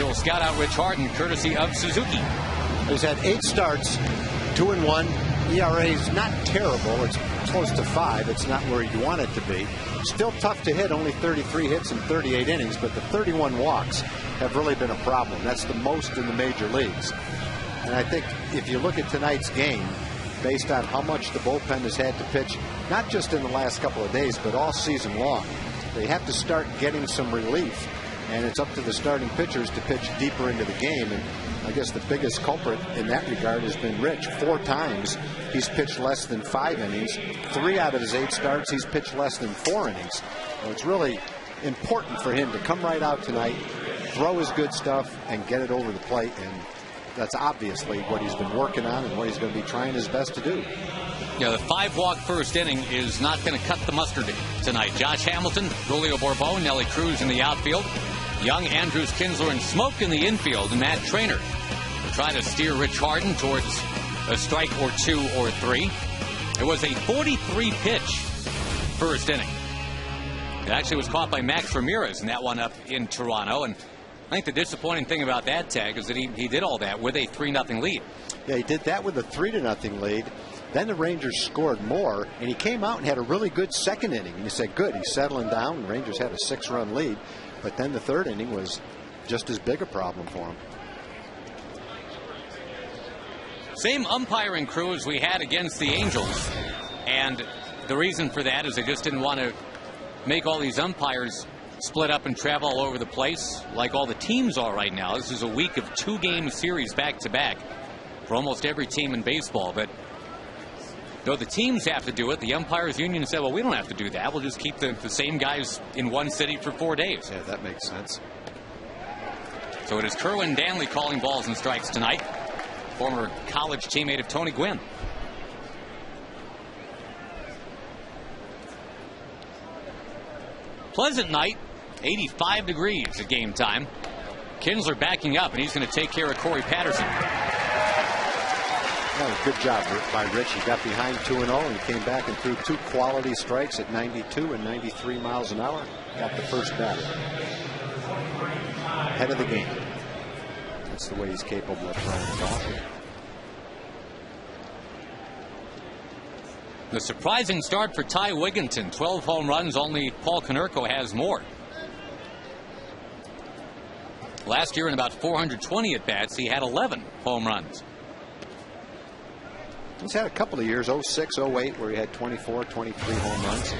We will scout out Rich Harden, courtesy of Suzuki. He's had 8 starts, 2-1. ERA is not terrible. It's close to 5. It's not where you want it to be. Still tough to hit, only 33 hits in 38 innings, but the 31 walks have really been a problem. That's the most in the major leagues. And I think if you look at tonight's game, based on how much the bullpen has had to pitch, not just in the last couple of days, but all season long, they have to start getting some relief. And it's up to the starting pitchers to pitch deeper into the game. And I guess the biggest culprit in that regard has been Rich. 4 times he's pitched less than 5 innings. 3 out of his 8 starts he's pitched less than 4 innings. So it's really important for him to come right out tonight, throw his good stuff, and get it over the plate. And that's obviously what he's been working on and what he's going to be trying his best to do. Yeah, the 5-walk first inning is not going to cut the mustard tonight. Josh Hamilton, Julio Bourbon, Nelly Cruz in the outfield. Young, Andrews, Kinsler, and Smoke in the infield, and Matt Trainer will try to steer Rich Harden towards a strike or 2 or 3. It was a 43-pitch first inning. It actually was caught by Max Ramirez in that one up in Toronto, and I think the disappointing thing about that, Tag, is that he did all that with a 3-0 lead. Yeah, he did that with a 3-0 lead. Then the Rangers scored more, and he came out and had a really good second inning. And you said, good, he's settling down. The Rangers had a 6-run lead. But then the third inning was just as big a problem for him. Same umpiring crew as we had against the Angels. And the reason for that is they just didn't want to make all these umpires split up and travel all over the place like all the teams are right now. This is a week of 2-game series back-to-back for almost every team in baseball. But though the teams have to do it, the umpires union said, well, we don't have to do that. We'll just keep the same guys in one city for 4 days. Yeah, that makes sense. So it is Kerwin Danley calling balls and strikes tonight. Former college teammate of Tony Gwynn. Pleasant night, 85 degrees at game time. Kinsler backing up, and he's going to take care of Corey Patterson. That was a good job by Rich. He got behind 2-0 and came back and threw 2 quality strikes at 92 and 93 miles an hour. Got the first batter. Head of the game. That's the way he's capable of throwing the ball. The surprising start for Ty Wigginton. 12 home runs. Only Paul Konerko has more. Last year in about 420 at-bats, he had 11 home runs. He's had a couple of years, 06, 08, where he had 24, 23 home runs.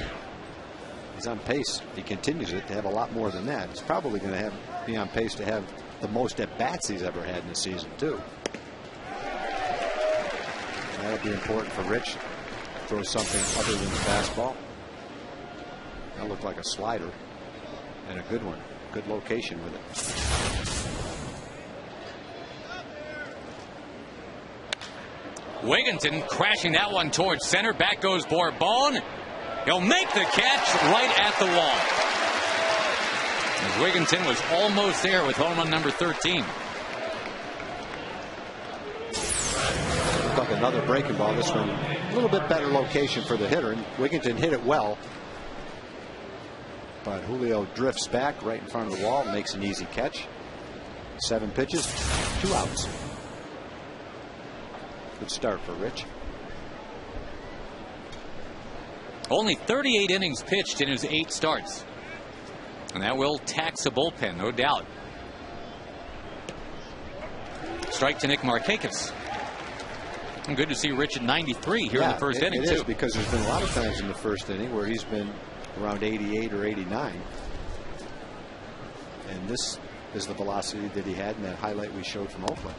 He's on pace, if he continues it, to have a lot more than that. He's probably going to be on pace to have the most at-bats he's ever had in a season, too. That'll be important for Rich. Throw something other than the fastball. That looked like a slider, and a good one. Good location with it. Wigginton crashing that one towards center. Back goes Bourbon. He'll make the catch right at the wall. As Wigginton was almost there with home run number 13. Looked like another breaking ball. This one a little bit better location for the hitter, and Wigginton hit it well. But Julio drifts back right in front of the wall, makes an easy catch. 7 pitches, 2 outs. Good start for Rich. Only 38 innings pitched in his 8 starts. And that will tax a bullpen, no doubt. Strike to Nick Markakis. And good to see Rich at 93 here in the first inning, too. It is, because there's been a lot of times in the first inning where he's been around 88 or 89. And this is the velocity that he had in that highlight we showed from Oakland.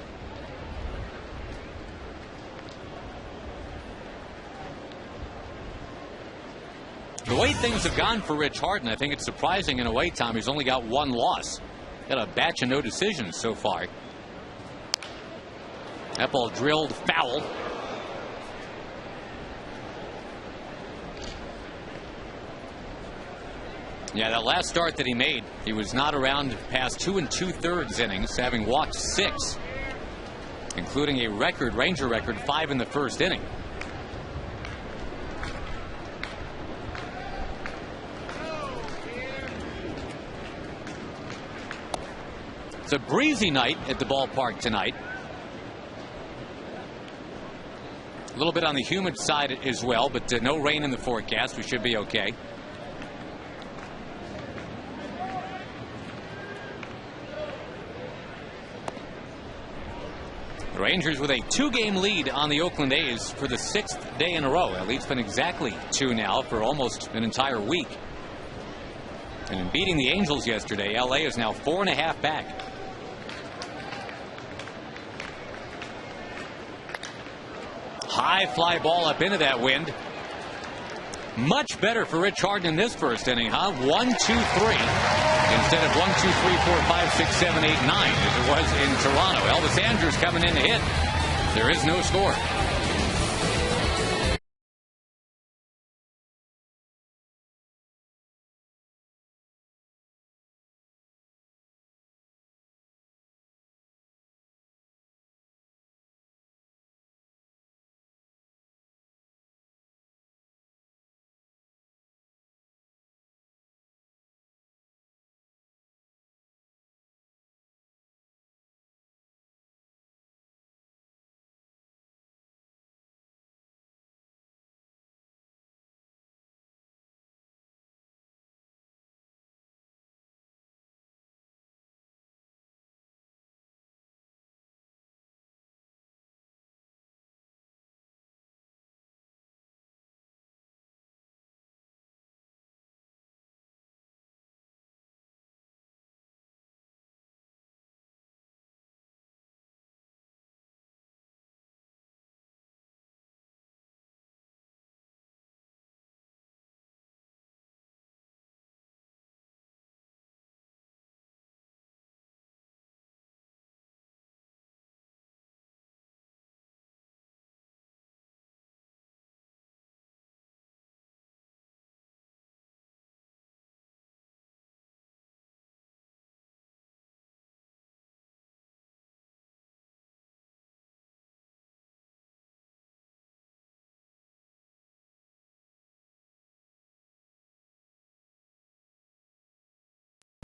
The way things have gone for Rich Harden, I think it's surprising in a way, Tom. He's only got 1 loss. Got a batch of no decisions so far. That ball drilled foul. Yeah, that last start that he made, he was not around past 2 2/3 innings, having walked 6, including a record, Ranger record, 5 in the first inning. It's a breezy night at the ballpark tonight. A little bit on the humid side as well, but no rain in the forecast. We should be okay. The Rangers with a 2-game lead on the Oakland A's for the 6th day in a row. That lead's been exactly 2 now for almost an entire week. And in beating the Angels yesterday, LA is now 4.5 back. High fly ball up into that wind. Much better for Rich Harden in this first inning, huh? 1, 2, 3 instead of 1, 2, 3, 4, 5, 6, 7, 8, 9 as it was in Toronto. Elvis Andrus coming in to hit. There is no score.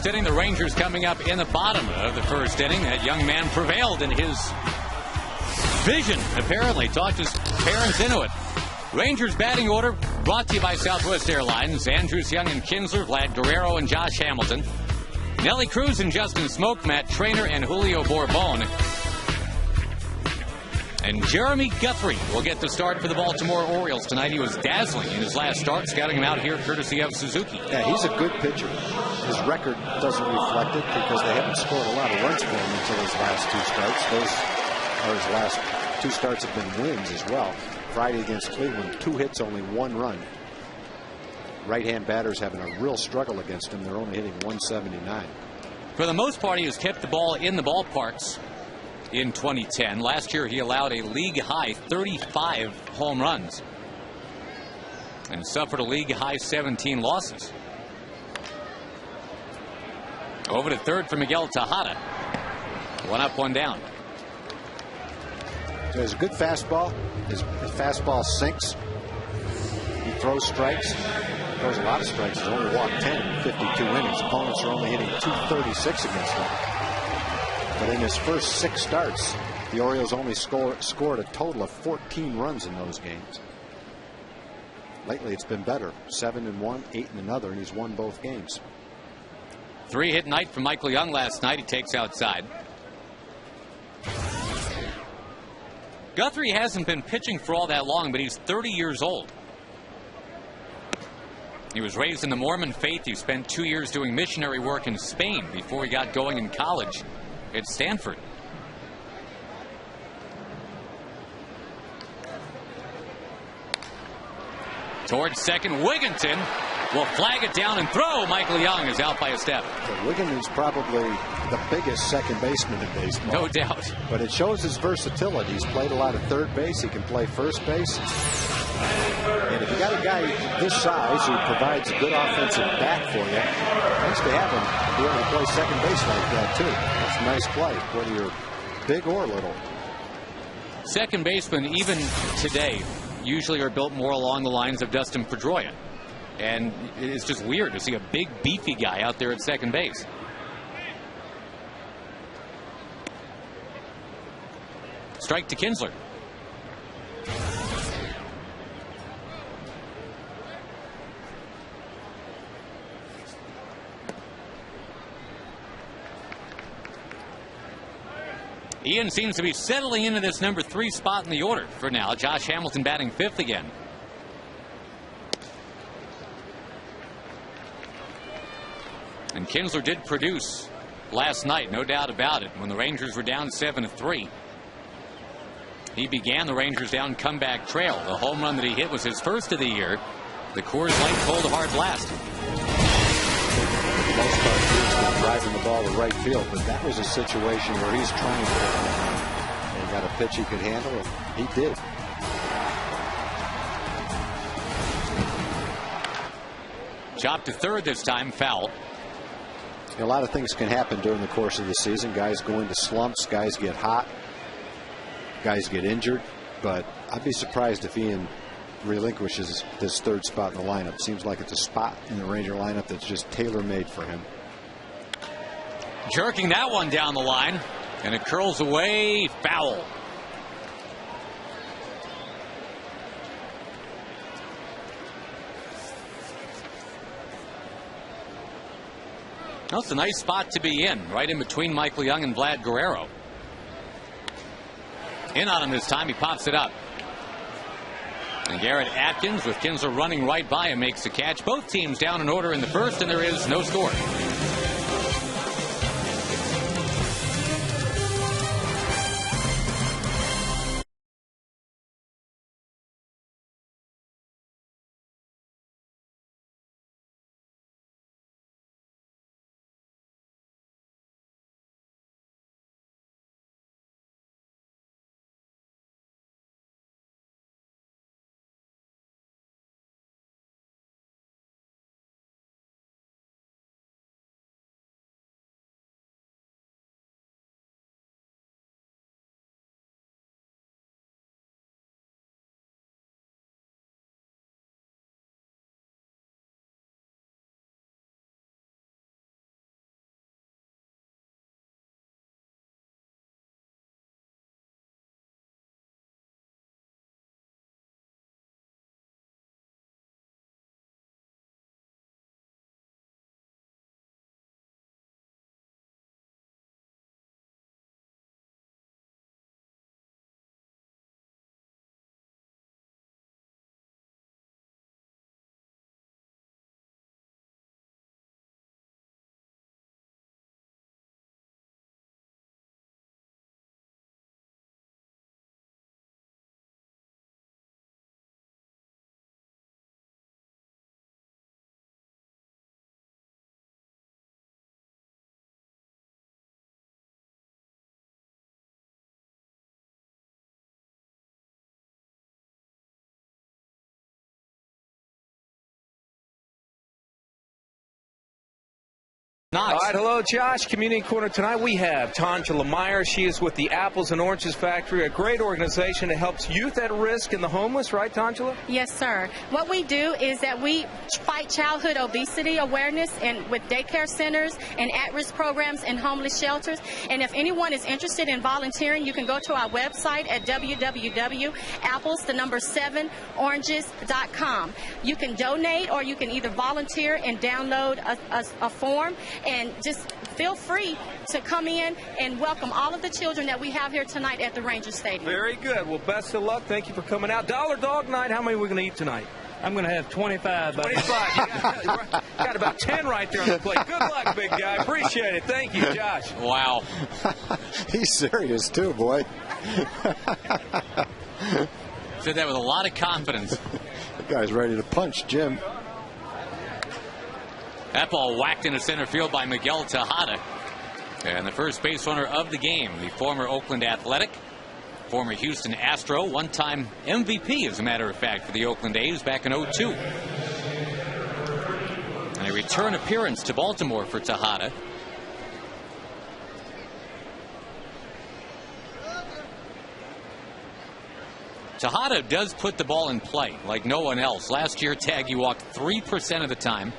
Inning, the Rangers coming up in the bottom of the first inning. That young man prevailed in his vision, apparently. Talked his parents into it. Rangers batting order brought to you by Southwest Airlines. Andrus Young and Kinsler, Vlad Guerrero and Josh Hamilton. Nelly Cruz and Justin Smoak, Matt Trainer and Julio Bourbon. And Jeremy Guthrie will get the start for the Baltimore Orioles tonight. He was dazzling in his last start, scouting him out here courtesy of Suzuki. Yeah, he's a good pitcher. His record doesn't reflect it because they haven't scored a lot of runs for him until his last 2 starts. His last 2 starts have been wins as well. Friday against Cleveland, 2 hits, only 1 run. Right-hand batters having a real struggle against him. They're only hitting 179. For the most part, he has kept the ball in the ballparks in 2010. Last year, he allowed a league-high 35 home runs and suffered a league-high 17 losses. Over to third for Miguel Tejada. 1 up, 1 down. So he has a good fastball. His fastball sinks. He throws strikes. Throws a lot of strikes. He's only walked 10 in 52 innings. Opponents are only hitting 236 against him. But in his first 6 starts, the Orioles only scored a total of 14 runs in those games. Lately, it's been better. 7 in one, 8 in another, and he's won both games. 3-hit night for Michael Young last night. He takes outside. Guthrie hasn't been pitching for all that long, but he's 30 years old. He was raised in the Mormon faith. He spent 2 years doing missionary work in Spain before he got going in college at Stanford. Towards second, Wigginton will flag it down and throw. Michael Young is out by a step. Wigginton's probably the biggest second baseman in baseball. No doubt. But it shows his versatility. He's played a lot of third base. He can play first base. And if you got a guy this size who provides a good offensive bat for you, nice to have him be able to play second base like that too. That's a nice play, whether you're big or little. Second basemen, even today, usually are built more along the lines of Dustin Pedroia. And it's just weird to see a big, beefy guy out there at second base. strike to Kinsler. Ian seems to be settling into this number 3 spot in the order for now. Josh Hamilton batting 5th again. And Kinsler did produce last night, no doubt about it, when the Rangers were down 7-3. He began the Rangers down comeback trail. The home run that he hit was his first of the year. The Coors Light pulled a hard blast. Most part, he's been driving the ball to right field, but that was a situation where he's trying to hit home run. And got a pitch he could handle, and he did. Chopped to third this time, foul. A lot of things can happen during the course of the season. Guys go into slumps, guys get hot, guys get injured, but I'd be surprised if Ian relinquishes this 3rd spot in the lineup. Seems like it's a spot in the Ranger lineup that's just tailor-made for him. Jerking that one down the line, and it curls away, foul. That's a nice spot to be in, right in between Michael Young and Vlad Guerrero. In on him this time, he pops it up. And Garrett Atkins, with Kinsler running right by him, makes the catch. Both teams down in order in the first, and there is no score. All right, hello, Josh. Community Corner tonight. We have Tanja Lemire. She is with the Apples and Oranges Factory, a great organization that helps youth at risk and the homeless, right, Tanja? Yes, sir. What we do is that we fight childhood obesity awareness and with daycare centers and at-risk programs and homeless shelters. And if anyone is interested in volunteering, you can go to our website at www.apples7oranges.com. You can donate, or you can either volunteer and download a form. And just feel free to come in and welcome all of the children that we have here tonight at the Ranger Stadium. Very good. Well, best of luck. Thank you for coming out. Dollar Dog Night, how many are we going to eat tonight? I'm going to have 25. 25. Got about 10 right there on the plate. Good luck, big guy. Appreciate it. Thank you, Josh. Wow. He's serious, too, boy. Said that with a lot of confidence. The guy's ready to punch Jim. That ball whacked into center field by Miguel Tejada. And the first base runner of the game, the former Oakland Athletic, former Houston Astro, one-time MVP, as a matter of fact, for the Oakland A's back in '02. And a return appearance to Baltimore for Tejada. Tejada does put the ball in play like no one else. Last year, Taggy walked 3% of the time.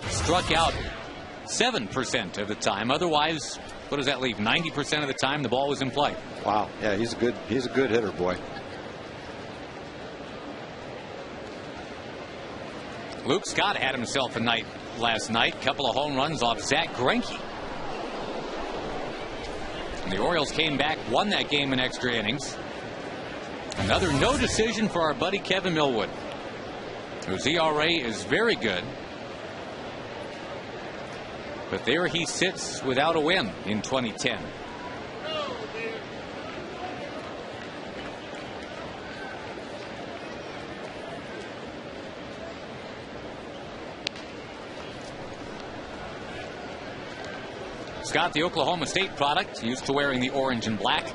Struck out 7% of the time. Otherwise, What does that leave? 90% of the time the ball was in play. Wow. Yeah, he's a good hitter, boy. Luke Scott had himself a night last night. Couple of home runs off Zach Greinke. And the Orioles came back, won that game in extra innings. Another no decision for our buddy Kevin Millwood, whose ERA is very good. But there he sits without a win in 2010. Scott, the Oklahoma State product, used to wearing the orange and black.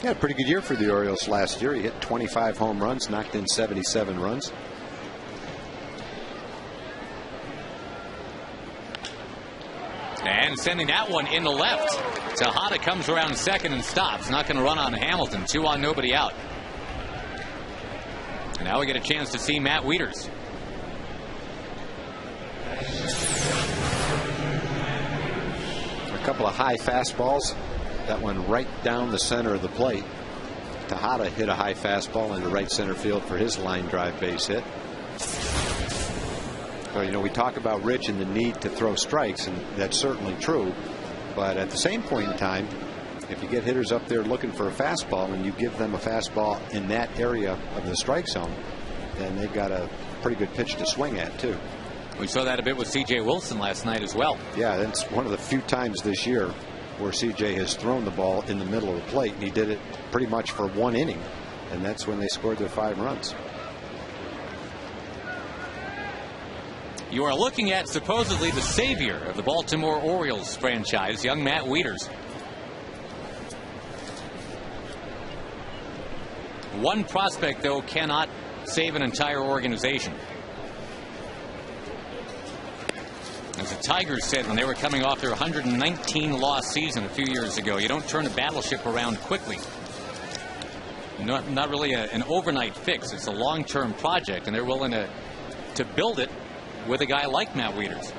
He had a pretty good year for the Orioles last year. He hit 25 home runs, knocked in 77 runs. And sending that one in the left. Tejada comes around second and stops. Not going to run on Hamilton. 2 on, nobody out. And now we get a chance to see Matt Wieters. A couple of high fastballs. That one right down the center of the plate. Tejada hit a high fastball into right center field for his line drive base hit. So, you know, we talk about Rich and the need to throw strikes, and that's certainly true. But at the same point in time, if you get hitters up there looking for a fastball and you give them a fastball in that area of the strike zone, then they've got a pretty good pitch to swing at, too. We saw that a bit with C.J. Wilson last night as well. Yeah, that's one of the few times this year where C.J. has thrown the ball in the middle of the plate, and he did it pretty much for 1 inning, and that's when they scored their 5 runs. You are looking at supposedly the savior of the Baltimore Orioles franchise, young Matt Wieters. One prospect, though, cannot save an entire organization. As the Tigers said when they were coming off their 119-loss season a few years ago, you don't turn a battleship around quickly. Not really an overnight fix. It's a long-term project, and they're willing to build it with a guy like Matt Wieters.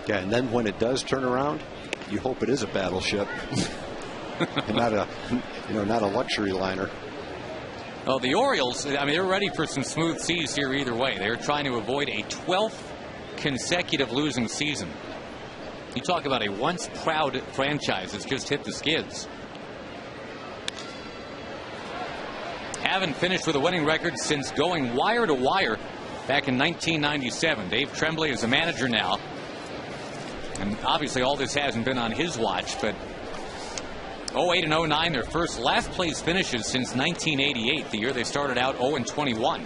Yeah, and then when it does turn around, you hope it is a battleship, and not a luxury liner. Well, the Orioles, I mean, they're ready for some smooth seas here either way. They're trying to avoid a 12th consecutive losing season. You talk about a once proud franchise that's just hit the skids. Haven't finished with a winning record since going wire to wire back in 1997. Dave Tremblay is a manager now. And obviously all this hasn't been on his watch, but 08 and 09, their first last place finishes since 1988, the year they started out 0-21.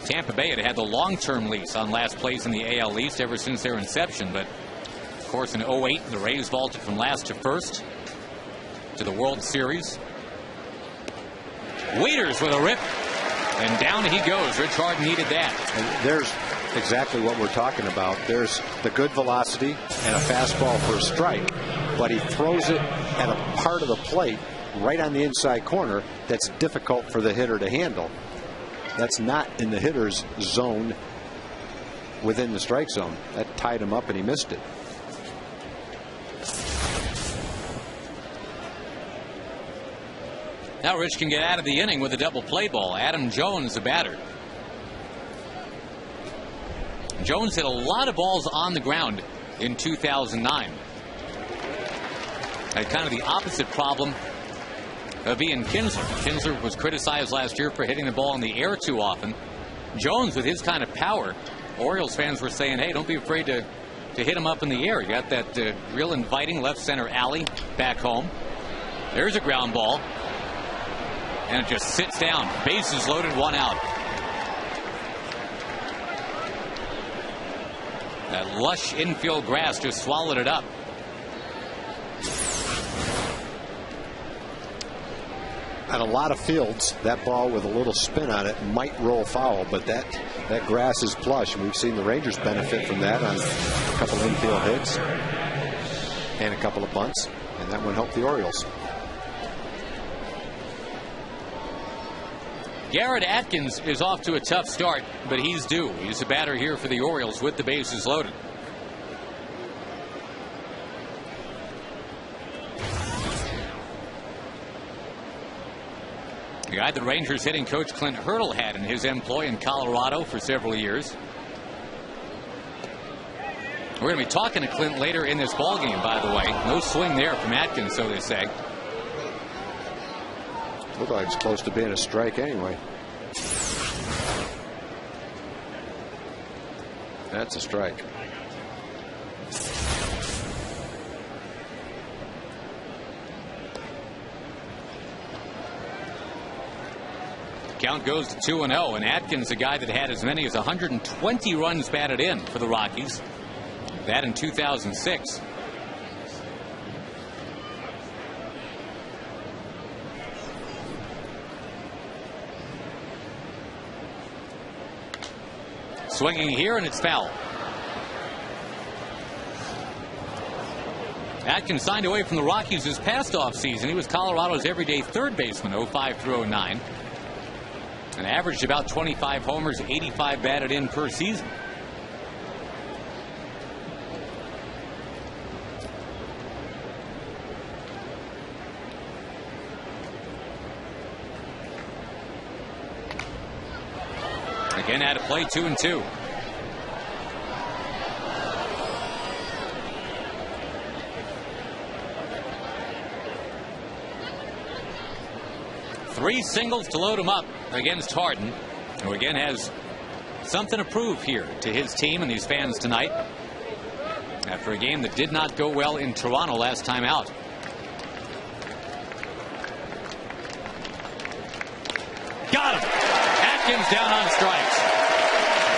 Tampa Bay had the long-term lease on last place in the AL East ever since their inception, but of course in 08 the Rays vaulted from last to first to the World Series. Wieters with a rip, and down he goes. Rich Harden needed that. And there's exactly what we're talking about. There's the good velocity and a fastball for a strike, but he throws it at a part of the plate right on the inside corner that's difficult for the hitter to handle. That's not in the hitter's zone within the strike zone. That tied him up and he missed it. Now Rich can get out of the inning with a double play ball. Adam Jones, the batter. Jones hit a lot of balls on the ground in 2009. Had kind of the opposite problem of Ian Kinsler. Kinsler was criticized last year for hitting the ball in the air too often. Jones, with his kind of power, Orioles fans were saying, hey, don't be afraid to hit him up in the air. You got that real inviting left center alley back home. There's a ground ball. And it just sits down. Bases loaded, 1 out. That lush infield grass just swallowed it up. At a lot of fields, that ball with a little spin on it might roll foul, but that grass is plush. We've seen the Rangers benefit from that on a couple infield hits and a couple of bunts, and that one helped the Orioles. Garrett Atkins is off to a tough start, but he's due. He's a batter here for the Orioles with the bases loaded. The guy the Rangers hitting coach Clint Hurdle had in his employ in Colorado for several years. We're going to be talking to Clint later in this ballgame, by the way. No swing there from Atkins, so they say. Looked like it's close to being a strike anyway. That's a strike. Count goes to 2-0, and Atkins, a guy that had as many as 120 runs batted in for the Rockies. That in 2006. Swinging here, and it's foul. Atkins signed away from the Rockies this past offseason. He was Colorado's everyday third baseman, 05 through 09. And averaged about 25 homers, 85 batted in per season. Again out of play, 2-2. Three singles to load him up against Harden, who again has something to prove here to his team and these fans tonight after a game that did not go well in Toronto last time out. Got him! Atkins down on strikes.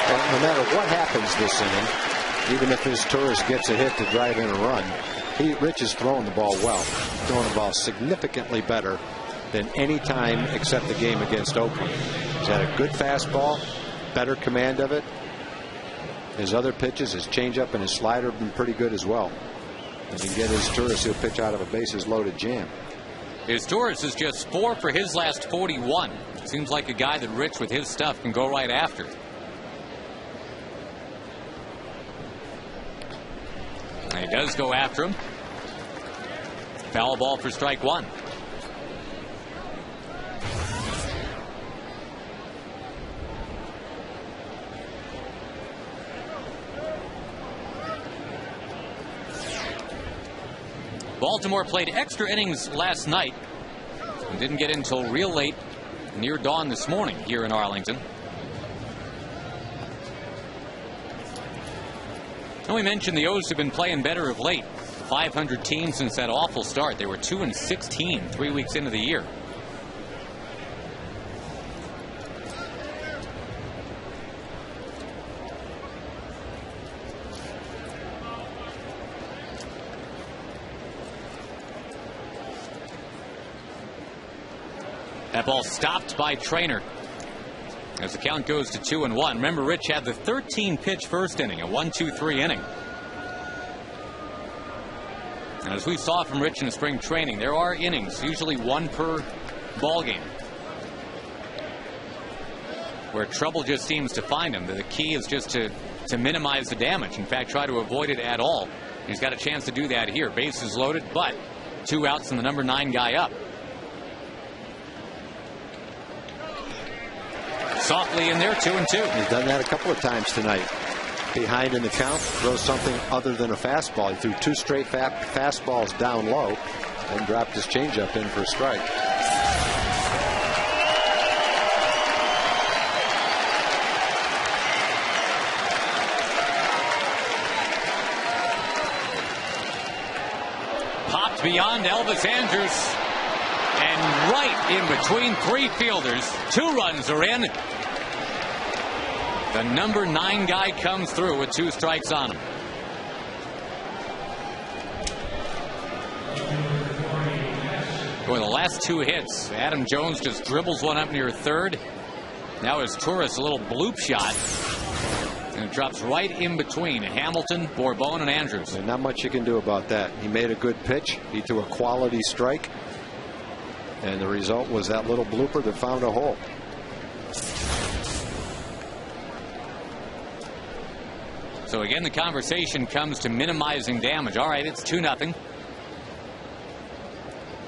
Well, no matter what happens this inning, even if his tourist gets a hit to drive in a run, Rich is throwing the ball well. Throwing the ball significantly better than any time except the game against Oakland. He's had a good fastball, better command of it. His other pitches, his changeup and his slider have been pretty good as well. If he can get his tourist, he'll pitch out of a bases loaded jam. His tourist is just 4 for his last 41. Seems like a guy that Rich with his stuff can go right after. And he does go after him. Foul ball for strike one. Baltimore played extra innings last night and didn't get in until real late, near dawn this morning here in Arlington. And we mentioned the O's have been playing better of late. 500 team since that awful start. They were 2-16 3 weeks into the year. That ball stopped by Trainer as the count goes to 2-1. Remember, Rich had the 13-pitch first inning, a 1-2-3 inning. And as we saw from Rich in spring training, there are innings, usually one per ball game, where trouble just seems to find him. The key is just to minimize the damage. In fact, try to avoid it at all. He's got a chance to do that here. Bases loaded, but 2 outs and the number 9 guy up. Softly in there, 2-2. He's done that a couple of times tonight. Behind in the count, throws something other than a fastball. He threw 2 straight fastballs down low and dropped his changeup in for a strike. Popped beyond Elvis Andrus. And right in between 3 fielders. 2 runs are in. The number 9 guy comes through with 2 strikes on him. Boy, the last 2 hits, Adam Jones just dribbles one up near third. Now his tourist, a little bloop shot. And it drops right in between Hamilton, Bourbon, and Andrews. And not much you can do about that. He made a good pitch. He threw a quality strike. And the result was that little blooper that found a hole. So again, the conversation comes to minimizing damage. All right, it's 2-0.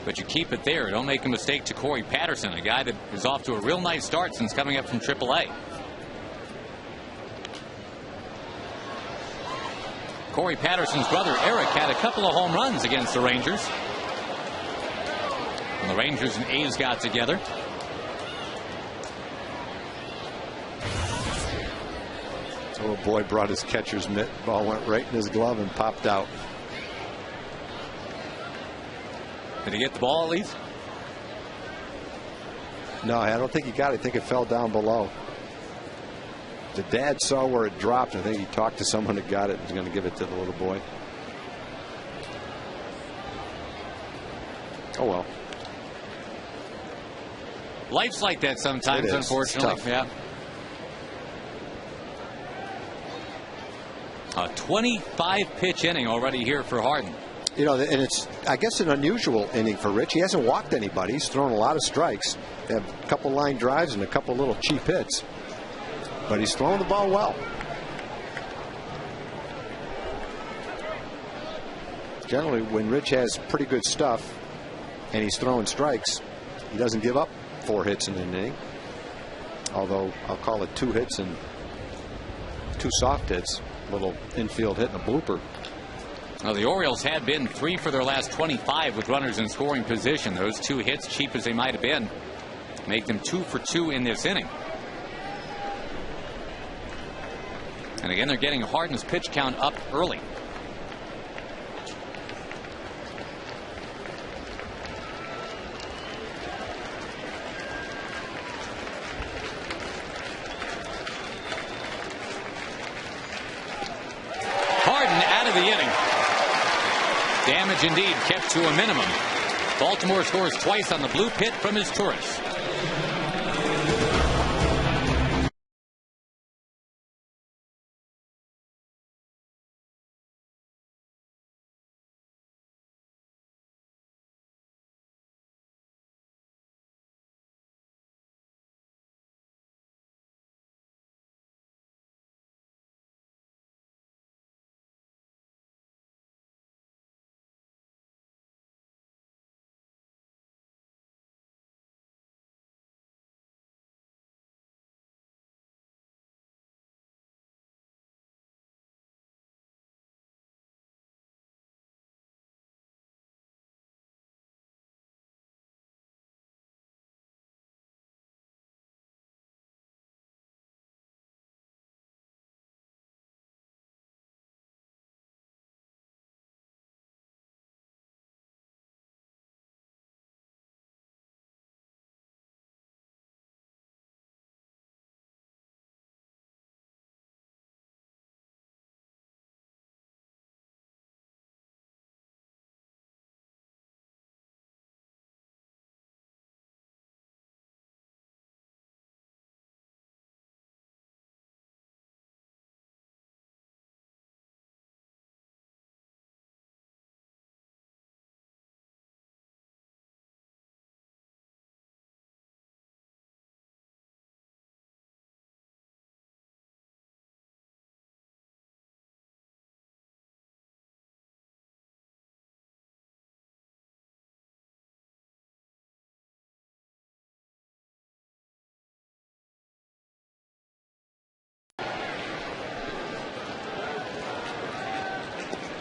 But you keep it there. Don't make a mistake to Corey Patterson, a guy that is off to a real nice start since coming up from AAA. Corey Patterson's brother Eric had a couple of home runs against the Rangers when the Rangers and A's got together. Oh boy, brought his catcher's mitt. Ball went right in his glove and popped out. Did he get the ball at least? No, I don't think he got it. I think it fell down below. The dad saw where it dropped. I think he talked to someone that got it and was going to give it to the little boy. Oh well. Life's like that sometimes, unfortunately. Yeah. A 25-pitch inning already here for Harden. You know, and it's, I guess, an unusual inning for Rich. He hasn't walked anybody. He's thrown a lot of strikes. They have a couple line drives and a couple little cheap hits. But he's throwing the ball well. Generally, when Rich has pretty good stuff and he's throwing strikes, he doesn't give up 4 hits in an inning. Although I'll call it 2 hits and 2 soft hits. A little infield hit and a blooper. Well, the Orioles had been 3 for their last 25 with runners in scoring position. Those 2 hits, cheap as they might have been, make them 2 for 2 in this inning. And again, they're getting Harden's pitch count up early. Harden out of the inning. Damage indeed kept to a minimum. Baltimore scores twice on the blue pit from his Taurus.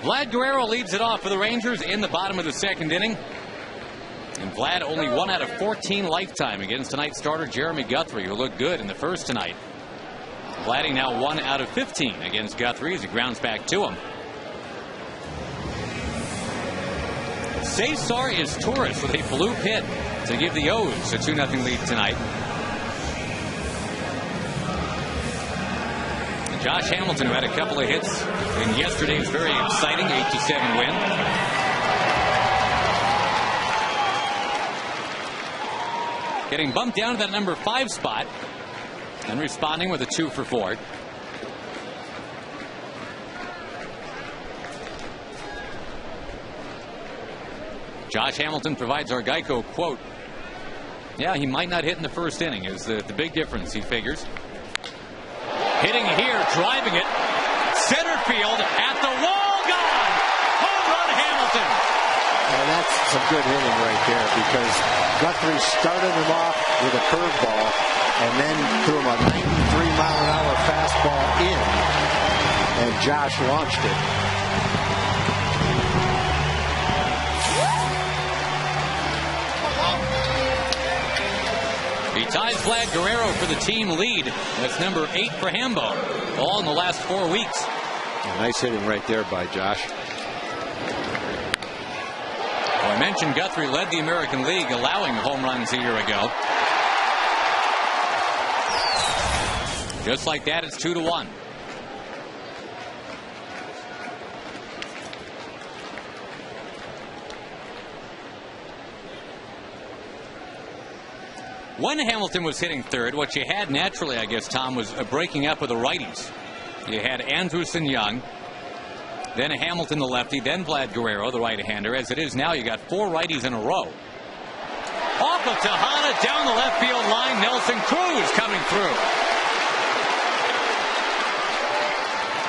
Vlad Guerrero leads it off for the Rangers in the bottom of the 2nd inning. And Vlad only 1 out of 14 lifetime against tonight's starter Jeremy Guthrie, who looked good in the first tonight. Vladdy now 1 out of 15 against Guthrie as he grounds back to him. Cesar is Taurus with a blue pit to give the O's a 2-0 lead tonight. Josh Hamilton, who had a couple of hits in yesterday's very exciting 8-7 win. Getting bumped down to that number 5 spot and responding with a 2 for 4. Josh Hamilton provides our Geico quote. Yeah, he might not hit in the first inning is the big difference, he figures. Hitting here, driving it, center field, at the wall, gone. Home run, Hamilton. And that's some good hitting right there, because Guthrie started him off with a curveball and then threw him a 93-mile-an-hour fastball in, and Josh launched it. He ties Vlad Guerrero for the team lead. That's number 8 for Hambo, all in the last 4 weeks. Nice hitting right there by Josh. Well, I mentioned Guthrie led the American League allowing home runs a year ago. Just like that, it's 2-1. When Hamilton was hitting third, what you had naturally, I guess, Tom, was a breaking up of the righties. You had Andrus and Young, then Hamilton the lefty, then Vlad Guerrero the right-hander. As it is now, you got 4 righties in a row. Off of Tejada, down the left field line, Nelson Cruz coming through.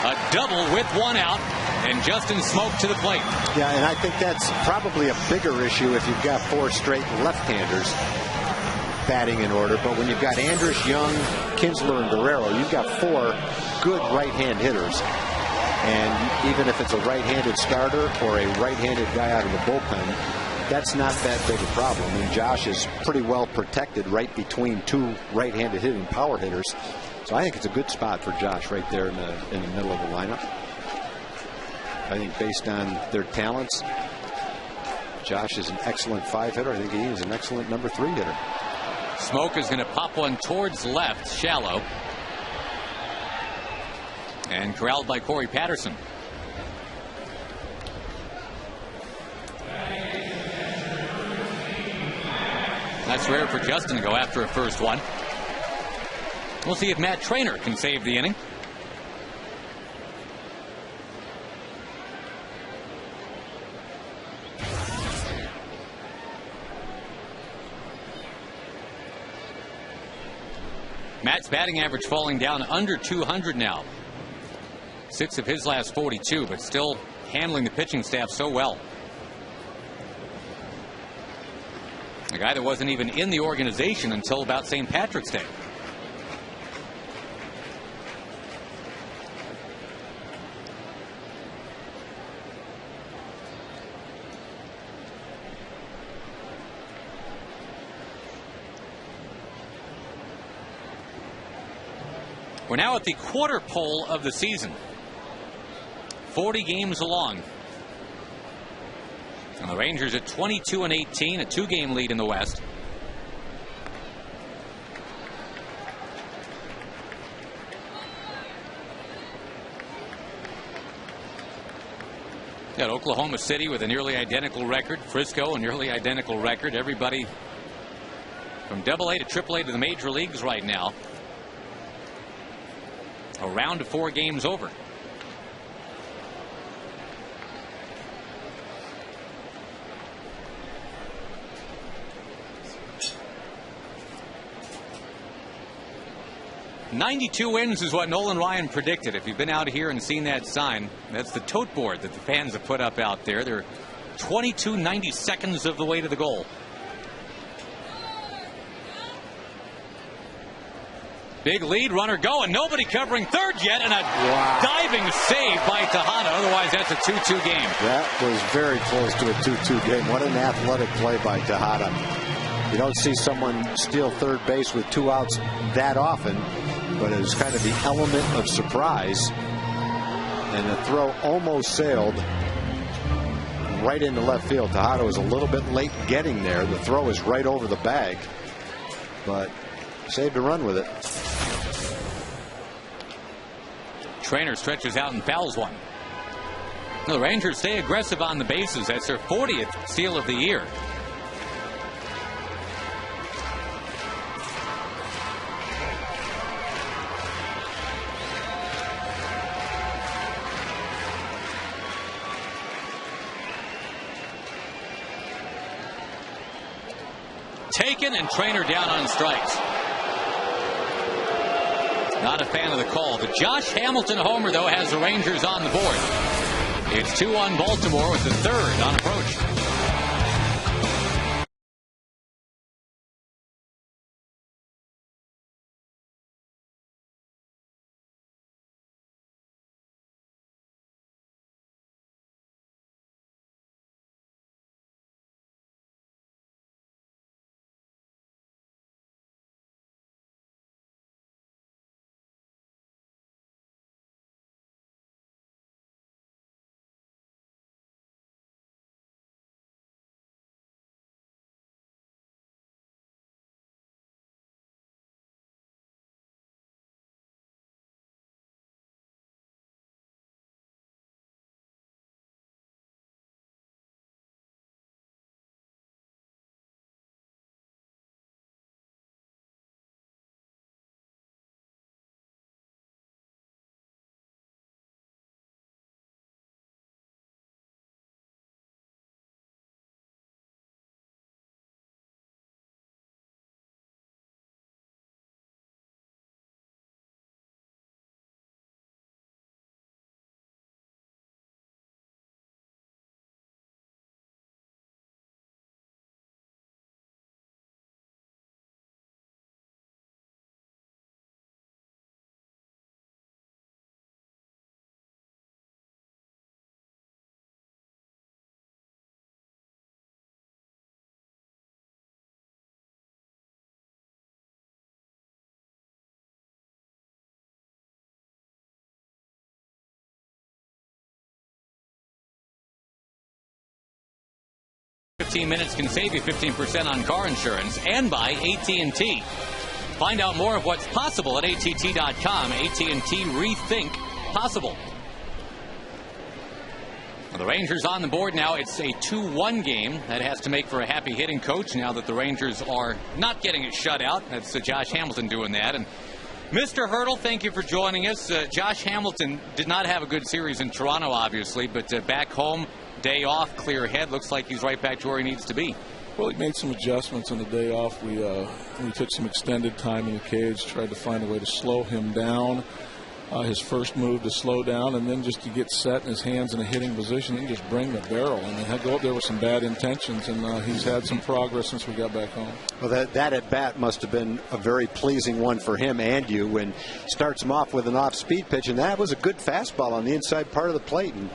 A double with 1 out, and Justin Smoak to the plate. Yeah, and I think that's probably a bigger issue if you've got 4 straight left-handers batting in order. But when you've got Andrus, Young, Kinsler, and Guerrero, you've got 4 good right-hand hitters. And even if it's a right-handed starter or a right-handed guy out of the bullpen, that's not that big a problem. I mean, Josh is pretty well protected right between 2 right-handed hitting power hitters. So I think it's a good spot for Josh right there in the middle of the lineup. I think based on their talents, Josh is an excellent 5 hitter. I think he is an excellent number 3 hitter. Smoak is going to pop one towards left, shallow. And corralled by Corey Patterson. That's rare for Justin to go after a first one. We'll see if Matt Trainer can save the inning. Matt's batting average falling down under 200 now. 6 of his last 42, but still handling the pitching staff so well. A guy that wasn't even in the organization until about St. Patrick's Day. We're now at the quarter pole of the season. 40 games along. And the Rangers at 22-18, a 2-game lead in the West. Got Oklahoma City with a nearly identical record. Frisco a nearly identical record. Everybody from AA to AAA to the major leagues right now. A round of 4 games over. "92 wins is what Nolan Ryan predicted. If you've been out here and seen that sign, that's the tote board that the fans have put up out there. They're 22/92 of the way to the goal. Big lead, runner going, nobody covering third yet, and a diving save by Tejada. Otherwise, that's a 2-2 game. That was very close to a 2-2 game. What an athletic play by Tejada. You don't see someone steal third base with 2 outs that often, but it was kind of the element of surprise. And the throw almost sailed right into left field. Tejada was a little bit late getting there. The throw was right over the bag, but saved a run with it. Trainer stretches out and fouls one. The Rangers stay aggressive on the bases. That's their 40th steal of the year. Taken, and Trainer down on strikes. Not a fan of the call. The Josh Hamilton homer, though, has the Rangers on the board. It's 2-1 Baltimore with the third on approach. Minutes can save you 15% on car insurance, and by AT&T. Find out more of what's possible at att.com. AT&T Rethink Possible. Well, the Rangers on the board now. It's a 2-1 game. That has to make for a happy hitting coach now that the Rangers are not getting it shut out. That's Josh Hamilton doing that. And Mr. Hurdle, thank you for joining us. Josh Hamilton did not have a good series in Toronto, obviously, but back home, day off, clear head. Looks like he's right back to where he needs to be. Well, he made some adjustments on the day off. We took some extended time in the cage, tried to find a way to slow him down. His first move to slow down, and then just to get set in his hands in a hitting position and just bring the barrel. And he had to go up there with some bad intentions, and he's had some progress since we got back home. Well, that at bat must have been a very pleasing one for him and you, when starts him off with an off-speed pitch, and that was a good fastball on the inside part of the plate. And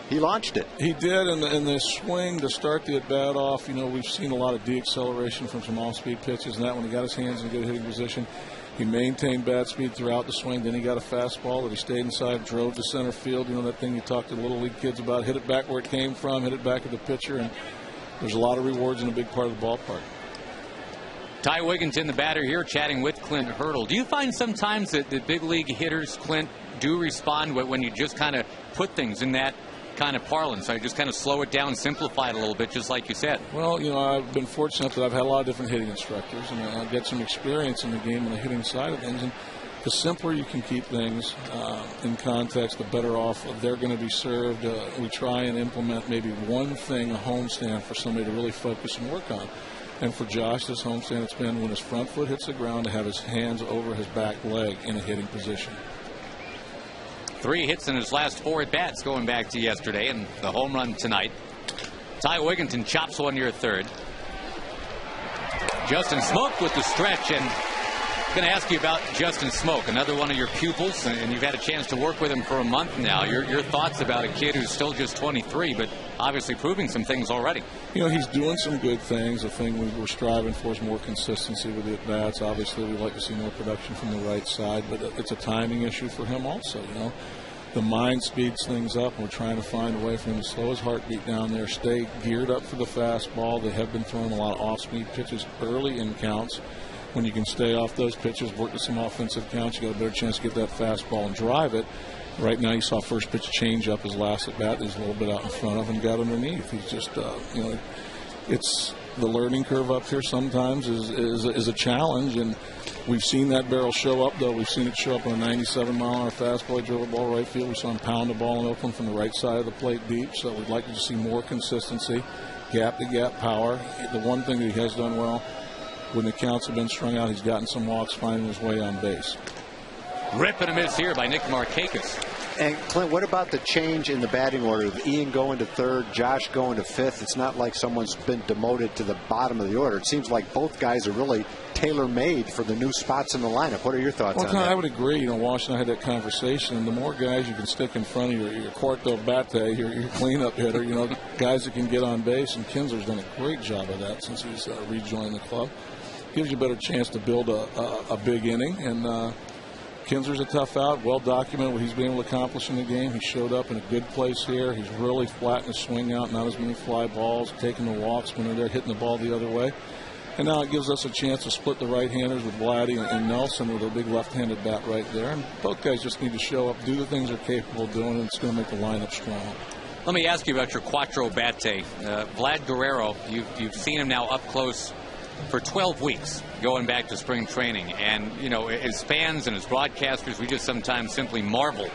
he launched it. He did, and the swing to start the at-bat off, we've seen a lot of de-acceleration from some off-speed pitches, and that when he got his hands in a good hitting position, he maintained bat speed throughout the swing. Then he got a fastball that he stayed inside, drove to center field. That thing you talk to Little League kids about, hit it back where it came from, hit it back at the pitcher, and there's a lot of rewards in a big part of the ballpark. Ty Wigginton, the batter here, chatting with Clint Hurdle. Do you find sometimes that the big league hitters, Clint, do respond when you just kind of put things in that kind of parlance? So you just kind of slow it down, simplify it a little bit, just like you said. Well, I've been fortunate that I've had a lot of different hitting instructors, and I get some experience in the game on the hitting side of things. And the simpler you can keep things in context, the better off they're going to be served. We try and implement maybe one thing, a homestand, for somebody to really focus and work on. And for Josh, this homestand, it's been when his front foot hits the ground to have his hands over his back leg in a hitting position. 3 hits in his last 4 at-bats going back to yesterday, and the home run tonight. Ty Wigginton chops one near third. Justin Smoak with the stretch, and I'm going to ask you about Justin Smoak, another one of your pupils, and you've had a chance to work with him for a month now. Your thoughts about a kid who's still just 23, but obviously proving some things already. He's doing some good things. The thing we were striving for is more consistency with the at-bats. Obviously, we'd like to see more production from the right side, but it's a timing issue for him also, The mind speeds things up, and we're trying to find a way for him to slow his heartbeat down there, stay geared up for the fastball. They have been throwing a lot of off-speed pitches early in counts. When you can stay off those pitches, work with some offensive counts, you got a better chance to get that fastball and drive it. Right now, you saw first pitch change up his last at bat. He's a little bit out in front of him, got underneath. He's just, it's the learning curve up here sometimes is a challenge, and we've seen that barrel show up, though. We've seen it show up on a 97-mile-an-hour fastball. He drove a ball right field. We saw him pound the ball in Oakland from the right side of the plate deep, so we'd like to see more consistency, gap-to-gap power. The one thing that he has done well, when the counts have been strung out, he's gotten some walks, finding his way on base. Rip and a miss here by Nick Markakis. And Clint, what about the change in the batting order? Ian going to third, Josh going to fifth. It's not like someone's been demoted to the bottom of the order. It seems like both guys are really tailor-made for the new spots in the lineup. What are your thoughts on that? I would agree. Walsh and I had that conversation. And the more guys you can stick in front of your quarto bate, your cleanup hitter, guys that can get on base. And Kinsler's done a great job of that since he's rejoined the club. Gives you a better chance to build a big inning. And Kinsler's a tough out, well documented what he's been able to accomplish in the game. He showed up in a good place here. He's really flattened his swing out, not as many fly balls, taking the walks when they're hitting the ball the other way. And now it gives us a chance to split the right-handers with Vladdy and Nelson with a big left-handed bat right there. And both guys just need to show up, do the things they're capable of doing, and it's going to make the lineup strong. Let me ask you about your Quattro Bate. Vlad Guerrero, you've seen him now up close for 12 weeks, going back to spring training. And, as fans and as broadcasters, we just sometimes simply marvel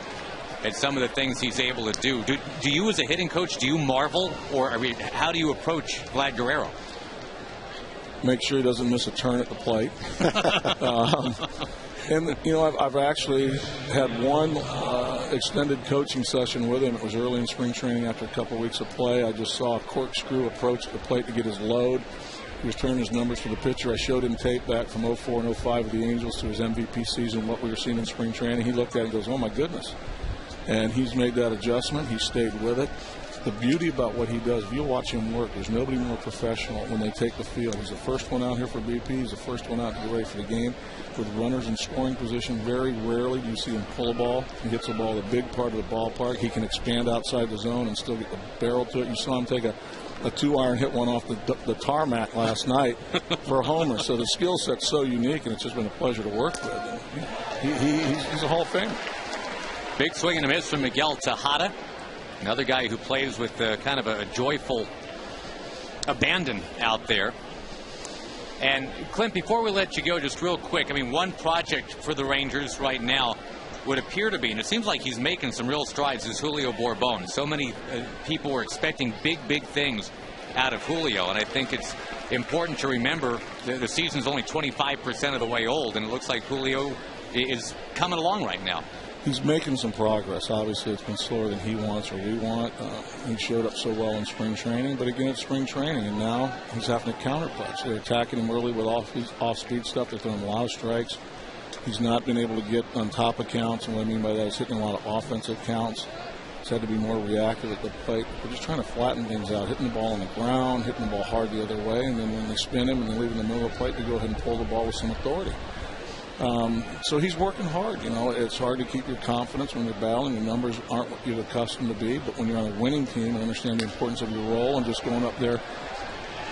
at some of the things he's able to do. Do you, as a hitting coach, do you marvel? Or, how do you approach Vlad Guerrero? Make sure he doesn't miss a turn at the plate. I've actually had one extended coaching session with him. It was early in spring training after a couple weeks of play. I just saw a corkscrew approach the plate to get his load. He was turning his numbers for the pitcher. I showed him tape back from 04 and 05 with the Angels to his MVP season, what we were seeing in spring training. He looked at it and goes, oh, my goodness. And he's made that adjustment. He stayed with it. The beauty about what he does, if you watch him work, there's nobody more professional when they take the field. He's the first one out here for BP. He's the first one out to get ready for the game. With runners in scoring position, very rarely do you see him pull a ball. He hits the ball a big part of the ballpark. He can expand outside the zone and still get the barrel to it. You saw him take a 2-iron, hit one off the tarmac last night for a homer. So the skill set's so unique, and it's just been a pleasure to work with. He's a Hall of Famer. Big swing and a miss from Miguel Tejada. Another guy who plays with kind of a joyful abandon out there. And, Clint, before we let you go, just real quick, one project for the Rangers right now would appear to be, and it seems like he's making some real strides, is Julio Bourbon. So many people were expecting big things out of Julio, and I think it's important to remember the season's only 25% of the way old, and it looks like Julio is coming along right now. He's making some progress. Obviously, it's been slower than he wants or we want. He showed up so well in spring training, but again, it's spring training, and now he's having to counterpunch. They're attacking him early with off-speed stuff. They're throwing a lot of strikes. He's not been able to get on top of counts, and what I mean by that is hitting a lot of offensive counts. He's had to be more reactive at the plate. We're just trying to flatten things out, hitting the ball on the ground, hitting the ball hard the other way, and then when they spin him and they leave in the middle of the plate, they go ahead and pull the ball with some authority. So he's working hard. It's hard to keep your confidence when you're battling. Your numbers aren't what you're accustomed to be, but when you're on a winning team and understand the importance of your role and just going up there,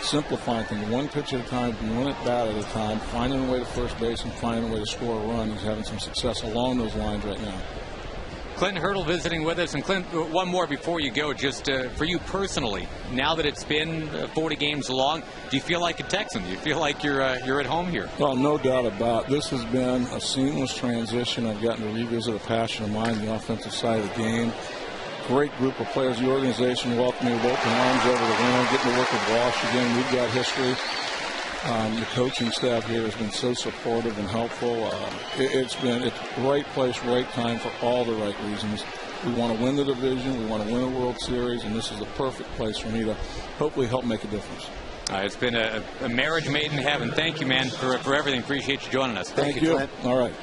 simplifying things one pitch at a time, one at bat at a time, finding a way to first base and finding a way to score a run. He's having some success along those lines right now. Clint Hurdle visiting with us. And Clint, one more before you go, just for you personally, now that it's been 40 games along, do you feel like a Texan? Do you feel like you're at home here? Well, no doubt about it. This has been a seamless transition. I've gotten to revisit a passion of mine, the offensive side of the game. Great group of players. The organization welcomed me with open arms over the winter, getting to work with Walsh again. We've got history. The coaching staff here has been so supportive and helpful. It's right place, right time for all the right reasons. We want to win the division. We want to win a World Series, and this is the perfect place for me to hopefully help make a difference. It's been a marriage made in heaven. Thank you, man, for everything. Appreciate you joining us. Thank you. Clint. All right.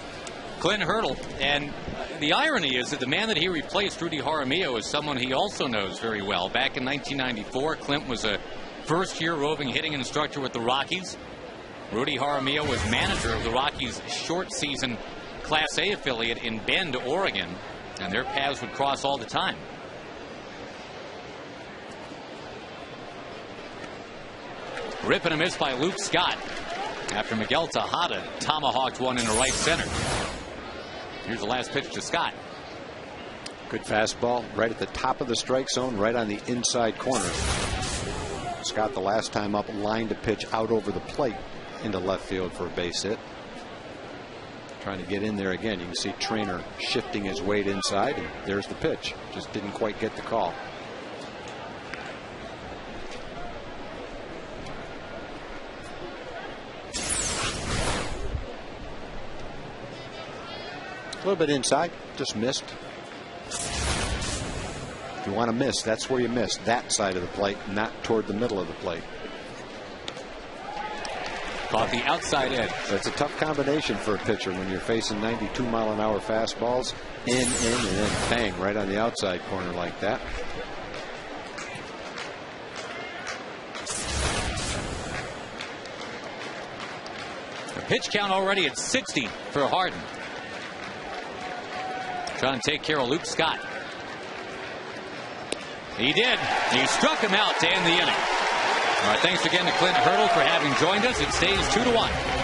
Clint Hurdle. And the irony is that the man that he replaced, Rudy Jaramillo, is someone he also knows very well. Back in 1994, Clint was a first-year roving hitting instructor with the Rockies. Rudy Jaramillo was manager of the Rockies' short-season Class A affiliate in Bend, Oregon, and their paths would cross all the time. Rip and a miss by Luke Scott after Miguel Tejada tomahawked one into right center. Here's the last pitch to Scott. Good fastball right at the top of the strike zone, right on the inside corner. Scott, the last time up, lined a pitch out over the plate into left field for a base hit. Trying to get in there again. You can see Trainer shifting his weight inside, and there's the pitch. Just didn't quite get the call. A little bit inside, just missed. If you want to miss, that's where you miss. That side of the plate, not toward the middle of the plate. Caught the outside edge. That's a tough combination for a pitcher when you're facing 92-mile-an-hour fastballs in, and then bang right on the outside corner like that. The pitch count already at 60 for Harden. Trying to take care of Luke Scott. He did. He struck him out to end the inning. All right, thanks again to Clint Hurdle for having joined us. It stays 2-1.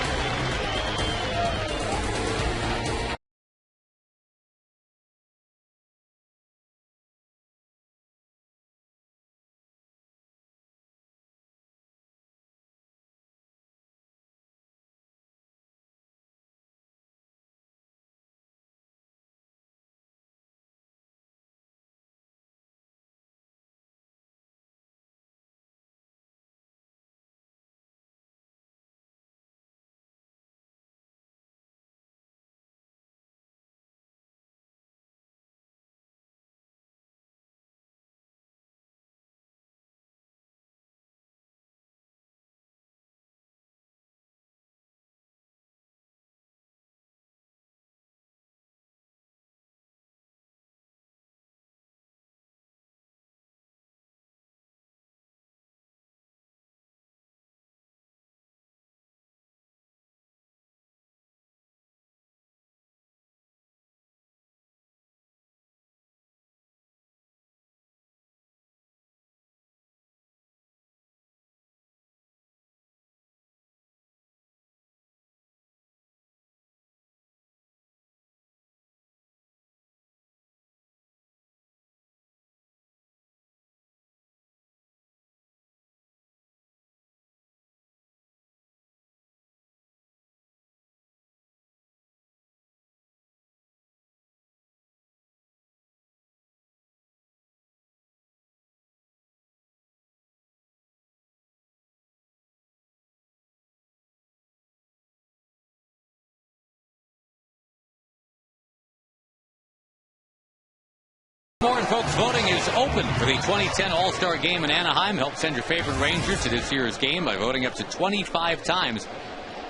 And folks, voting is open for the 2010 All-Star Game in Anaheim. Help send your favorite Rangers to this year's game by voting up to 25 times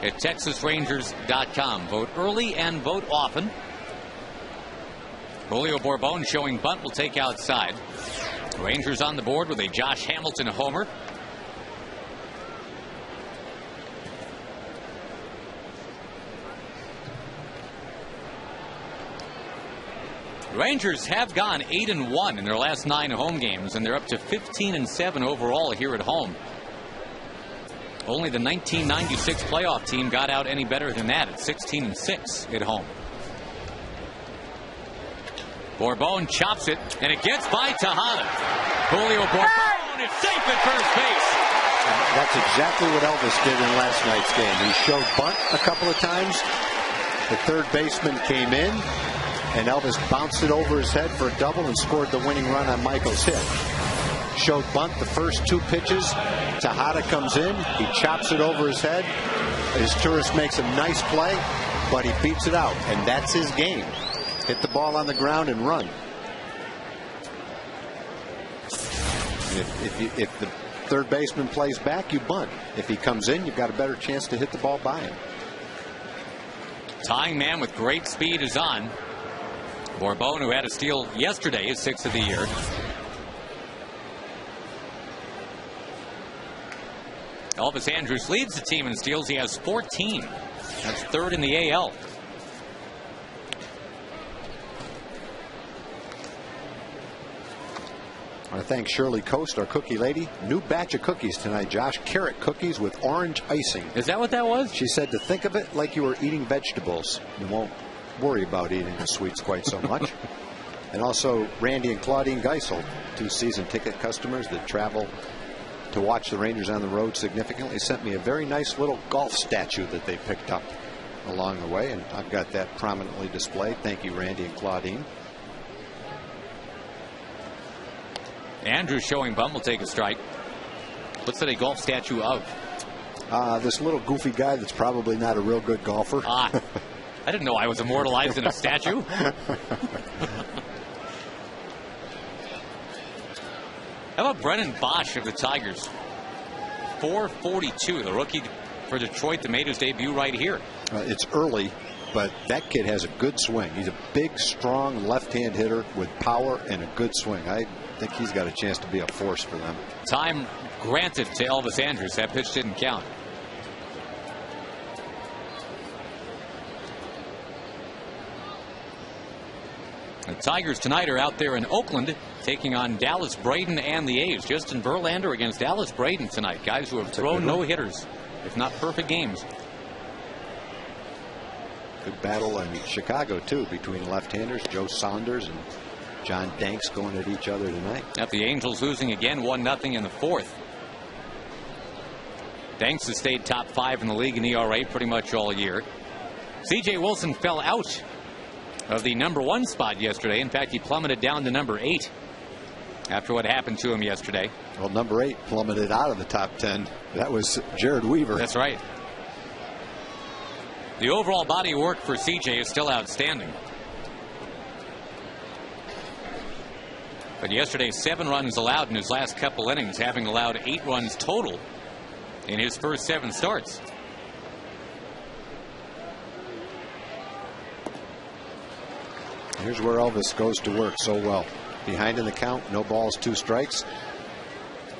at TexasRangers.com. Vote early and vote often. Julio Bourbon showing bunt will take outside. Rangers on the board with a Josh Hamilton homer. Rangers have gone 8-1 in their last 9 home games, and they're up to 15-7 overall here at home. Only the 1996 playoff team got out any better than that at 16-6 at home. Bourbon chops it, and it gets by Tejada. Julio Bourbon is safe at first base. That's exactly what Elvis did in last night's game. He showed bunt a couple of times. The third baseman came in, and Elvis bounced it over his head for a double and scored the winning run on Michael's hit. Showed bunt the first 2 pitches. Tejada comes in. He chops it over his head. His tourist makes a nice play, but he beats it out, and that's his game. Hit the ball on the ground and run. If the third baseman plays back, you bunt. If he comes in, you've got a better chance to hit the ball by him. Tying man with great speed is on. Bourbon, who had a steal yesterday, is 6th of the year. Elvis Andrus leads the team in steals. He has 14. That's 3rd in the AL. I want to thank Shirley Coast, our cookie lady. New batch of cookies tonight, Josh. Carrot cookies with orange icing. Is that what that was? She said to think of it like you were eating vegetables. You won't worry about eating the sweets quite so much. And also Randy and Claudine Geisel, 2 season ticket customers that travel to watch the Rangers on the road significantly, sent me a very nice little golf statue that they picked up along the way, and I've got that prominently displayed. Thank you, Randy and Claudine. Andrew showing bunt will take a strike. What's that a golf statue of? This little goofy guy that's probably not a real good golfer. I didn't know I was immortalized in a statue. How about Brennan Bosch of the Tigers? 442, the rookie for Detroit that made his debut right here. It's early, but that kid has a good swing. He's a big, strong left-hand hitter with power and a good swing. I think he's got a chance to be a force for them. Time granted to Elvis Andrus. That pitch didn't count. The Tigers tonight are out there in Oakland taking on Dallas Braden and the A's. Justin Verlander against Dallas Braden tonight. Guys who have thrown no-hitters, if not perfect games. Good battle in Chicago, too, between left-handers. Joe Saunders and John Danks going at each other tonight. Now the Angels losing again 1-0 in the fourth. Danks has stayed top 5 in the league in ERA pretty much all year. C.J. Wilson fell out of the #1 spot yesterday. In fact, he plummeted down to number 8 after what happened to him yesterday. Well, number 8 plummeted out of the top 10. That was Jared Weaver. That's right. The overall body of work for CJ is still outstanding. But yesterday, 7 runs allowed in his last couple innings, having allowed 8 runs total in his first 7 starts. Here's where Elvis goes to work so well. Behind in the count, no balls, 2 strikes.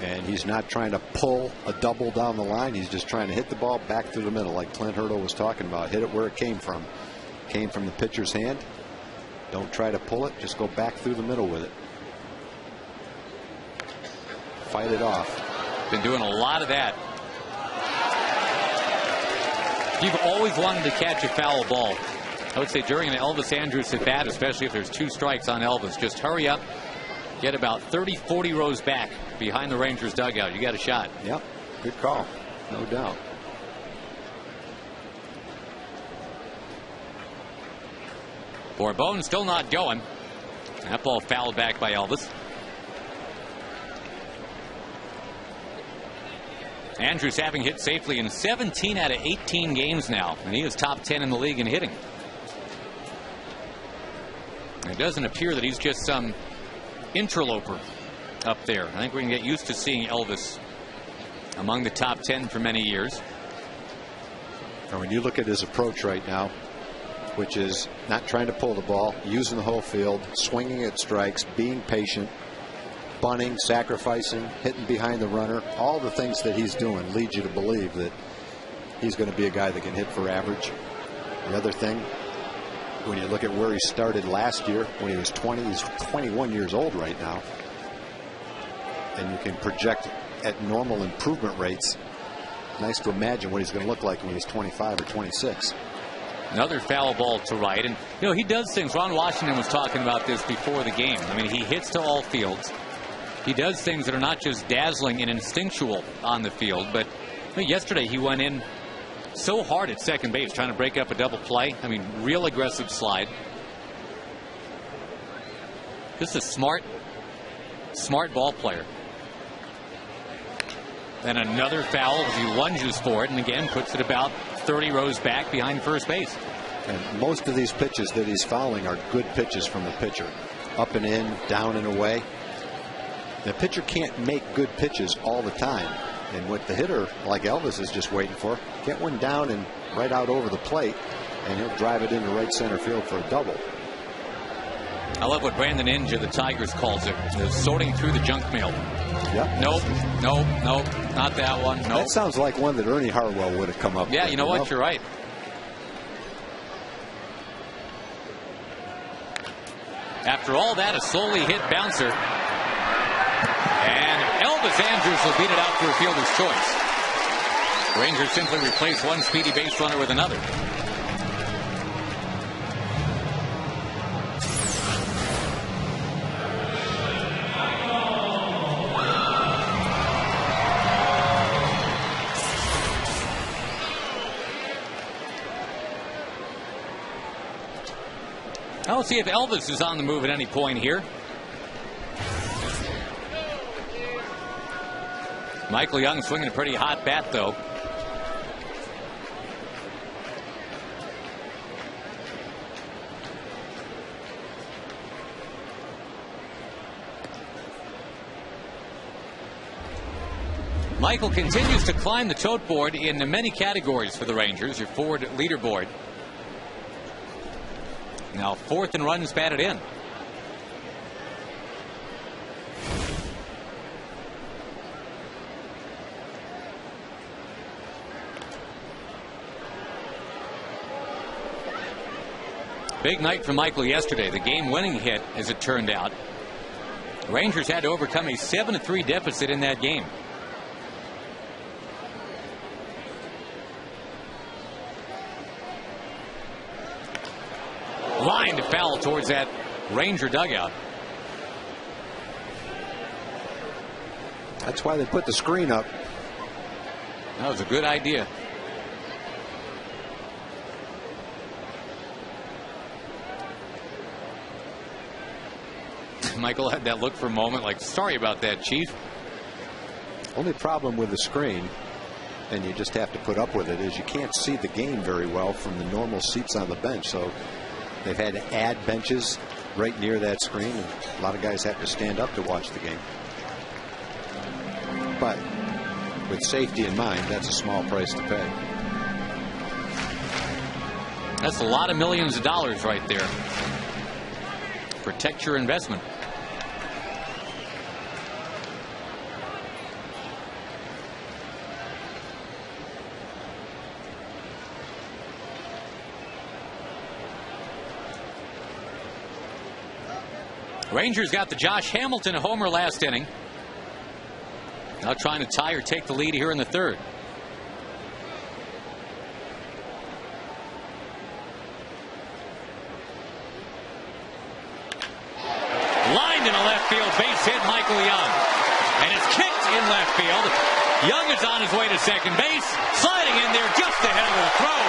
And he's not trying to pull a double down the line. He's just trying to hit the ball back through the middle, like Clint Hurdle was talking about. Hit it where it came from. Came from the pitcher's hand. Don't try to pull it. Just go back through the middle with it. Fight it off. Been doing a lot of that. You've always wanted to catch a foul ball. I would say during an Elvis Andrus at bat, especially if there's 2 strikes on Elvis, just hurry up, get about 30-40 rows back behind the Rangers dugout. You got a shot. Yep, good call, no doubt. Bourbon still not going. That ball fouled back by Elvis. Andrus having hit safely in 17 out of 18 games now, and he is top 10 in the league in hitting. It doesn't appear that he's just some interloper up there. I think we can get used to seeing Elvis among the top 10 for many years. And when you look at his approach right now, which is not trying to pull the ball, using the whole field, swinging at strikes, being patient, bunting, sacrificing, hitting behind the runner, all the things that he's doing lead you to believe that he's going to be a guy that can hit for average. The other thing, when you look at where he started last year when he was 20, he's 21 years old right now, and you can project at normal improvement rates. Nice to imagine what he's going to look like when he's 25 or 26. Another foul ball to right, and you know he does things. Ron Washington was talking about this before the game. I mean, he hits to all fields. He does things that are not just dazzling and instinctual on the field, but yesterday he went in so hard at second base trying to break up a double play. I mean, real aggressive slide. Just a smart ball player. Then another foul as he lunges for it, and again puts it about 30 rows back behind first base. And most of these pitches that he's fouling are good pitches from the pitcher. Up and in, down and away. The pitcher can't make good pitches all the time. And what the hitter, like Elvis, is just waiting for, get one down and right out over the plate, and he'll drive it into right center field for a double. I love what Brandon Inge of the Tigers calls it, sorting through the junk mail. Yep. Nope, not that one. Nope. That sounds like one that Ernie Harwell would have come up with. Yeah, you know what? You're right. After all that, a slowly hit bouncer. And Elvis Andrus will beat it out for a fielder's choice. Rangers simply replace one speedy base runner with another. Now let's see if Elvis is on the move at any point here. Michael Young swinging a pretty hot bat, though. Michael continues to climb the tote board in many categories for the Rangers. Your forward leaderboard. Now 4th in runs batted in. Big night for Michael yesterday. The game-winning hit, as it turned out. Rangers had to overcome a 7-3 deficit in that game. Line to foul towards that Ranger dugout. That's why they put the screen up. That was a good idea. Michael had that look for a moment like, sorry about that, Chief. Only problem with the screen, and you just have to put up with it, is you can't see the game very well from the normal seats on the bench. So they've had to add benches right near that screen, and a lot of guys have to stand up to watch the game. But with safety in mind, that's a small price to pay. That's a lot of millions of dollars right there. Protect your investment. Rangers got the Josh Hamilton homer last inning. Now trying to tie or take the lead here in the 3rd. Lined in a left field base hit, Michael Young. And it's kicked in left field. Young is on his way to second base. Sliding in there just ahead of the throw.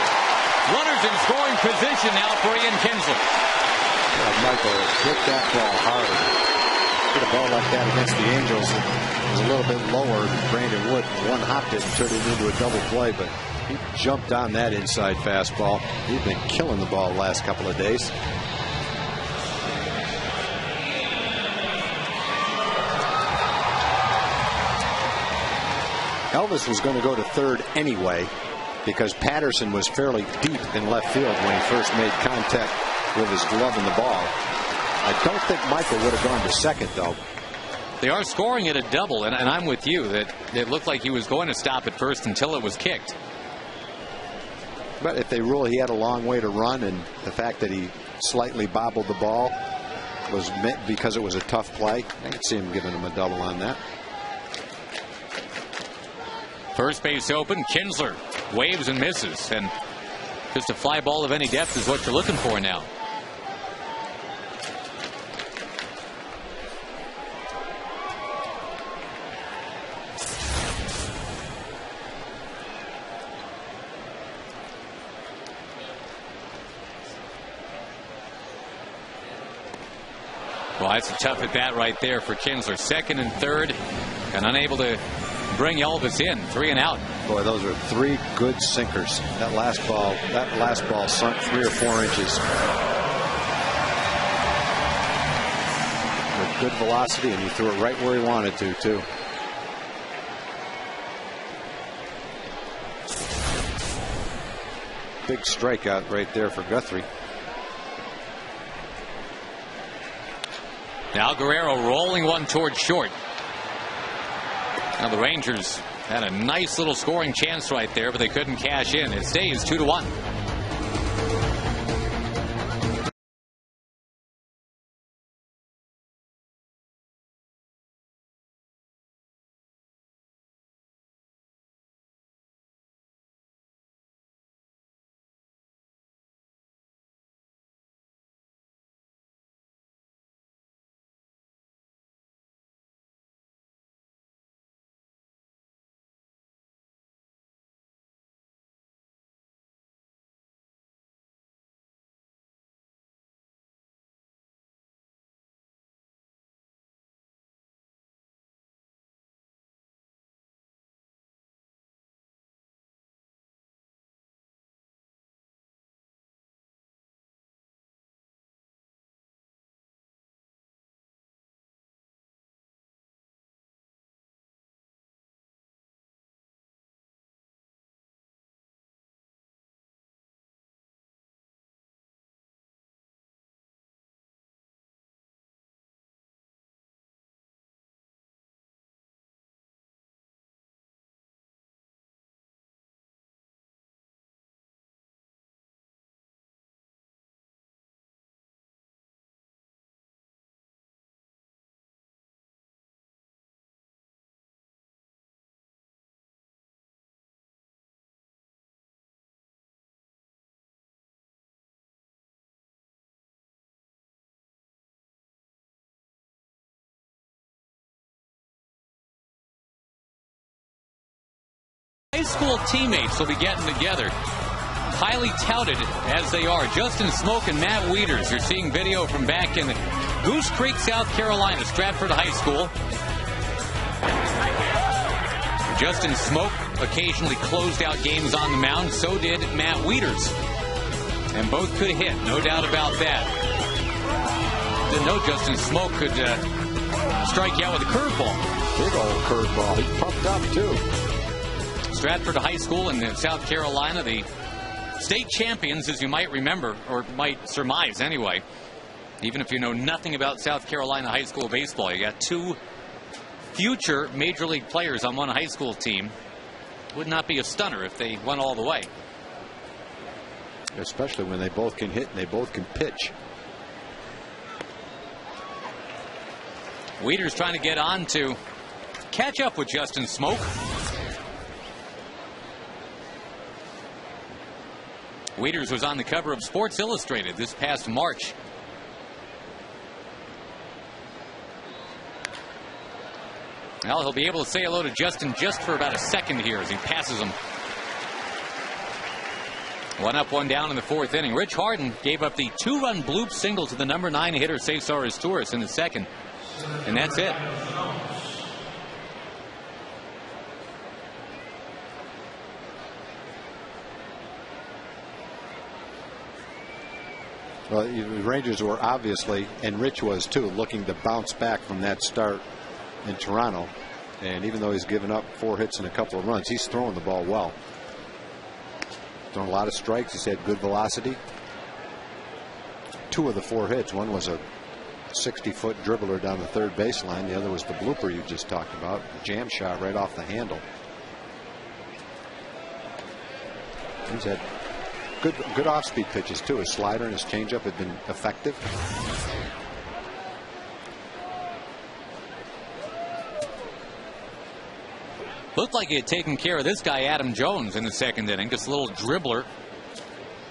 Runners in scoring position now for Ian Kinsler. Michael hit that ball hard. Hit a ball like that against the Angels. It was a little bit lower than Brandon Wood. One hopped it and turned it into a double play, but he jumped on that inside fastball. He's been killing the ball the last couple of days. Elvis was going to go to 3rd anyway because Patterson was fairly deep in left field when he first made contact with his glove in the ball. I don't think Michael would have gone to 2nd, though. They are scoring at a double, and I'm with you that it looked like he was going to stop at first until it was kicked. But if they rule he had a long way to run, and the fact that he slightly bobbled the ball was meant because it was a tough play, I could see him giving him a double on that. First base open. Kinsler waves and misses, and just a fly ball of any depth is what you're looking for now. Well, that's a tough at bat right there for Kinsler. 2nd and 3rd, and unable to bring Elvis in. 3 and out. Boy, those are 3 good sinkers. That last ball sunk 3 or 4 inches. With good velocity, and he threw it right where he wanted to, too. Big strikeout right there for Guthrie. Now Guerrero rolling one towards short. Now the Rangers had a nice little scoring chance right there, but they couldn't cash in. It stays 2-1. High school teammates will be getting together. Highly touted as they are, Justin Smoke and Matt Wieters. You're seeing video from back in Goose Creek, South Carolina, Stratford High School. Justin Smoke occasionally closed out games on the mound. So did Matt Wieters. And both could hit, no doubt about that. Didn't know Justin Smoke could strike you out with a curveball. Big old curveball. He pumped up, too. Stratford High School in South Carolina, the state champions, as you might remember, or might surmise anyway. Even if you know nothing about South Carolina high school baseball, you got two future major league players on one high school team. Would not be a stunner if they went all the way. Especially when they both can hit and they both can pitch. Wieters trying to get on to catch up with Justin Smoke. Wieters was on the cover of Sports Illustrated this past March. Well, he'll be able to say hello to Justin just for about a second here as he passes him. 1 up, 1 down in the 4th inning. Rich Harden gave up the 2-run bloop single to the number 9 hitter Cesar Asturias in the 2nd. And that's it. Well, the Rangers were obviously, and Rich was too, looking to bounce back from that start in Toronto. And even though he's given up 4 hits and a couple of runs, he's throwing the ball well. Thrown a lot of strikes. He's had good velocity. 2 of the 4 hits. One was a 60-foot dribbler down the 3rd baseline. The other was the blooper you just talked about. A jam shot right off the handle. He's had good off-speed pitches too. His slider and his changeup have been effective. Looked like he had taken care of this guy, Adam Jones, in the 2nd inning. Just a little dribbler,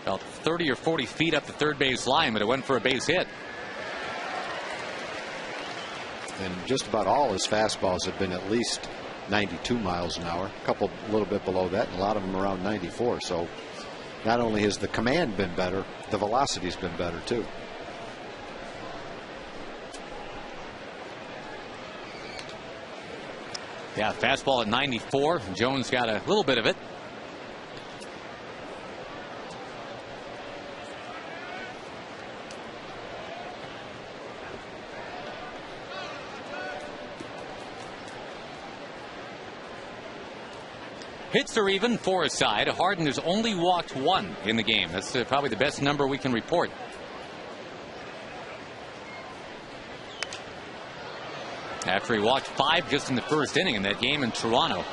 about 30 or 40 feet up the 3rd base line, but it went for a base hit. And just about all his fastballs have been at least 92 miles an hour. A couple a little bit below that, and a lot of them around 94. So not only has the command been better, the velocity's been better too. Yeah, fastball at 94. Jones got a little bit of it. Hits are even, 4 aside. Harden has only walked 1 in the game. That's probably the best number we can report. After he walked 5 just in the 1st inning in that game in Toronto.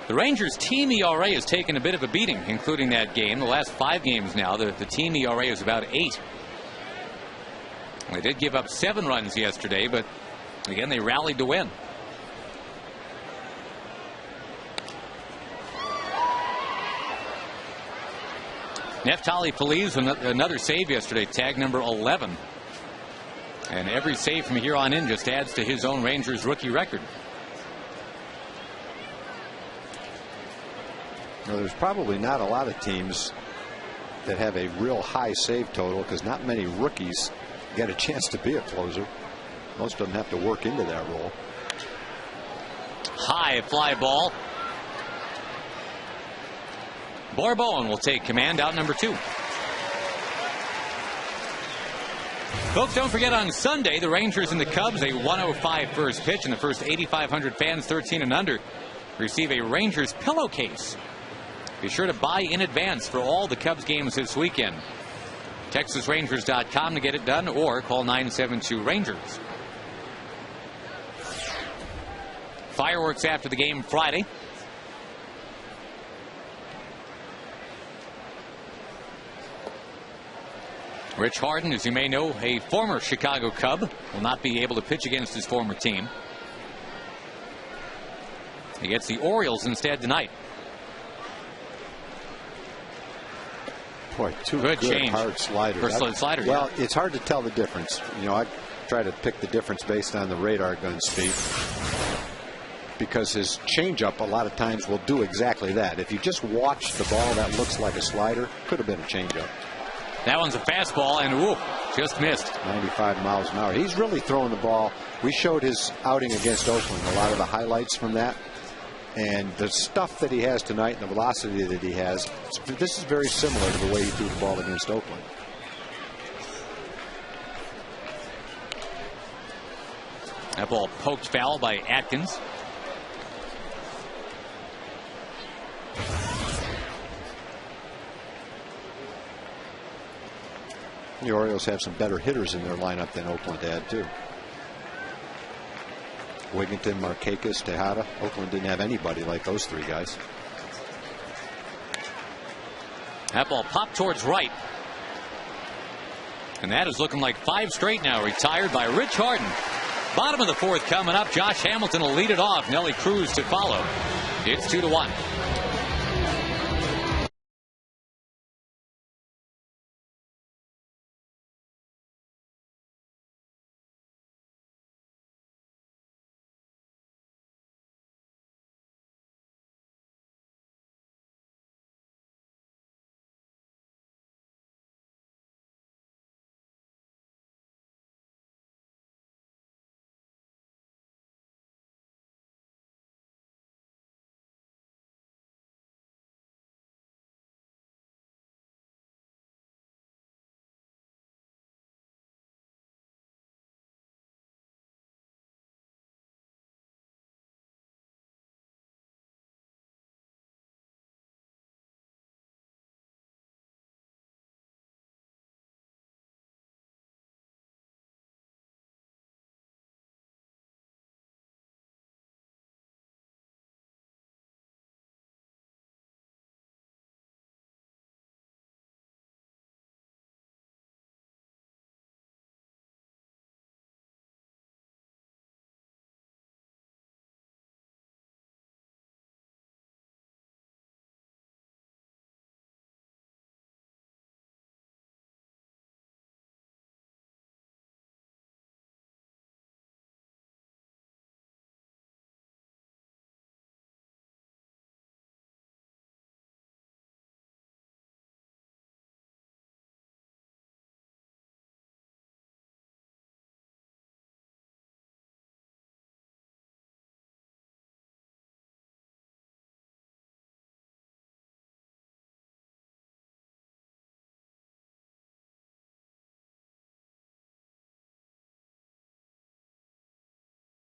The Rangers' team ERA has taken a bit of a beating, including that game. The last 5 games now, the team ERA is about 8. They did give up 7 runs yesterday, but again, they rallied to win. Neftali Feliz, another save yesterday, tag number 11. And every save from here on in just adds to his own Rangers rookie record. Well, there's probably not a lot of teams that have a real high save total because not many rookies get a chance to be a closer. Most of them have to work into that role. High fly ball. Bourboin will take command, out number 2. Folks, don't forget on Sunday, the Rangers and the Cubs, a 105 first pitch, and the first 8,500 fans 13 and under receive a Rangers pillowcase. Be sure to buy in advance for all the Cubs games this weekend. TexasRangers.com to get it done, or call 972-RANGERS. Fireworks after the game Friday. Rich Harden, as you may know, a former Chicago Cub, will not be able to pitch against his former team. He gets the Orioles instead tonight. Boy, two good change. Hard sliders. Slider, well, yeah. It's hard to tell the difference. You know, I try to pick the difference based on the radar gun speed. because his changeup a lot of times will do exactly that. If you just watch the ball, that looks like a slider. Could have been a changeup. That one's a fastball, and whoop, just missed. 95 miles an hour. He's really throwing the ball. We showed his outing against Oakland, a lot of the highlights from that. And the stuff that he has tonight and the velocity that he has, this is very similar to the way he threw the ball against Oakland. That ball poked foul by Atkins. The Orioles have some better hitters in their lineup than Oakland had, too. Wigginton, Markakis, Tejada. Oakland didn't have anybody like those three guys. That ball popped towards right. And that is looking like 5 straight now, retired by Rich Harden. Bottom of the 4th coming up. Josh Hamilton will lead it off. Nelly Cruz to follow. It's 2-1.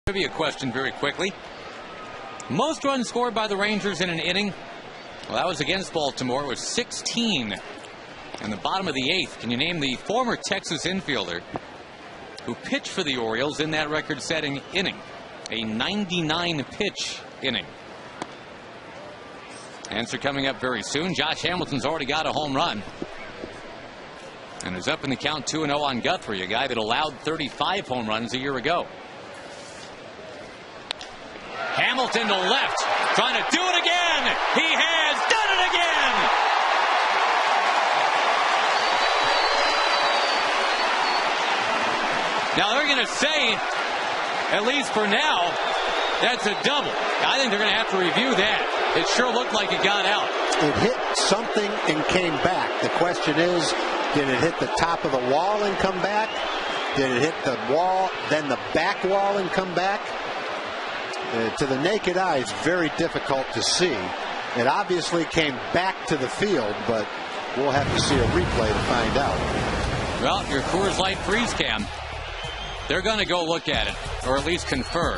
Trivia question very quickly. Most runs scored by the Rangers in an inning. Well, that was against Baltimore. It was 16 in the bottom of the 8th. Can you name the former Texas infielder who pitched for the Orioles in that record-setting inning? A 99-pitch inning. Answer coming up very soon. Josh Hamilton's already got a home run. And is up in the count 2-0 on Guthrie, a guy that allowed 35 home runs a year ago. Hamilton to left, trying to do it again. He has done it again. Now they're going to say, at least for now, that's a double. I think they're going to have to review that. It sure looked like it got out. It hit something and came back. The question is, did it hit the top of the wall and come back? Did it hit the wall, then the back wall and come back? To the naked eye, it's very difficult to see. It obviously came back to the field, but we'll have to see a replay to find out. Well, your Coors Light freeze cam, they're going to go look at it, or at least confer.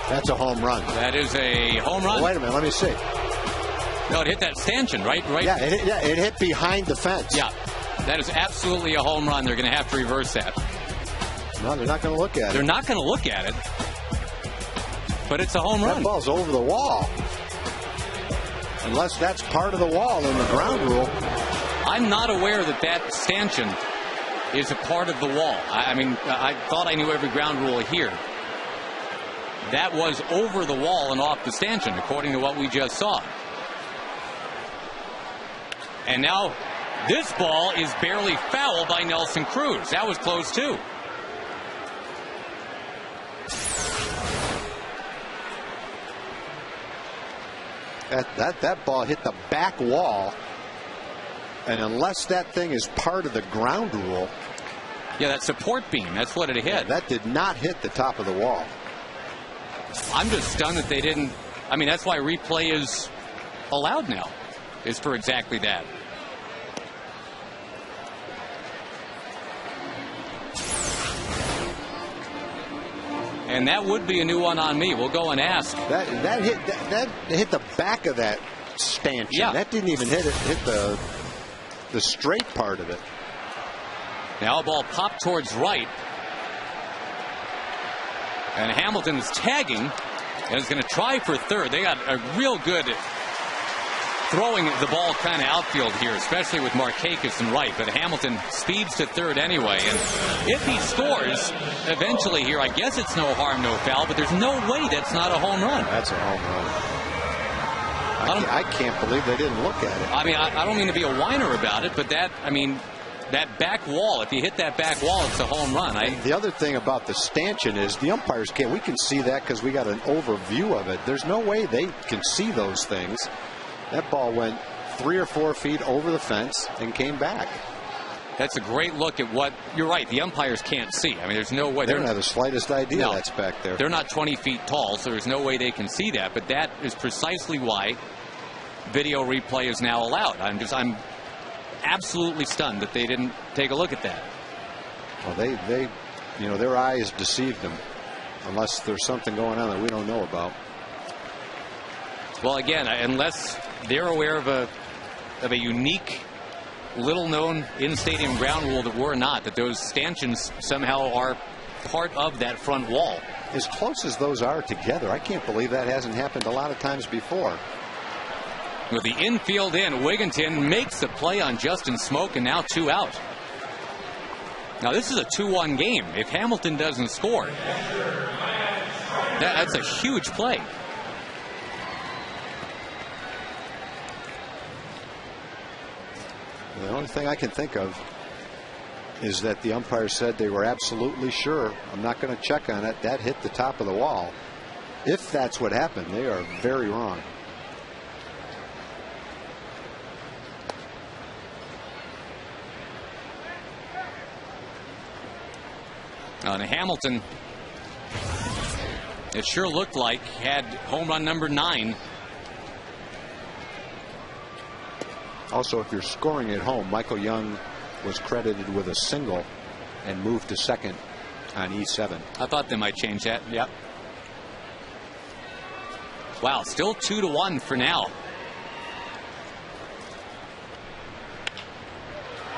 That's a home run. That is a home run. Oh, wait a minute, let me see. No, it hit that stanchion, right? Yeah, it hit behind the fence. Yeah, that is absolutely a home run. They're going to have to reverse that. No, they're not going to look at it. They're not going to look at it. But it's a home run. That ball's over the wall. Unless that's part of the wall in the ground rule. I'm not aware that that stanchion is a part of the wall. I mean, I thought I knew every ground rule here. That was over the wall and off the stanchion, according to what we just saw. And now this ball is barely foul by Nelson Cruz. That was close, too. That ball hit the back wall, and unless that thing is part of the ground rule. Yeah, that support beam, that's what it hit. Yeah, that did not hit the top of the wall. I'm just stunned that they didn't. I mean, that's why replay is allowed now, is for exactly that. And that would be a new one on me. We'll go and ask. That hit the back of that stanchion. Yeah. That didn't even hit the straight part of it. Now a ball popped towards right. And Hamilton is tagging and is going to try for third. They got a real good throwing the ball kind of outfield here, especially with Markakis and right. But Hamilton speeds to third anyway. And if he scores eventually here, I guess it's no harm, no foul. But there's no way that's not a home run. That's a home run. I can't believe they didn't look at it. I mean, I don't mean to be a whiner about it, but that back wall, if you hit that back wall, it's a home run. The other thing about the stanchion is the umpires can't. We can see that because we got an overview of it. There's no way they can see those things. That ball went 3 or 4 feet over the fence and came back. That's a great look at what you're right. The umpires can't see. I mean, there's no way. They don't have the slightest idea that's back there. They're not 20 feet tall, so there's no way they can see that. But that is precisely why video replay is now allowed. I'm absolutely stunned that they didn't take a look at that. Well, they their eyes deceived them, unless there's something going on that we don't know about. Well, again, unless they're aware of a unique, little-known in-stadium ground rule that we're not, that those stanchions somehow are part of that front wall. As close as those are together, I can't believe that hasn't happened a lot of times before. With the infield in, Wigginton makes the play on Justin Smoke, and now 2 out. Now, this is a 2-1 game. If Hamilton doesn't score, that's a huge play. The only thing I can think of is that the umpire said they were absolutely sure. I'm not going to check on it. That hit the top of the wall. If that's what happened, they are very wrong. And Hamilton, it sure looked like, had home run number 9. Also, if you're scoring at home, Michael Young was credited with a single and moved to second on E7. I thought they might change that. Yep. Wow, still 2-1 for now.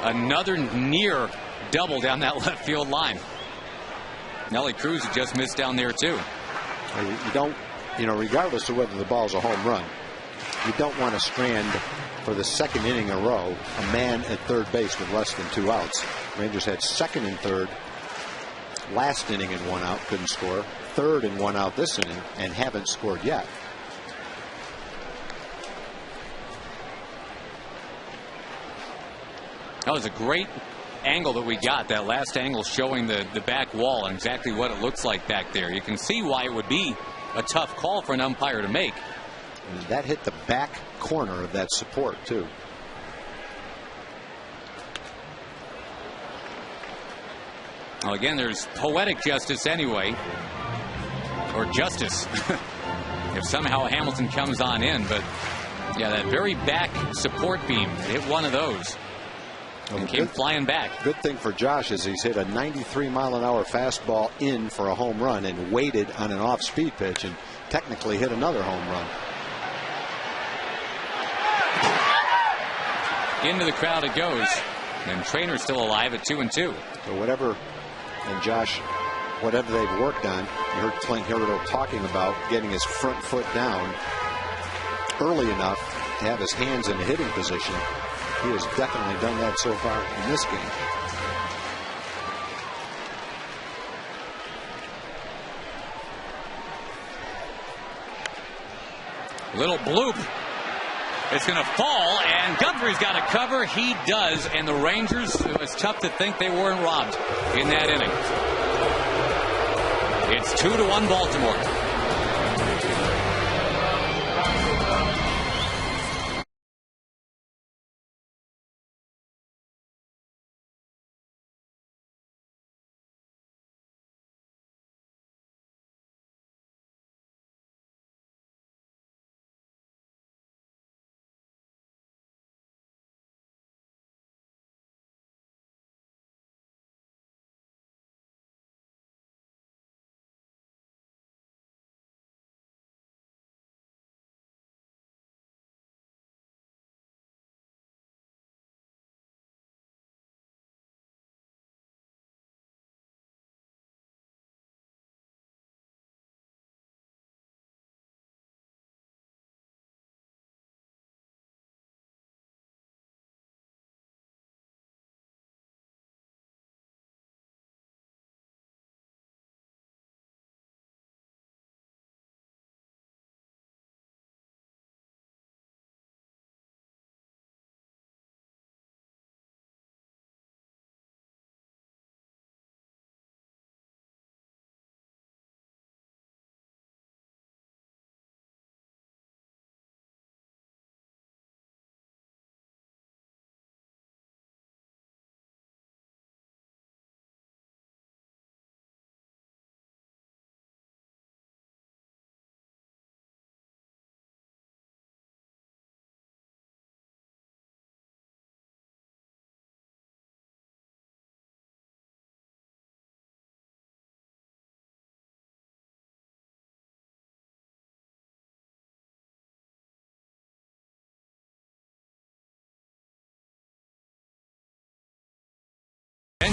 Another near double down that left field line. Nelly Cruz had just missed down there too. You don't, regardless of whether the ball's a home run, you don't want to strand for the second inning in a row a man at third base with less than 2 outs. Rangers had second and third last inning and 1 out, couldn't score. Third and 1 out this inning and haven't scored yet. That was a great angle that we got, that last angle showing the back wall and exactly what it looks like back there. You can see why it would be a tough call for an umpire to make. And that hit the back corner of that support too. Well, again, there's poetic justice anyway, or justice if somehow Hamilton comes on in. But yeah, that very back support beam hit one of those and came flying back. Good thing for Josh is he's hit a 93-mile-an-hour fastball in for a home run and waited on an off-speed pitch and technically hit another home run. Into the crowd it goes, and Trainer's still alive at 2-2. So whatever, and Josh, whatever they've worked on, you heard Clint Hilberto talking about getting his front foot down early enough to have his hands in a hitting position. He has definitely done that so far in this game. Little bloop. It's going to fall, and Guthrie's got to cover. He does, and the Rangers, it was tough to think they weren't robbed in that inning. It's 2-1 Baltimore.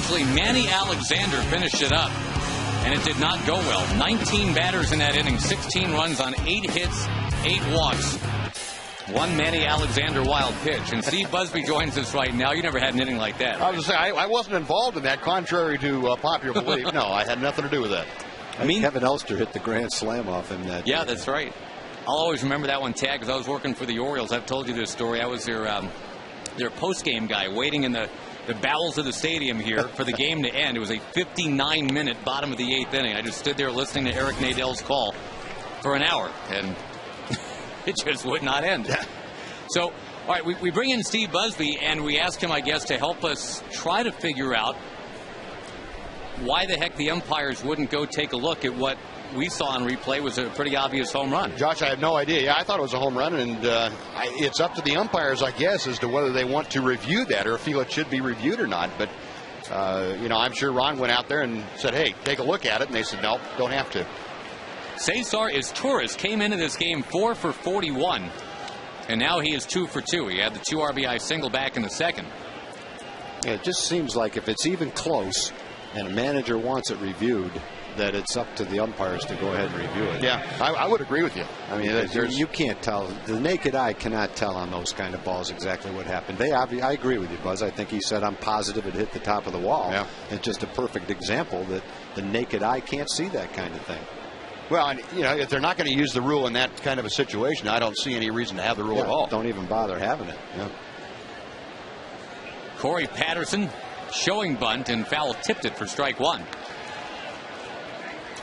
Eventually, Manny Alexander finished it up, and it did not go well. 19 batters in that inning, 16 runs on 8 hits, 8 walks. One Manny Alexander wild pitch. And Steve Busby joins us right now. You never had an inning like that. I was going to say, I wasn't involved in that, contrary to popular belief. No, I had nothing to do with that. I mean, Kevin Elster hit the grand slam off him that day. Yeah, that's right. I'll always remember that one, Tag, because I was working for the Orioles. I've told you this story. I was their post-game guy waiting in the bowels of the stadium here for the game to end. It was a 59-minute bottom of the 8th inning. I just stood there listening to Eric Nadell's call for an hour, and it just would not end. So, all right, we bring in Steve Busby, and we ask him, I guess, to help us try to figure out why the heck the umpires wouldn't go take a look at what we saw on replay was a pretty obvious home run. Josh, I have no idea. Yeah, I thought it was a home run, and it's up to the umpires, I guess, as to whether they want to review that or feel it should be reviewed or not. But, I'm sure Ron went out there and said, hey, take a look at it. And they said, no, don't have to. Cesar Izturis came into this game 4 for 41, and now he is 2 for 2. He had the 2 RBI single back in the second. Yeah, it just seems like if it's even close and a manager wants it reviewed, that it's up to the umpires to go ahead and review it. Yeah, I would agree with you. I mean, you can't tell. The naked eye cannot tell on those kind of balls exactly what happened. I agree with you, Buzz. I think he said, I'm positive it hit the top of the wall. Yeah. It's just a perfect example that the naked eye can't see that kind of thing. Well, and, if they're not going to use the rule in that kind of a situation, I don't see any reason to have the rule at all. Don't even bother having it. Yeah. Corey Patterson showing bunt, and foul tipped it for strike 1.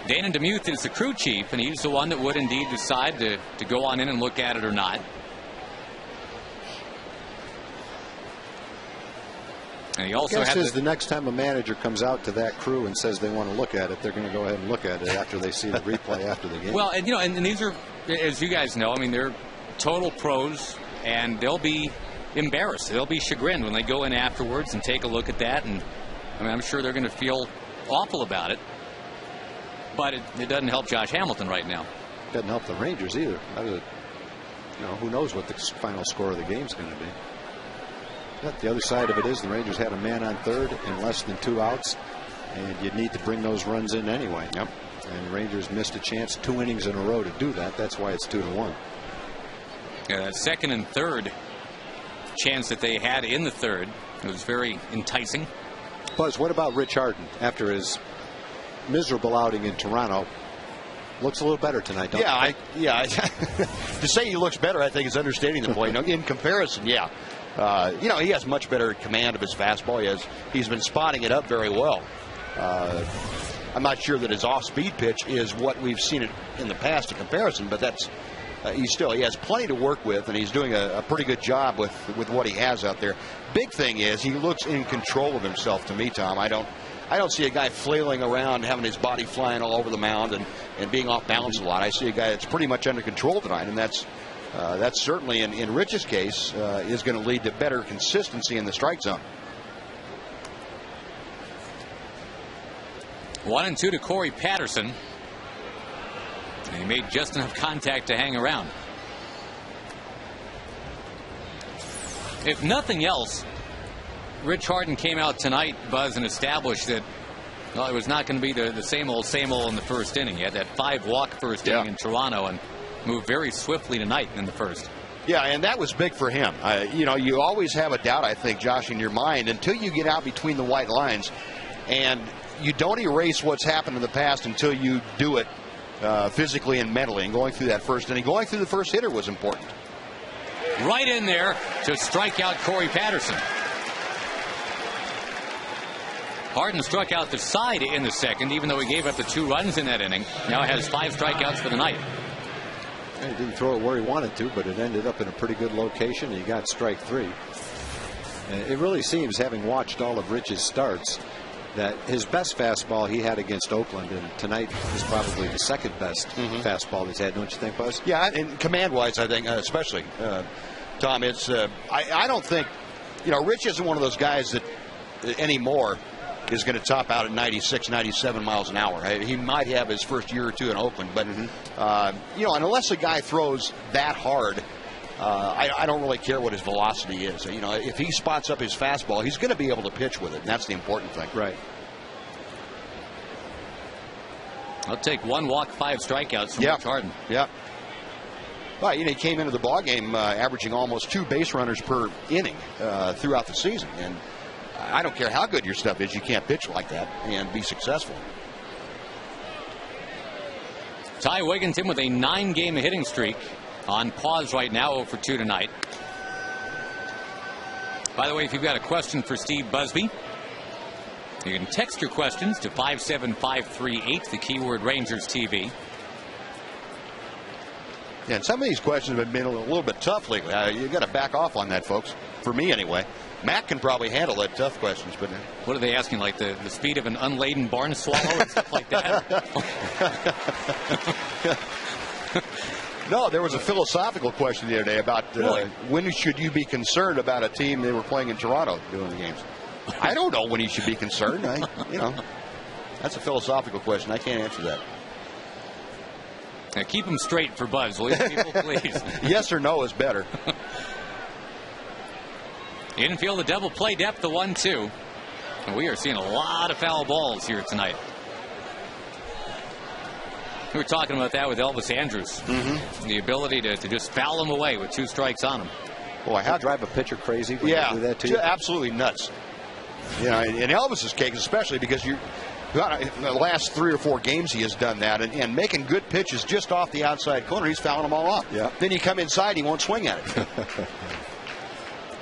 Dana DeMuth is the crew chief, and he's the one that would indeed decide to go on in and look at it or not. And he also has the next time a manager comes out to that crew and says they want to look at it, they're going to go ahead and look at it after they see the replay after the game. Well, and and these are, as you guys know, I mean, they're total pros, and they'll be embarrassed. They'll be chagrined when they go in afterwards and take a look at that, and I'm sure they're going to feel awful about it. But it doesn't help Josh Hamilton right now. Doesn't help the Rangers either. Who knows what the final score of the game is going to be. But the other side of it is the Rangers had a man on third and less than 2 outs, and you need to bring those runs in anyway. Yep. And the Rangers missed a chance 2 innings in a row to do that. That's why it's 2-1. Yeah, that second and third chance that they had in the third, it was very enticing. Buzz, what about Rich Harden after his miserable outing in Toronto? Looks a little better tonight, don't you? To say he looks better, I think, is understating the point. In comparison, yeah. He has much better command of his fastball. He's been spotting it up very well. I'm not sure that his off-speed pitch is what we've seen it in the past in comparison, but that's he has plenty to work with, and he's doing a pretty good job with what he has out there. Big thing is he looks in control of himself to me, Tom. I don't see a guy flailing around, having his body flying all over the mound and being off balance a lot. I see a guy that's pretty much under control tonight, and that's certainly, in Rich's case, is going to lead to better consistency in the strike zone. 1-2 to Corey Patterson. And he made just enough contact to hang around. If nothing else, Rich Harden came out tonight, Buzz, and established that it was not going to be the same old in the first inning. He had that 5-walk first inning in Toronto and moved very swiftly tonight in the first. Yeah, and that was big for him. You always have a doubt, I think, Josh, in your mind until you get out between the white lines, and you don't erase what's happened in the past until you do it physically and mentally. And going through that first inning, going through the first hitter was important. Right in there to strike out Corey Patterson. Harden struck out the side in the second, even though he gave up the 2 runs in that inning. Now has 5 strikeouts for the night. He didn't throw it where he wanted to, but it ended up in a pretty good location, and he got strike 3. And it really seems, having watched all of Rich's starts, that his best fastball he had against Oakland, and tonight is probably the second best fastball he's had, don't you think, Buzz? Yeah, and command-wise, I think, especially, Tom, it's I don't think, Rich isn't one of those guys that anymore is going to top out at 96, 97 miles an hour. He might have his first year or two in Oakland, but and unless a guy throws that hard, I don't really care what his velocity is. You know, if he spots up his fastball, he's going to be able to pitch with it, and that's the important thing. Right. I'll take 1 walk, 5 strikeouts from Rich Harden. Yeah. Well, you know, he came into the ballgame averaging almost 2 base runners per inning throughout the season, and I don't care how good your stuff is, you can't pitch like that and be successful. Ty Wigginton with a 9-game hitting streak on pause right now, 0 for 2 tonight. By the way, if you've got a question for Steve Busby, you can text your questions to 57538, the keyword Rangers TV. Yeah, and some of these questions have been a little bit tough lately. You got to back off on that, folks. For me, anyway. Matt can probably handle that tough questions, but what are they asking? Like the speed of an unladen barn swallow and stuff like that? No, there was a philosophical question the other day about when should you be concerned about a team they were playing in Toronto doing the games. I don't know when you should be concerned. That's a philosophical question. I can't answer that. Now keep them straight for Buzz, will you, people, please? Yes or no is better. Infield, the double play depth, the 1-2. And we are seeing a lot of foul balls here tonight. We were talking about that with Elvis Andrus. The ability to just foul him away with 2 strikes on him. Boy, how drive a pitcher crazy when you do that to you? Absolutely nuts. You know, in Elvis's case, especially because in the last 3 or 4 games he has done that and making good pitches just off the outside corner. He's fouling them all off. Yeah. Then you come inside, he won't swing at it.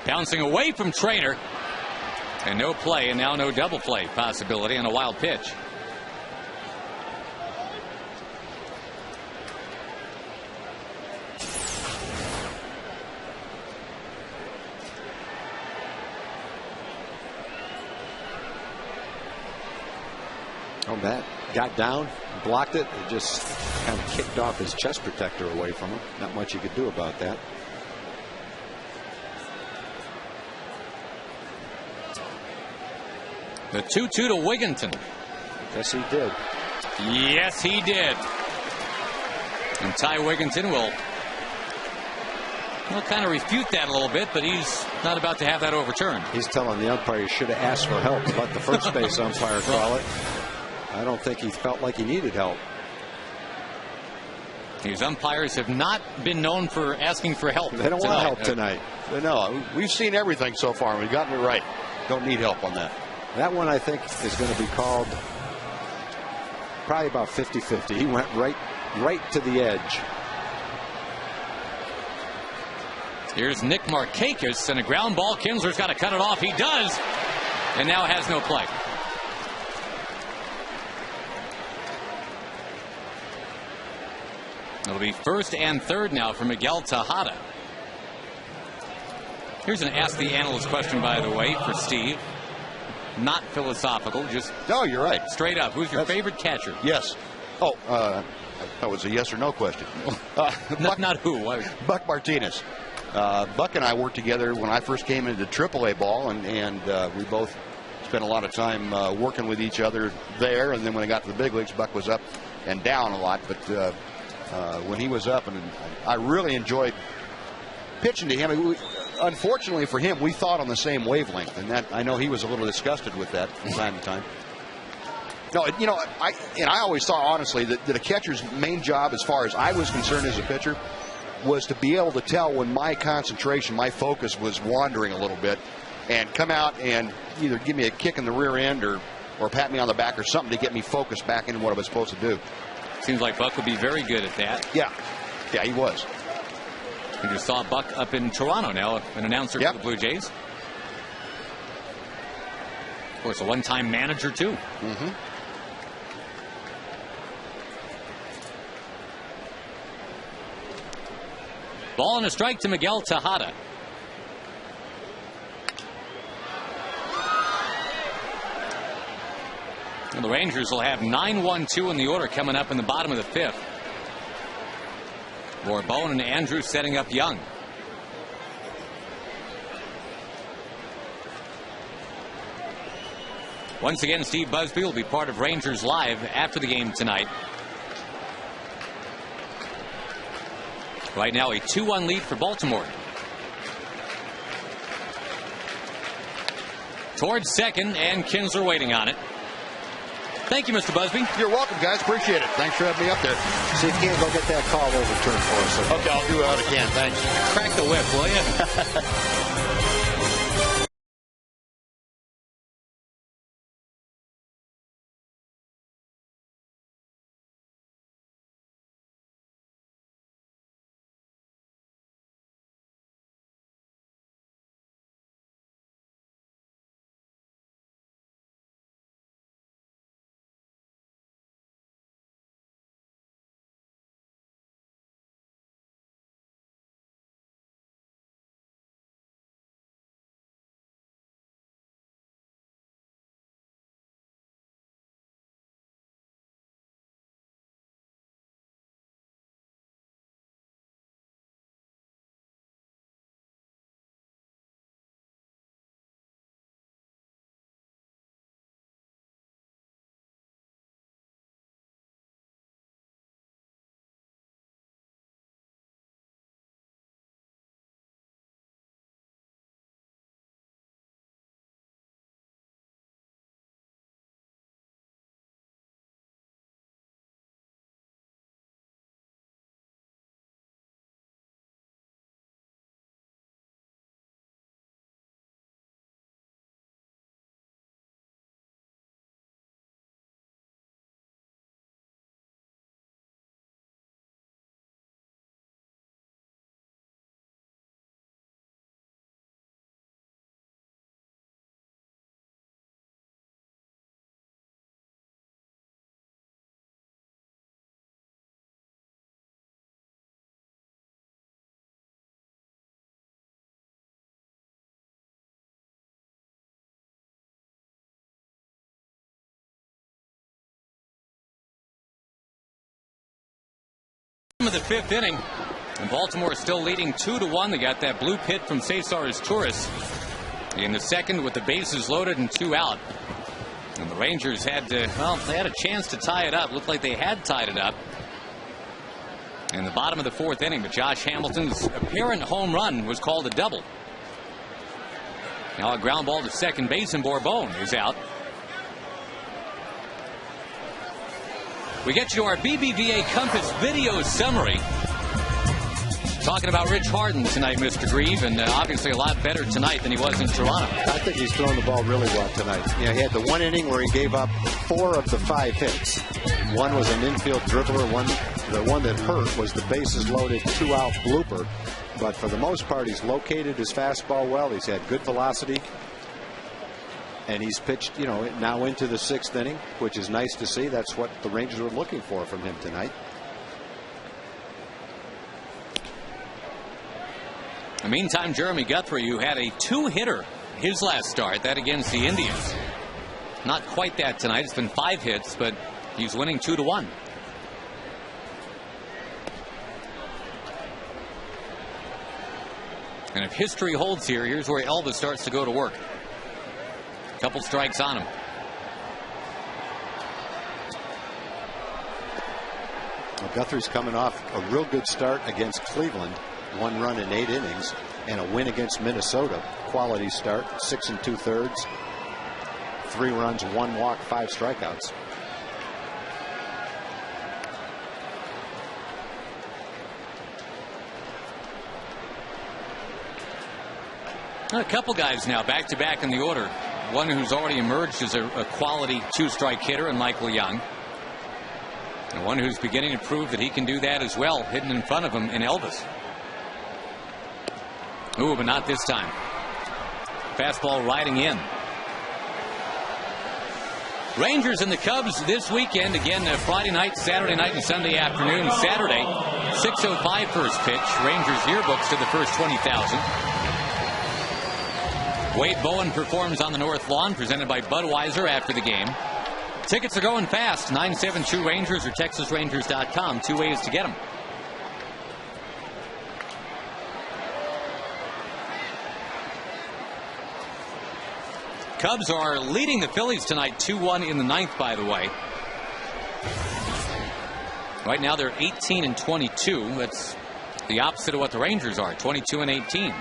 Bouncing away from Trainer. And no play, and now no double play possibility on a wild pitch. Oh, Matt got down, blocked it, and just kind of kicked off his chest protector away from him. Not much you could do about that. The 2-2 to Wigginton. Yes, he did. Yes, he did. And Ty Wigginton will kind of refute that a little bit, but he's not about to have that overturned. He's telling the umpire he should have asked for help. Let the first base umpire call it. I don't think he felt like he needed help. These umpires have not been known for asking for help. They don't want help tonight. No, we've seen everything so far, and we've gotten it right. Don't need help on that. That one, I think, is going to be called probably about 50-50. He went right to the edge. Here's Nick Markakis, and a ground ball. Kinsler's got to cut it off. He does, and now has no play. It'll be first and third now for Miguel Tejada. Here's an Ask the Analyst question, by the way, for Steve. Not philosophical, just no, you're right. Straight up. Who's your favorite catcher? Yes. Oh, that was a yes or no question. Not who. Buck Martinez. Buck and I worked together when I first came into AAA ball, and we both spent a lot of time working with each other there. And then when I got to the big leagues, Buck was up and down a lot. But when he was up, and I really enjoyed pitching to him. Unfortunately for him, we thought on the same wavelength, and that I know he was a little disgusted with that from time to time. No, you know, I always thought honestly that a catcher's main job, as far as I was concerned as a pitcher, was to be able to tell when my concentration, my focus was wandering a little bit, and come out and either give me a kick in the rear end or pat me on the back or something to get me focused back into what I was supposed to do. Seems like Buck would be very good at that. Yeah, he was. We just saw Buck up in Toronto now, an announcer for the Blue Jays. Of course, a one-time manager, too. Ball and a strike to Miguel Tejada. And the Rangers will have 9-1-2 in the order coming up in the bottom of the 5th. Bourbon and Andrews setting up Young. Once again, Steve Busby will be part of Rangers Live after the game tonight. Right now a 2-1 lead for Baltimore. Towards second, and Kinsler waiting on it. Thank you, Mr. Busby. You're welcome, guys. Appreciate it. Thanks for having me up there. See if you can't go get that call overturned for us. Okay, I'll do what I can. Thanks. Crack the whip, will you? Of the 5th inning, and Baltimore is still leading 2-1. They got that blue hit from Cesar's Torres in the second with the bases loaded and 2 out. And the Rangers had to, well, they had a chance to tie it up. Looked like they had tied it up in the bottom of the 4th inning, but Josh Hamilton's apparent home run was called a double. Now a ground ball to second base, and Bourbon is out. We get you to our BBVA Compass video summary. Talking about Rich Harden tonight, Mr. Grieve, and obviously a lot better tonight than he was in Toronto. I think he's thrown the ball really well tonight. Yeah, he had the 1 inning where he gave up 4 of the 5 hits. One was an infield dribbler. The one that hurt was the bases loaded 2-out blooper. But for the most part, he's located his fastball well. He's had good velocity. And he's pitched, now into the 6th inning, which is nice to see. That's what the Rangers were looking for from him tonight. In the meantime, Jeremy Guthrie, who had a 2-hitter his last start, that against the Indians. Not quite that tonight. It's been 5 hits, but he's winning 2-1. And if history holds here, here's where Elvis starts to go to work. Couple strikes on him. Well, Guthrie's coming off a real good start against Cleveland. 1 run in 8 innings, and a win against Minnesota. Quality start, 6 2/3. 3 runs, 1 walk, 5 strikeouts. A couple guys now back-to-back in the order. One who's already emerged as a quality 2-strike hitter in Michael Young. And one who's beginning to prove that he can do that as well, hidden in front of him in Elvis. Ooh, but not this time. Fastball riding in. Rangers and the Cubs this weekend. Again, Friday night, Saturday night, and Sunday afternoon. Saturday, 6:05 first pitch. Rangers yearbooks to the first 20,000. Wade Bowen performs on the North Lawn, presented by Budweiser after the game. Tickets are going fast. 972 Rangers or TexasRangers.com. 2 ways to get them. Cubs are leading the Phillies tonight 2-1 in the 9th, by the way. Right now they're 18-22. That's the opposite of what the Rangers are, 22-18.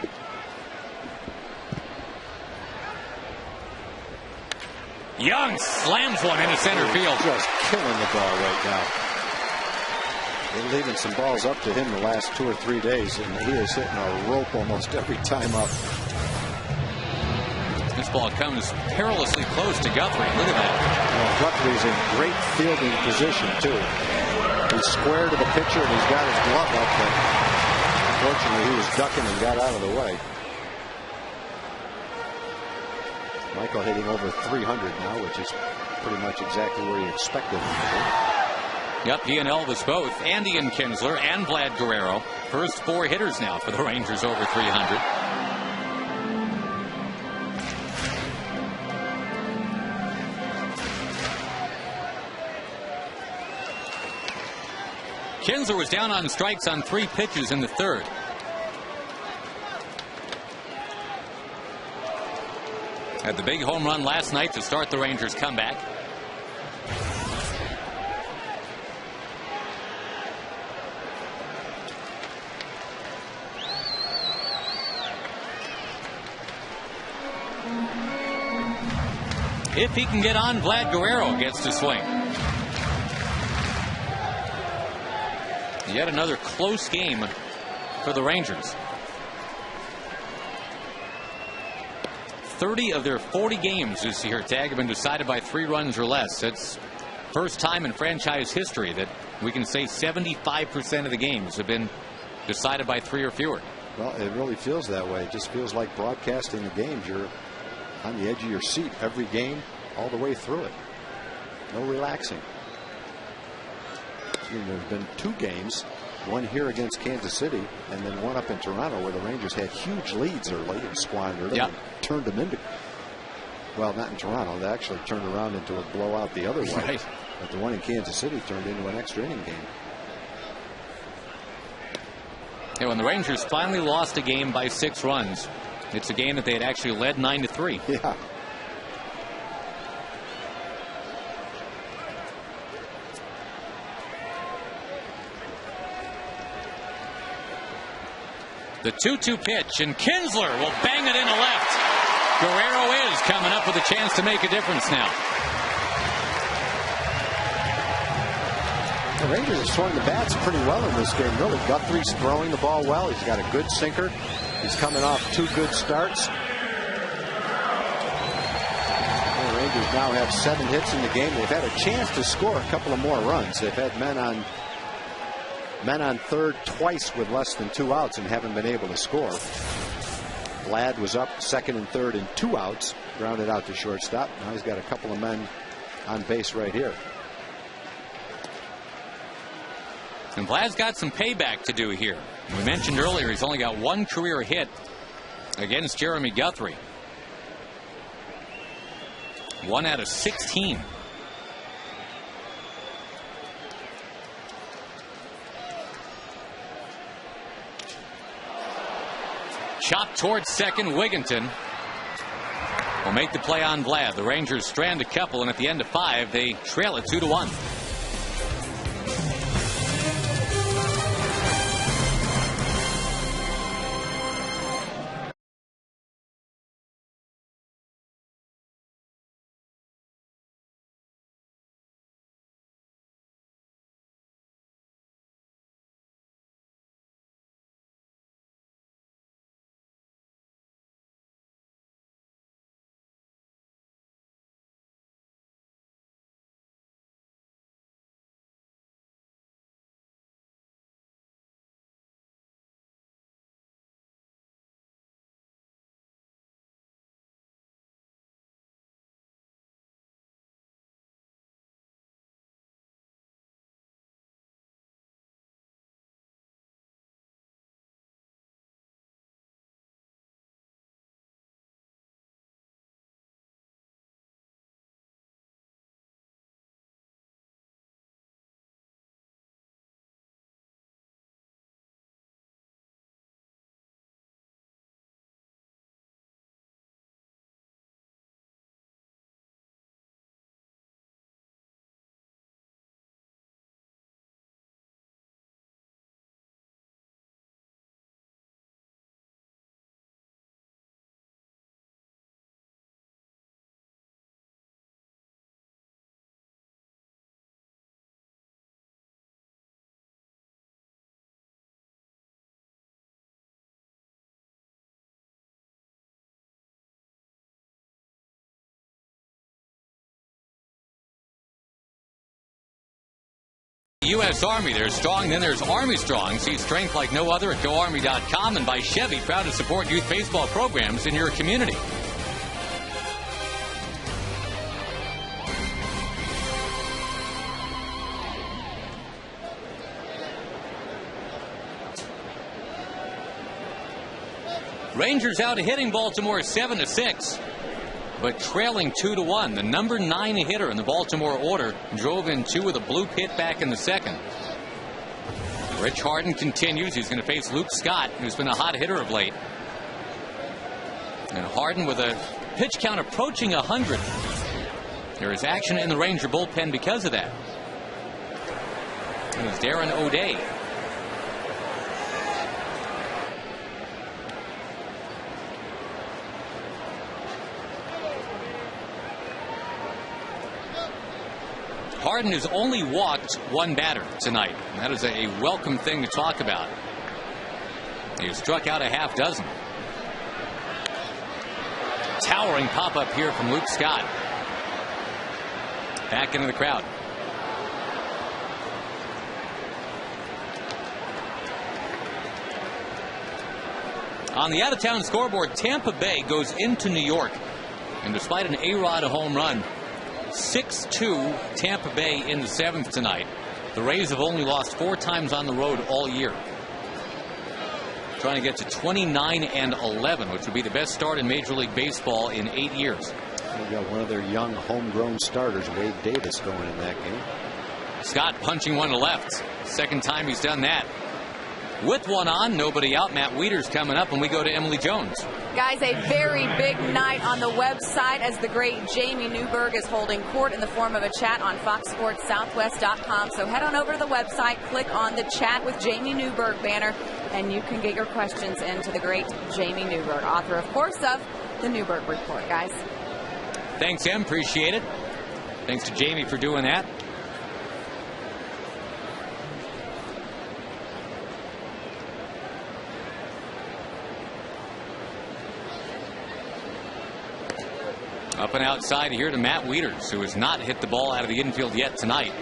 Young slams one into center field. Just killing the ball right now. They're leaving some balls up to him the last 2 or 3 days, and he is hitting a rope almost every time up. This ball comes perilously close to Guthrie. Look at that. Well, Guthrie's in great fielding position, too. He's square to the pitcher, and he's got his glove up, but unfortunately he was ducking and got out of the way. Michael hitting over 300 now, which is pretty much exactly where you expected him to be. Yep, he and Elvis both. Andy and Kinsler and Vlad Guerrero. First 4 hitters now for the Rangers over 300. Kinsler was down on strikes on 3 pitches in the 3rd. Had the big home run last night to start the Rangers' comeback. If he can get on, Vlad Guerrero gets to swing. Yet another close game for the Rangers. 30 of their 40 games this year, Tag, have been decided by 3 runs or less. It's first time in franchise history that we can say 75% of the games have been decided by 3 or fewer. Well, it really feels that way. It just feels like broadcasting the games. You're on the edge of your seat every game, all the way through it. No relaxing. There's been 2 games, one here against Kansas City and then one up in Toronto where the Rangers had huge leads early and squandered them and turned them into, well, not in Toronto, they actually turned around into a blowout the other way. Right. But the one in Kansas City turned into an extra inning game. Yeah, when the Rangers finally lost a game by 6 runs, it's a game that they had actually led 9-3. Yeah. The 2-2 pitch, and Kinsler will bang it into left. Guerrero is coming up with a chance to make a difference now. The Rangers are throwing the bats pretty well in this game, really. Guthrie's throwing the ball well. He's got a good sinker. He's coming off 2 good starts. The Rangers now have 7 hits in the game. They've had a chance to score a couple of more runs. They've had men on third twice with less than 2 outs and haven't been able to score. Vlad was up second and third in 2 outs, grounded out to shortstop. Now he's got a couple of men on base right here. And Vlad's got some payback to do here. We mentioned earlier he's only got 1 career hit against Jeremy Guthrie. 1 out of 16. Chopped towards second. Wigginton will make the play on Vlad. The Rangers strand a couple, and at the end of 5, they trail it 2-1. U.S. Army. There's strong, then there's Army strong. See strength like no other at GoArmy.com, and by Chevy, proud to support youth baseball programs in your community. Rangers out hitting Baltimore 7-6. But trailing 2-1, the number 9 hitter in the Baltimore order drove in 2 with a bloop hit back in the second. Rich Harden continues. He's going to face Luke Scott, who's been a hot hitter of late. And Harden with a pitch count approaching 100. There is action in the Ranger bullpen because of that. And it's Darren O'Day. Harden has only walked 1 batter tonight. And that is a welcome thing to talk about. He has struck out a half dozen. Towering pop-up here from Luke Scott. Back into the crowd. On the out-of-town scoreboard, Tampa Bay goes into New York. And despite an A-Rod home run, 6-2 Tampa Bay in the 7th tonight. The Rays have only lost 4 times on the road all year. Trying to get to 29-11, which would be the best start in Major League Baseball in 8 years. They've got one of their young homegrown starters, Wade Davis, going in that game. Scott punching one to left. Second time he's done that. With one on, nobody out. Matt Wieters coming up, and we go to Emily Jones. Guys, a very big night on the website as the great Jamie Newberg is holding court in the form of a chat on FoxSportsSouthwest.com. So head on over to the website, click on the Chat with Jamie Newberg banner, and you can get your questions into the great Jamie Newberg, author, of course, of the Newberg Report, guys. Thanks, Em. Appreciate it. Thanks to Jamie for doing that. Up and outside here to Matt Wieters, who has not hit the ball out of the infield yet tonight.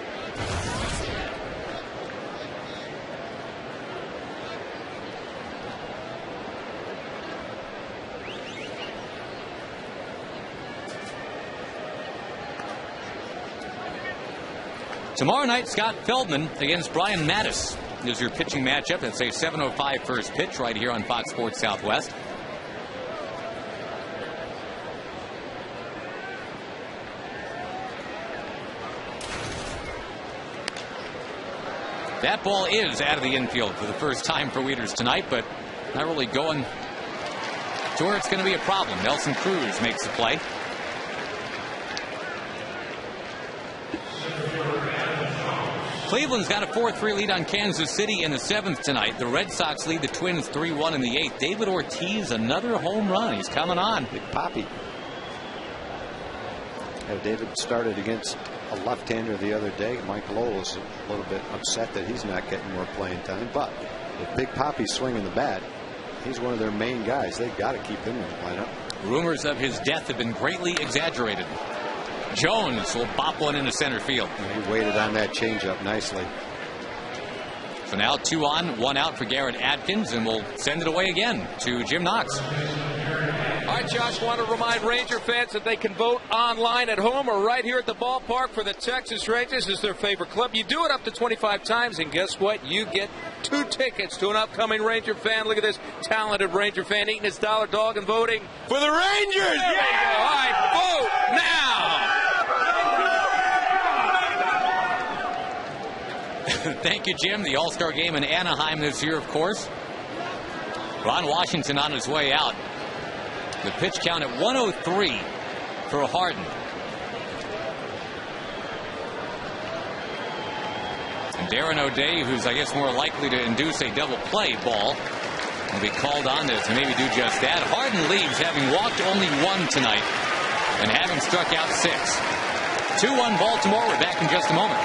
Tomorrow night, Scott Feldman against Brian Mattis is your pitching matchup. That's a 7:05 first pitch right here on Fox Sports Southwest. That ball is out of the infield for the first time for Wieters tonight, but not really going to where it's going to be a problem. Nelson Cruz makes the play. Cleveland's got a 4-3 lead on Kansas City in the 7th tonight. The Red Sox lead the Twins 3-1 in the 8th. David Ortiz, another home run. He's coming on. Big Poppy. Yeah, David started against a left-hander the other day. Mike Lowell is a little bit upset that he's not getting more playing time. But if Big Poppy's swinging the bat, he's one of their main guys. They've got to keep him in the lineup. Rumors of his death have been greatly exaggerated. Jones will bop one into center field. And he waited on that changeup nicely. So now 2 on, 1 out for Garrett Atkins, and we'll send it away again to Jim Knox. All right, Josh, want to remind Ranger fans that they can vote online at home or right here at the ballpark for the Texas Rangers as their favorite club. You do it up to 25 times, and guess what? You get 2 tickets to an upcoming Ranger fan. Look at this talented Ranger fan eating his dollar dog and voting for the Rangers. There we go. All right, vote now. Thank you, Jim. The All-Star game in Anaheim this year, of course. Ron Washington on his way out. The pitch count at 103 for Harden. And Darren O'Day, who's, I guess, more likely to induce a double play ball, will be called on to maybe do just that. Harden leaves, having walked only 1 tonight and having struck out 6. 2-1 Baltimore. We're back in just a moment.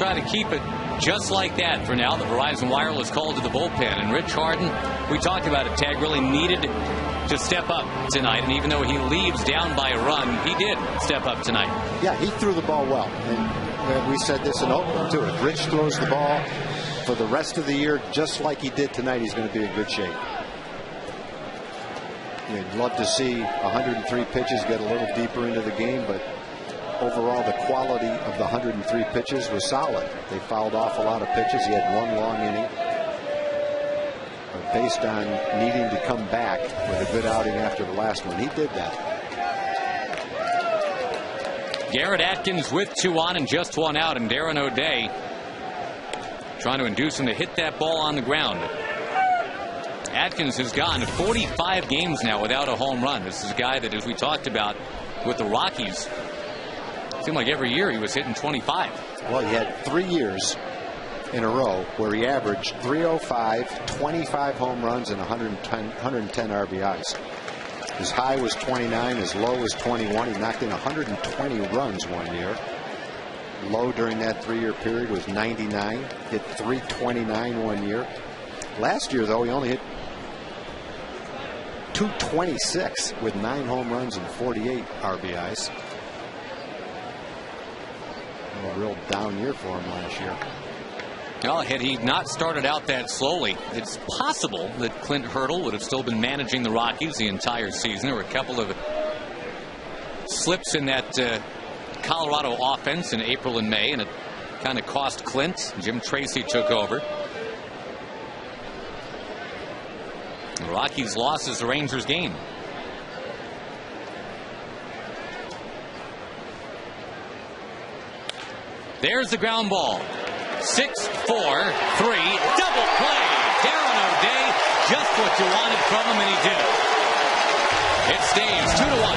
try to keep it just like that for now. The Verizon Wireless call to the bullpen. And Rich Harden, we talked about it, Tag, really needed to step up tonight. And even though he leaves down by a run, he did step up tonight. Yeah, he threw the ball well. And we said this in Oakland, too. If Rich throws the ball for the rest of the year just like he did tonight, he's going to be in good shape. You'd love to see 103 pitches, get a little deeper into the game, but overall the quality of the 103 pitches was solid. They fouled off a lot of pitches. He had one long inning. But based on needing to come back with a good outing after the last one, he did that. Garrett Atkins with 2 on and just 1 out, and Darren O'Day trying to induce him to hit that ball on the ground. Atkins has gone 45 games now without a home run. This is a guy that, as we talked about with the Rockies, it seemed like every year he was hitting 25. Well, he had 3 years in a row where he averaged 305, 25 home runs, and 110 RBIs. His high was 29, his low was 21. He knocked in 120 runs one year. Low during that 3-year period was 99. Hit 329 one year. Last year, though, he only hit 226 with 9 home runs and 48 RBIs. A real down year for him last year. Well, had he not started out that slowly, it's possible that Clint Hurdle would have still been managing the Rockies the entire season. There were a couple of slips in that Colorado offense in April and May, and it kind of cost Clint. Jim Tracy took over. The Rockies' loss is the Rangers' gain. There's the ground ball. 6-4-3 double play. Darren O'Day, just what you wanted from him, and he did it. It stays 2-1.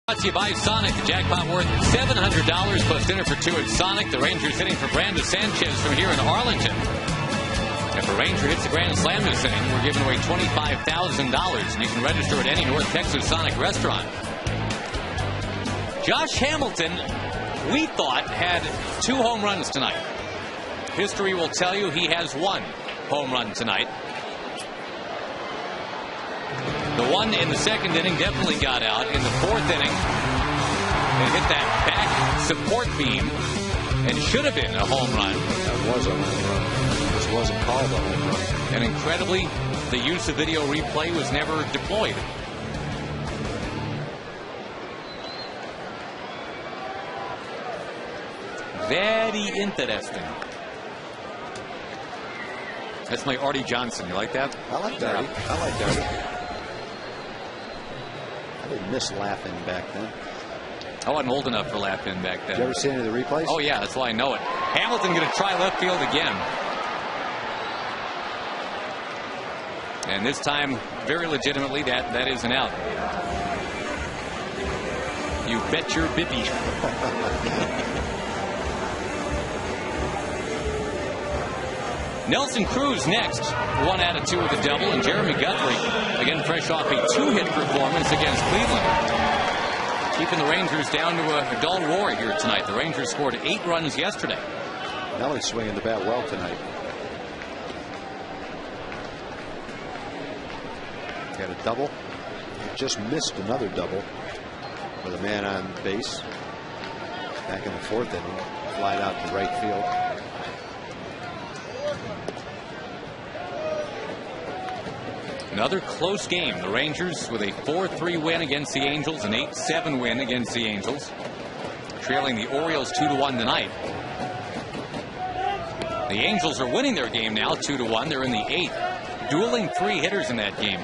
Brought to you by Sonic. The jackpot worth $700 plus dinner for 2 at Sonic. The Rangers hitting for Brandon Sanchez from here in Arlington. If a Ranger hits a grand slam this inning, we're giving away $25,000. And you can register at any North Texas Sonic restaurant. Josh Hamilton, we thought, had 2 home runs tonight. History will tell you he has 1 home run tonight. The one in the second inning definitely got out. In the 4th inning, it hit that back support beam and should have been a home run. That was a home run. This wasn't called a home run. And incredibly, the use of video replay was never deployed. Very interesting. That's my Artie Johnson. You like that? I like that. I like that. I didn't miss Laugh-In back then. I wasn't old enough for Laugh-In back then. Did you ever see any of the replays? Oh, yeah, that's why I know it. Hamilton going to try left field again. And this time, very legitimately, that is an out. You bet your bippy. Nelson Cruz next. 1 out of 2 with a double. And Jeremy Guthrie, again, fresh off a 2-hit performance against Cleveland. Keeping the Rangers down to a dull roar here tonight. The Rangers scored 8 runs yesterday. Nelly's swinging the bat well tonight. Got a double. He just missed another double with a man on base. Back in the 4th inning. Flied out to right field. Another close game. The Rangers with a 4-3 win against the Angels, an 8-7 win against the Angels. Trailing the Orioles 2-1 tonight. The Angels are winning their game now 2-1. They're in the 8th. Dueling 3 hitters in that game.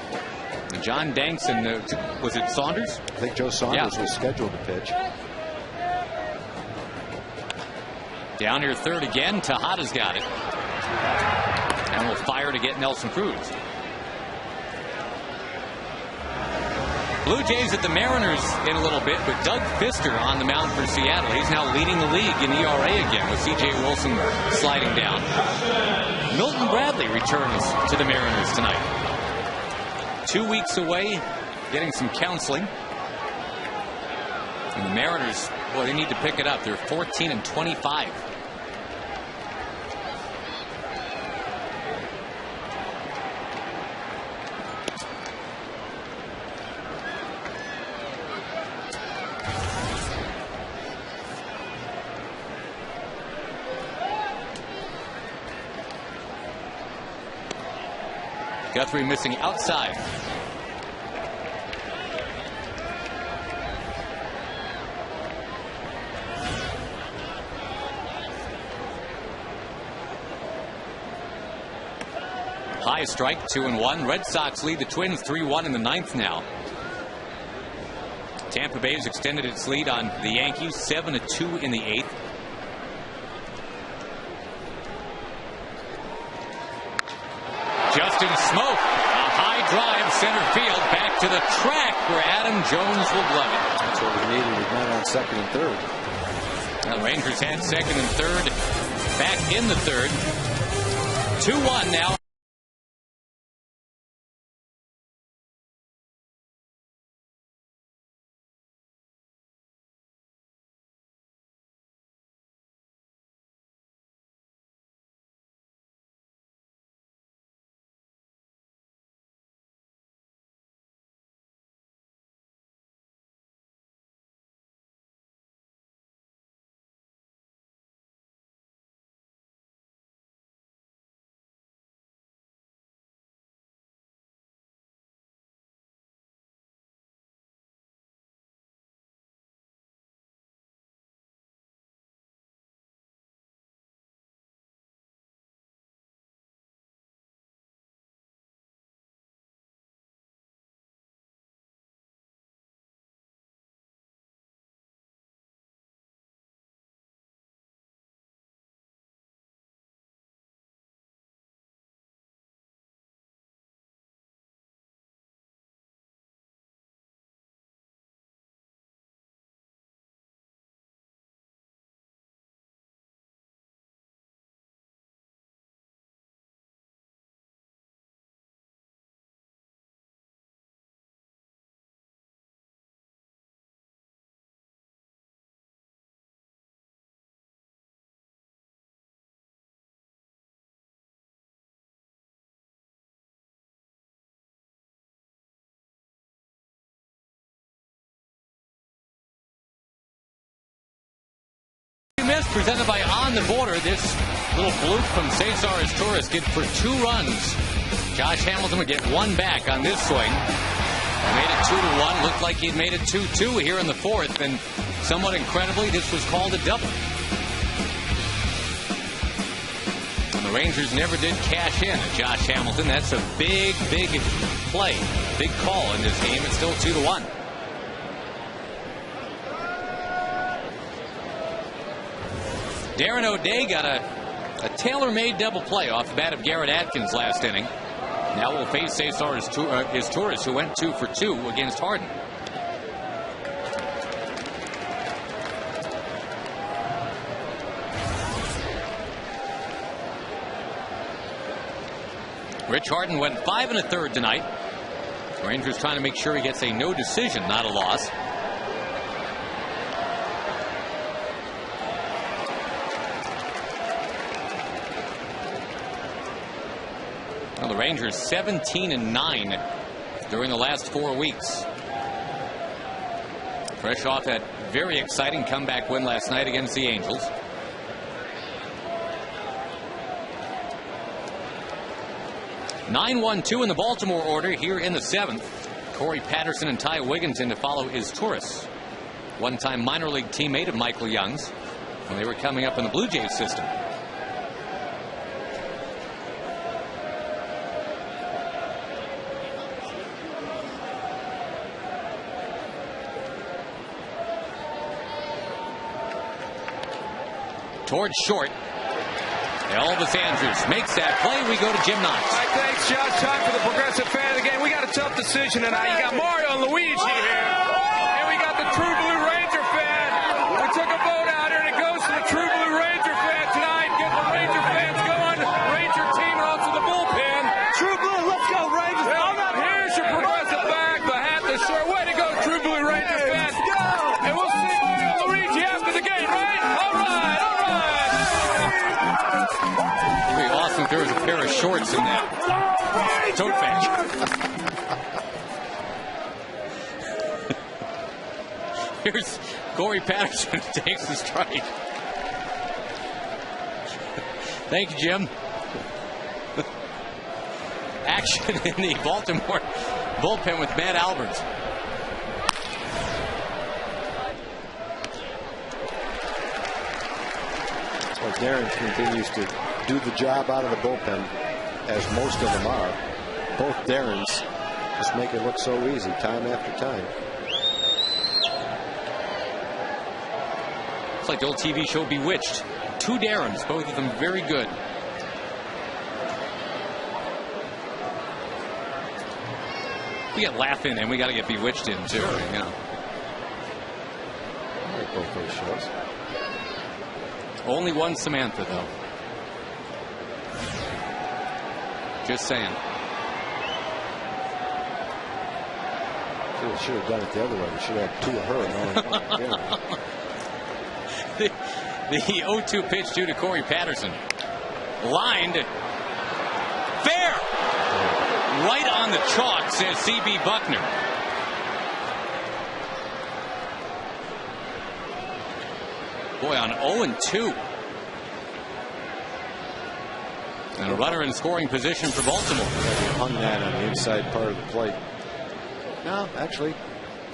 John Danks and was it Saunders? I think Joe Saunders was scheduled to pitch. Down here 3rd again. Tejada's got it. And will fire to get Nelson Cruz. Blue Jays at the Mariners in a little bit, but Doug Fister on the mound for Seattle. He's now leading the league in ERA again with C.J. Wilson sliding down. Milton Bradley returns to the Mariners tonight. 2 weeks away, getting some counseling. And the Mariners, boy, they need to pick it up. They're 14-25. Guthrie missing outside. High strike, 2-1. Red Sox lead the Twins 3-1 in the 9th now. Tampa Bay has extended its lead on the Yankees 7-2 in the 8th. Justin Smoke, a high drive center field back to the track where Adam Jones will glove it. That's what we needed. We went on 2nd and 3rd. Now the Rangers had 2nd and 3rd. Back in the 3rd. 2-1 now. Miss presented by On the Border. This little fluke from Cesar Torres did for 2 runs. Josh Hamilton would get 1 back on this swing. Made it 2-1. Looked like he'd made it 2-2 here in the 4th. And somewhat incredibly, this was called a double. And the Rangers never did cash in at Josh Hamilton. That's a big, big play. Big call in this game. It's still 2-1. Darren O'Day got a tailor-made double play off the bat of Garrett Atkins last inning. Now will face Cesar's Torres, who went 2 for 2 against Harden. Rich Harden went 5 1/3 tonight. Rangers trying to make sure he gets a no decision, not a loss. Well, the Rangers 17-9 during the last 4 weeks. Fresh off that very exciting comeback win last night against the Angels. (9-1-2) in the Baltimore order here in the 7th. Corey Patterson and Ty Wigginton to follow is Torres, one-time minor league teammate of Michael Young's when they were coming up in the Blue Jays system. Towards short. Elvis Andrews makes that play. We go to Jim Knox. All right, thanks, Josh. Time for the Progressive fan of the game. We got a tough decision tonight. You got Mario and Luigi here, and we got the True Blue Ranger fan. We took a vote out here, and it goes to the True Blue Ranger fan tonight. Get the Ranger fans going. Ranger team and also the bullpen. True Blue, let's go, Rangers. Well, here's your Progressive bag, the hat, the shirt. Way to go, True Blue Ranger fan. And we'll see Mario and Luigi after the game, right? All right. It'd be awesome if there was a pair of shorts in that tote bag. Here's Corey Patterson who takes the strike. Thank you, Jim. Action in the Baltimore bullpen with Matt Alberts. Well, Darren continues to do the job out of the bullpen, as most of them are. Both Darrens just make it look so easy time after time. It's like the old TV show Bewitched. 2 Darrens, both of them very good. We get Laughing and we got to get Bewitched in too. Sure. You know. I like both those shows. Only one Samantha, though. Just saying. Should have done it the other way. We should have had 2 of her and only one. The 0-2 pitch due to Corey Patterson. Lined. Fair! Right on the chalk, says C.B. Buckner. Boy, on 0-2. And a runner in scoring position for Baltimore. Hung that on the inside part of the plate. No, actually,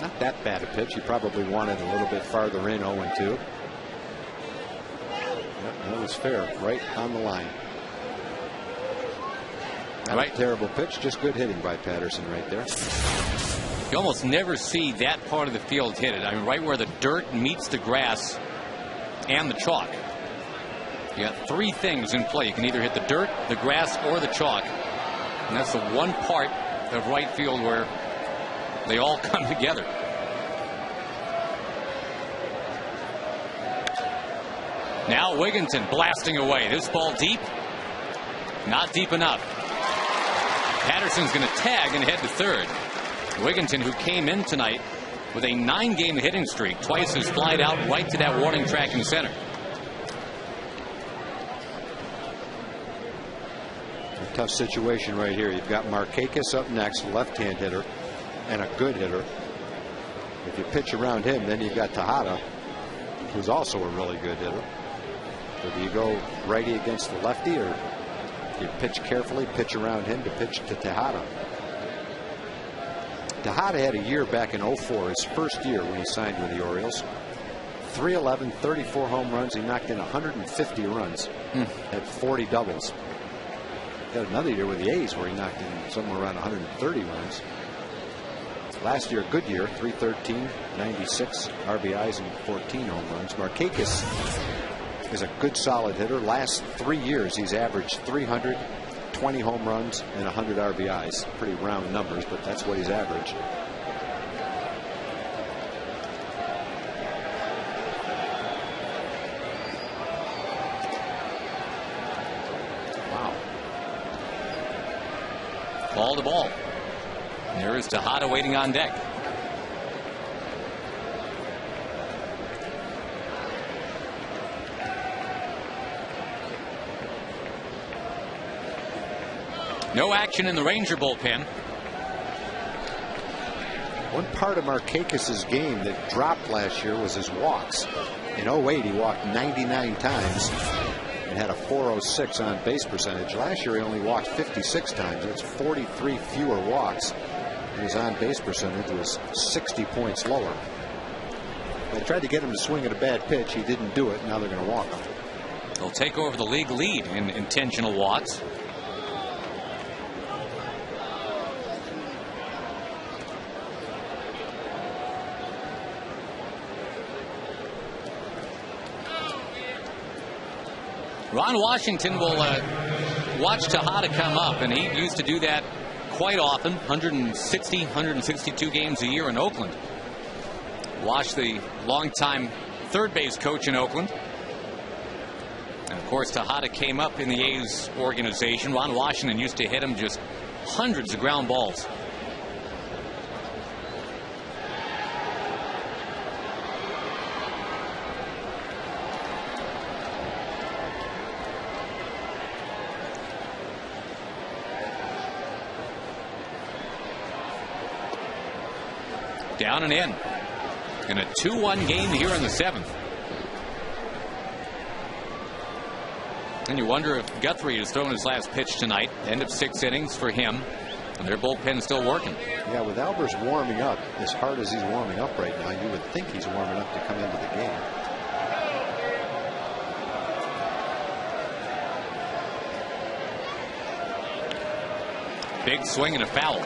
not that bad a pitch. He probably wanted a little bit farther in, 0-2. That was fair, right on the line. Not a terrible pitch, just good hitting by Patterson right there. You almost never see that part of the field hit it. I mean, right where the dirt meets the grass and the chalk. You got 3 things in play. You can either hit the dirt, the grass, or the chalk. And that's the one part of right field where they all come together. Now Wigginton blasting away. This ball deep. Not deep enough. Patterson's going to tag and head to third. Wigginton, who came in tonight with a 9-game hitting streak, twice has flied out right to that warning track in center. A tough situation right here. You've got Markakis up next, left-hand hitter, and a good hitter. If you pitch around him, then you've got Tejada, who's also a really good hitter. So do you go righty against the lefty, or you pitch carefully, pitch around him to pitch to Tejada? Tejada had a year back in 04, his first year when he signed with the Orioles. 311, 34 home runs. He knocked in 150 runs. Had 40 doubles. Had another year with the A's where he knocked in somewhere around 130 runs. Last year, a good year, 313, 96 RBIs and 14 home runs. Markakis is a good solid hitter. Last 3 years, he's averaged 300, 20 home runs and 100 RBIs. Pretty round numbers, but that's what he's averaged. Wow. Ball to ball. There is Tejada waiting on deck. No action in the Ranger bullpen. One part of Markakis's game that dropped last year was his walks. In 08, he walked 99 times and had a 406 on base percentage. Last year, he only walked 56 times. That's 43 fewer walks. And his on base percentage was 60 points lower. They tried to get him to swing at a bad pitch. He didn't do it. Now they're going to walk him. They'll take over the league lead in intentional walks. Ron Washington will watch Tejada come up, and he used to do that quite often. 160, 162 games a year in Oakland. Wash, the longtime third base coach in Oakland. And of course, Tejada came up in the A's organization. Ron Washington used to hit him just hundreds of ground balls. Down and in a 2-1 game here in the 7th. And you wonder if Guthrie has thrown his last pitch tonight. End of 6 innings for him, and their bullpen still working. Yeah, with Albers warming up as hard as he's warming up right now, you would think he's warming up to come into the game. Big swing and a foul.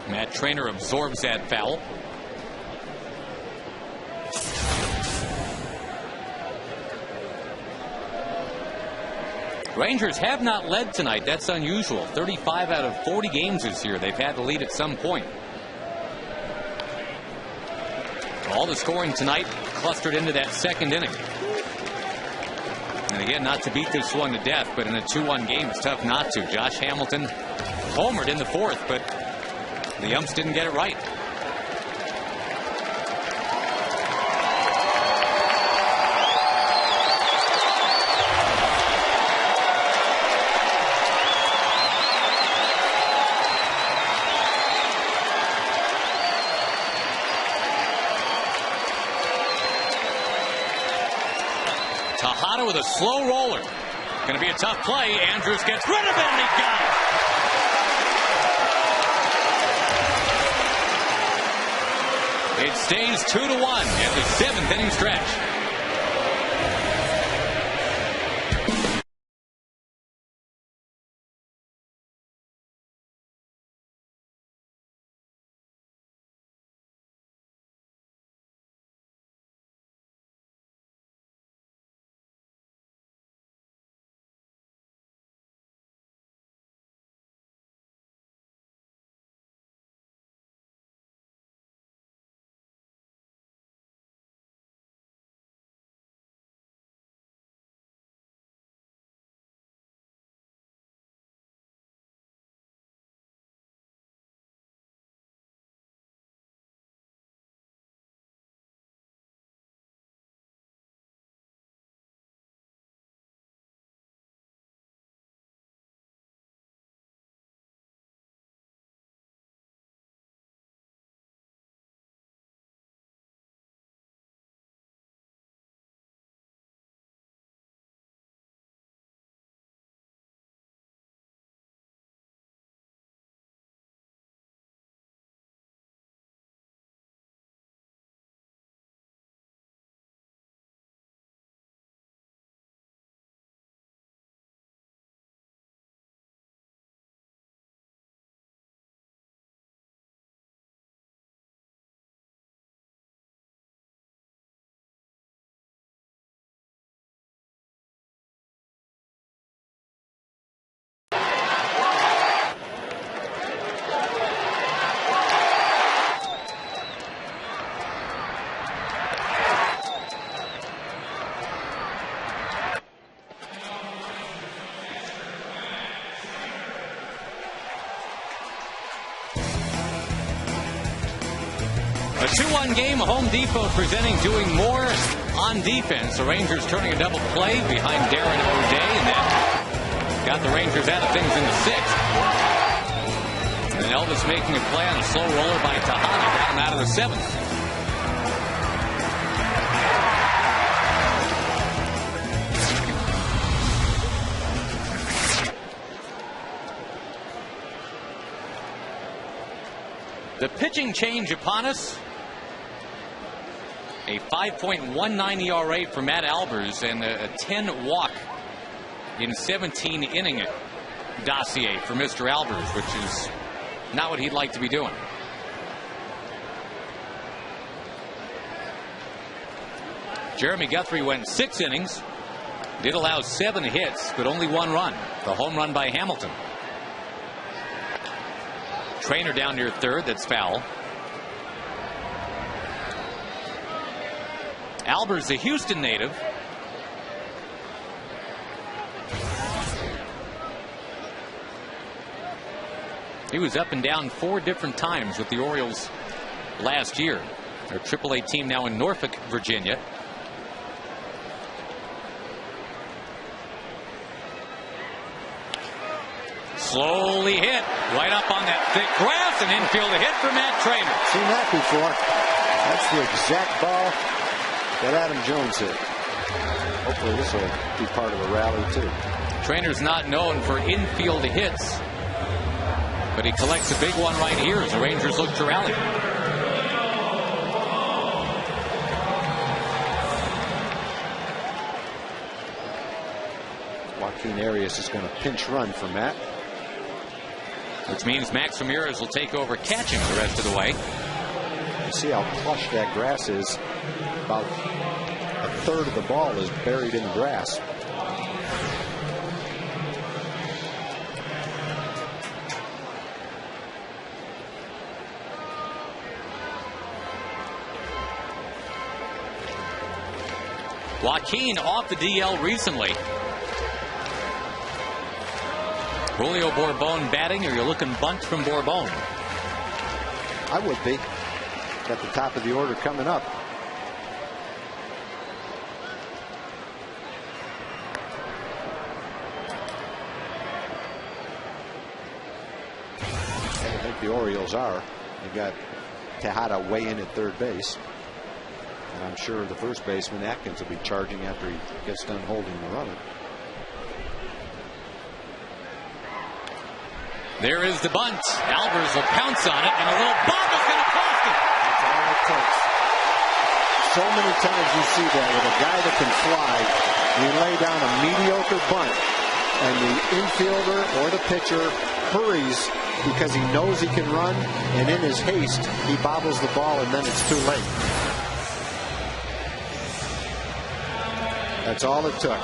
Matt Trainer absorbs that foul. Rangers have not led tonight. That's unusual. 35 out of 40 games this year, they've had the lead at some point. All the scoring tonight clustered into that 2nd inning. And again, not to beat this one to death, but in a 2-1 game, it's tough not to. Josh Hamilton homered in the 4th, but the umps didn't get it right. Tejada with a slow roller. Going to be a tough play. Andrews gets rid of it, and he got it. It stays 2-1 in the 7th inning stretch. 2-1 game. Home Depot presenting doing more on defense. The Rangers turning a double play behind Darren O'Day, and that got the Rangers out of things in the 6th. And then Elvis making a play on a slow roller by Tejada, got him out of the 7th. The pitching change upon us. A 5.19 ERA for Matt Albers and a 10 walk in 17 inning dossier for Mr. Albers, which is not what he'd like to be doing. Jeremy Guthrie went 6 innings, did allow 7 hits, but only 1 run. The home run by Hamilton. Trainer down near third, that's foul. Albers, a Houston native. He was up and down 4 different times with the Orioles last year. Their AAA team now in Norfolk, Virginia. Slowly hit right up on that thick grass, and infield a hit for Matt Trainer. Seen that before. That's the exact ball that Adam Jones hit. Hopefully this will be part of the rally too. Trainer's not known for infield hits, but he collects a big one right here as the Rangers look to rally. Joaquin Arias is going to pinch run for Matt. Which means Max Ramirez will take over catching the rest of the way. You see how plush that grass is. About a third of the ball is buried in grass. Joaquin off the DL recently. Julio Bourbon batting, or you're looking bunt from Bourbon? I would be. At the top of the order coming up. I think the Orioles are. They got Tejada way in at third base. And I'm sure the first baseman, Atkins, will be charging after he gets done holding the runner. There is the bunt. Albers will pounce on it, and a little bump is going to cost him. That's all it takes. So many times you see that with a guy that can fly, you lay down a mediocre bunt, and the infielder or the pitcher hurries because he knows he can run, and in his haste, he bobbles the ball, and then it's too late. That's all it took.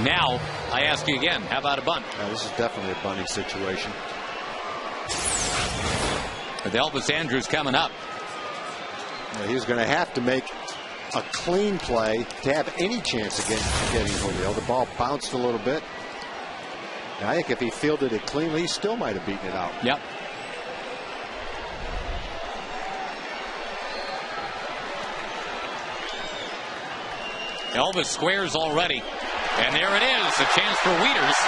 Now, I ask you again, how about a bunt? This is definitely a bunting situation. With Elvis Andrus coming up. He's going to have to make a clean play to have any chance of getting Julio. The ball bounced a little bit. And I think if he fielded it cleanly, he still might have beaten it out. Yep. Elvis squares already. And there it is, a chance for Wieters,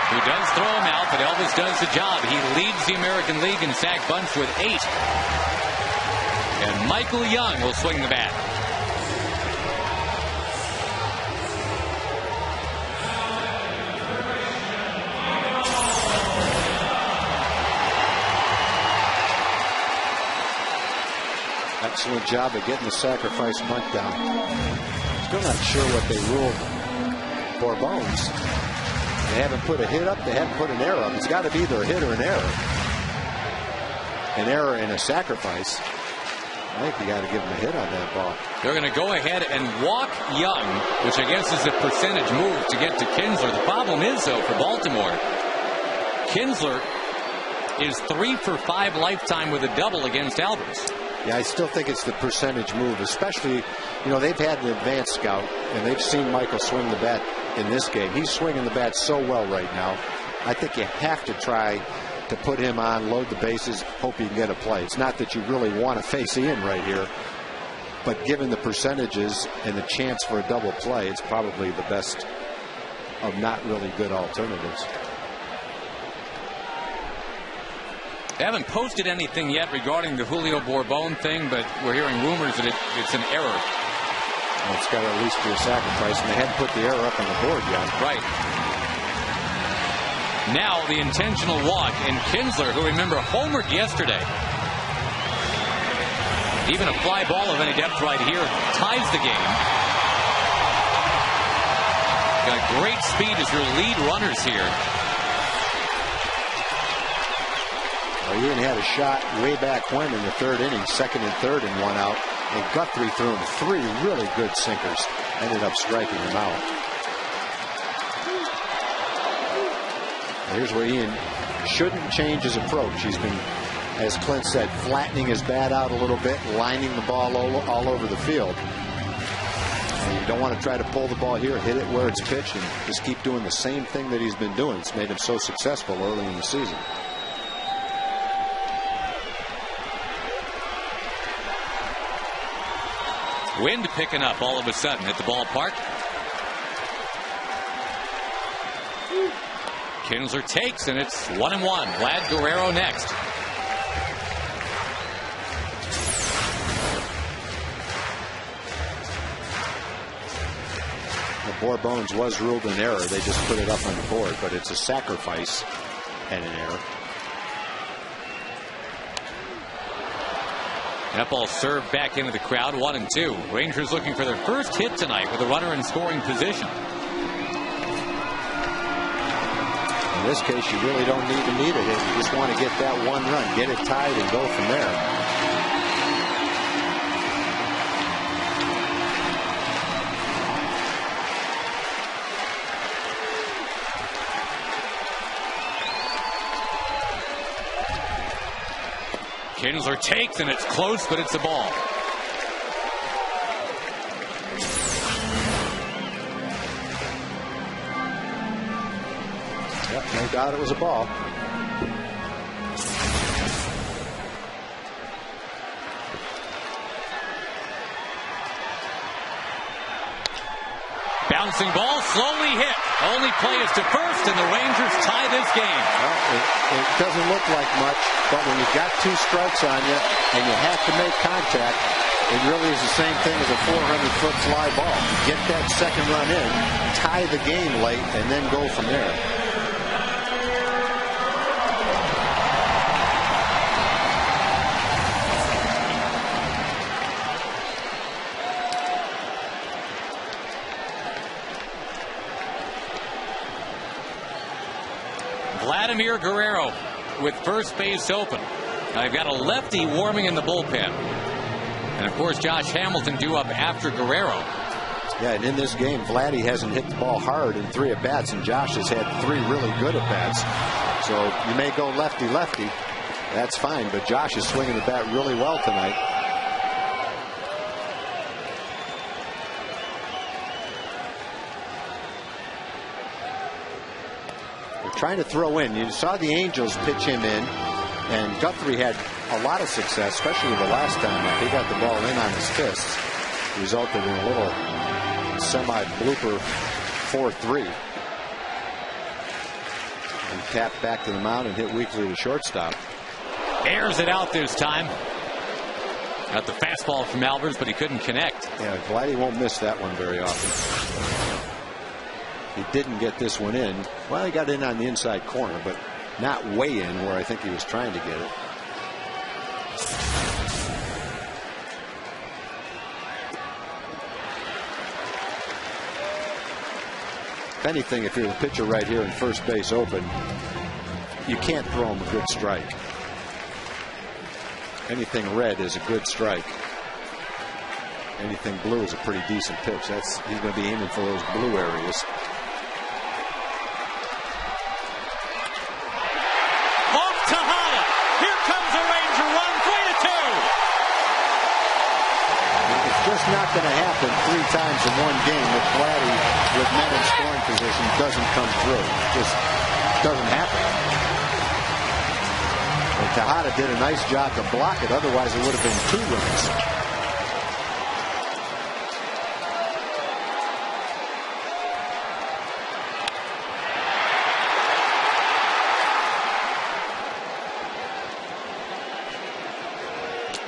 who does throw him out, but Elvis does the job. He leads the American League in sack bunts with 8. And Michael Young will swing the bat. Excellent job of getting the sacrifice bunt down. Still not sure what they ruled for Bones. They haven't put a hit up. They haven't put an error up. It's got to be either a hit or an error. An error and a sacrifice. I think you got to give him a hit on that ball. They're going to go ahead and walk Young, which I guess is a percentage move to get to Kinsler. The problem is, though, for Baltimore, Kinsler is 3 for 5 lifetime with a double against Albers. Yeah, I still think it's the percentage move, especially, you know, they've had an advanced scout and they've seen Michael swing the bat in this game. He's swinging the bat so well right now. I think you have to try to put him on, load the bases, hope you can get a play. It's not that you really want to face Ian right here, but given the percentages and the chance for a double play, it's probably the best of not really good alternatives. They haven't posted anything yet regarding the Julio Bourbon thing, but we're hearing rumors that it's an error. Well, it's got to at least be a sacrifice, and they hadn't put the error up on the board yet. Right. Now the intentional walk, and Kinsler, who remember homered yesterday. Even a fly ball of any depth right here ties the game. Got great speed as your lead runners here. Well, Ian had a shot way back when in the third inning, second and third and one out. And Guthrie threw him 3 really good sinkers. Ended up striking him out. And here's where Ian shouldn't change his approach. He's been, as Clint said, flattening his bat out a little bit, lining the ball all over the field. And you don't want to try to pull the ball here, hit it where it's pitched, and just keep doing the same thing that he's been doing. It's made him so successful early in the season. Wind picking up all of a sudden at the ballpark. Kinsler takes, and it's 1-1. Vlad Guerrero next. The Bourbons was ruled an error. They just put it up on the board, but it's a sacrifice and an error. That ball served back into the crowd, 1-2. Rangers looking for their first hit tonight with a runner in scoring position. In this case, you really don't need a hit. You just want to get that one run, get it tied, and go from there. Kinsler takes, and it's close, but it's a ball. Yep, no doubt it was a ball. Bouncing ball, slowly hit. Only play is to first, and the Rangers tie this game. Well, it doesn't look like much, but when you've got 2 strikes on you and you have to make contact, it really is the same thing as a 400-foot fly ball. Get that second run in, tie the game late, and then go from there. Vladimir Guerrero with first base open. I've got a lefty warming in the bullpen. And of course, Josh Hamilton due up after Guerrero. Yeah, and in this game, Vladdy hasn't hit the ball hard in 3 at-bats, and Josh has had 3 really good at-bats. So you may go lefty-lefty. That's fine, but Josh is swinging the bat really well tonight. Trying to throw in. You saw the Angels pitch him in, and Guthrie had a lot of success, especially the last time up. He got the ball in on his fists. Resulted in a little semi-blooper 4-3. And tapped back to the mound and hit weakly to shortstop. Airs it out this time. Got the fastball from Albers, but he couldn't connect. Yeah, Vladdy won't miss that one very often. He didn't get this one in. Well, he got in on the inside corner, but not way in where I think he was trying to get it. If anything, if you're the pitcher right here in first base open, you can't throw him a good strike. Anything red is a good strike. Anything blue is a pretty decent pitch. He's going to be aiming for those blue areas. Not not going to happen 3 times in one game with Vladdy with men in scoring position doesn't come through. Just doesn't happen. And Tejada did a nice job to block it. Otherwise, it would have been 2 runs.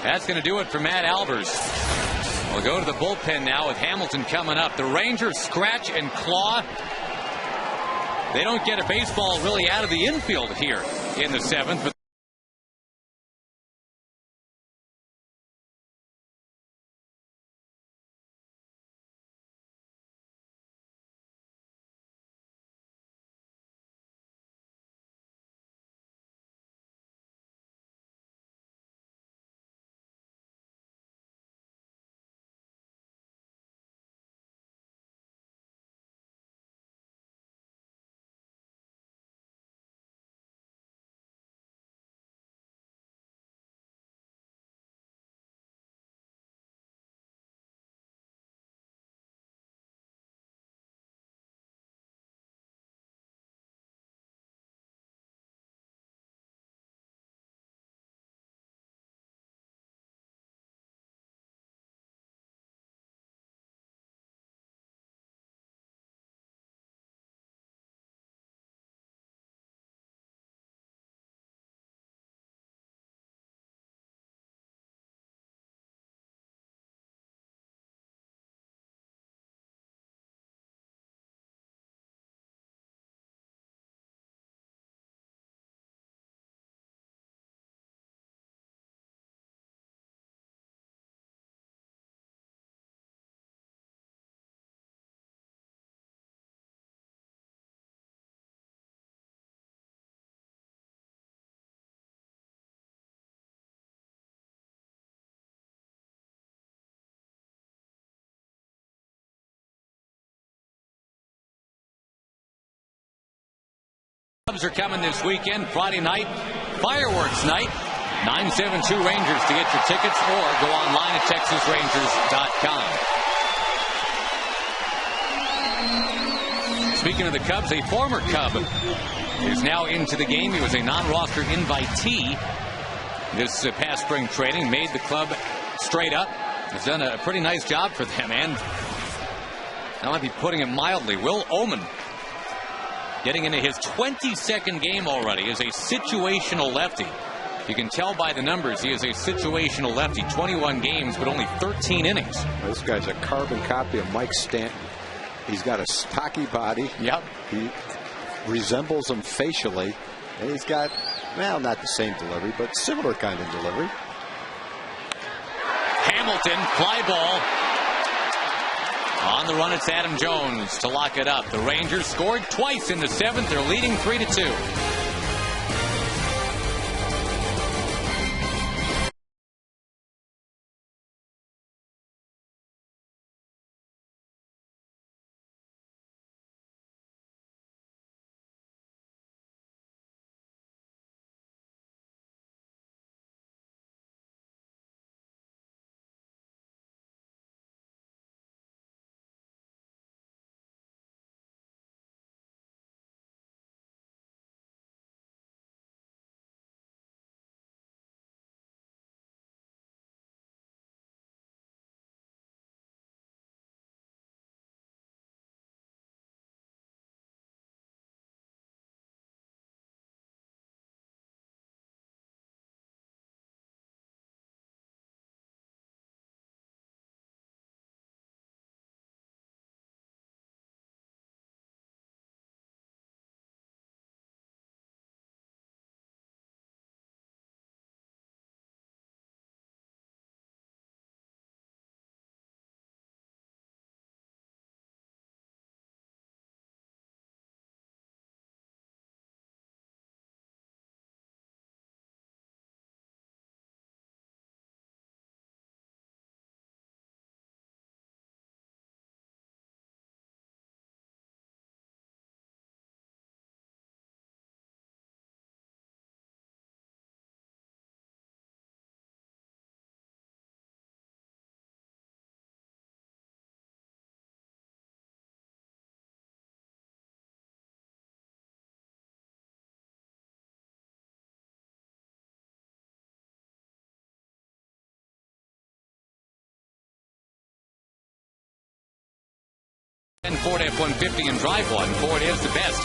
That's going to do it for Matt Albers. We'll go to the bullpen now with Hamilton coming up. The Rangers scratch and claw. They don't get a baseball really out of the infield here in the 7th. But Cubs are coming this weekend, Friday night, fireworks night. 972 Rangers to get your tickets, or go online at texasrangers.com. Speaking of the Cubs, a former Cub is now into the game. He was a non-roster invitee this past spring training, made the club straight up. Has done a pretty nice job for them, and I might be putting it mildly, Will Oman, getting into his 22nd game already, is a situational lefty. You can tell by the numbers he is a situational lefty. 21 games, but only 13 innings. Well, this guy's a carbon copy of Mike Stanton. He's got a stocky body. Yep. He resembles him facially. And he's got, well, not the same delivery, but similar kind of delivery. Hamilton, fly ball. On the run, it's Adam Jones to lock it up. The Rangers scored twice in the 7th. They're leading 3-2. Ford F-150 and drive one. Ford is the best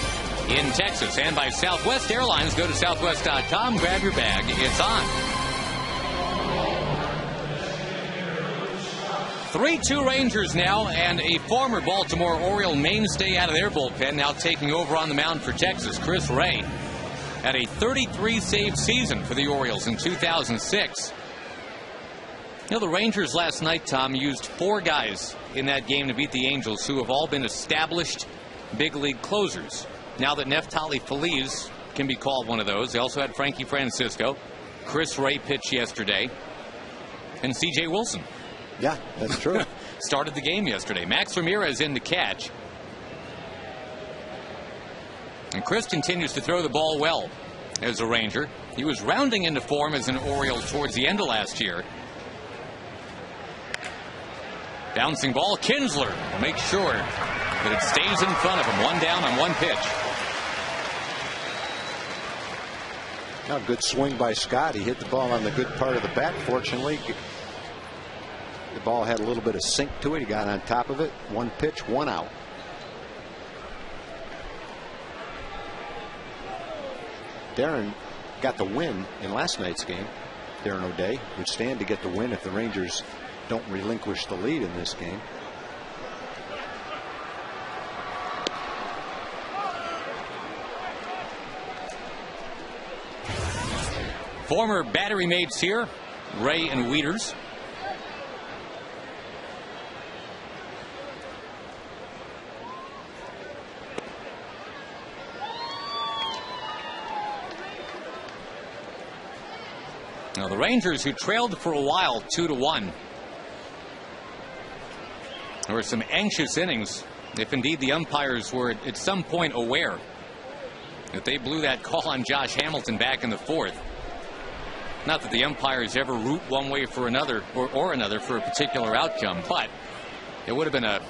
in Texas. And by Southwest Airlines. Go to southwest.com, grab your bag. It's on. 3-2 Rangers now, and a former Baltimore Oriole mainstay out of their bullpen now taking over on the mound for Texas. Chris Ray had a 33-save season for the Orioles in 2006. You know, the Rangers last night, Tom, used 4 guys in that game to beat the Angels who have all been established big league closers. Now that Neftali Feliz can be called one of those. They also had Frankie Francisco. Chris Ray pitched yesterday. And C.J. Wilson. Yeah, that's true. Started the game yesterday. Max Ramirez in to catch. And Chris continues to throw the ball well as a Ranger. He was rounding into form as an Oriole towards the end of last year. Bouncing ball. Kinsler will make sure that it stays in front of him. 1 down on 1 pitch. Now, good swing by Scott. He hit the ball on the good part of the bat. Fortunately, the ball had a little bit of sink to it. He got on top of it. 1 pitch, 1 out. Darren got the win in last night's game. Darren O'Day would stand to get the win if the Rangers don't relinquish the lead in this game. Former battery mates here, Ray and Wieters. Now the Rangers, who trailed for a while 2-1. There were some anxious innings, if indeed the umpires were at some point aware that they blew that call on Josh Hamilton back in the 4th. Not that the umpires ever root one way for another or another for a particular outcome, but it would have been a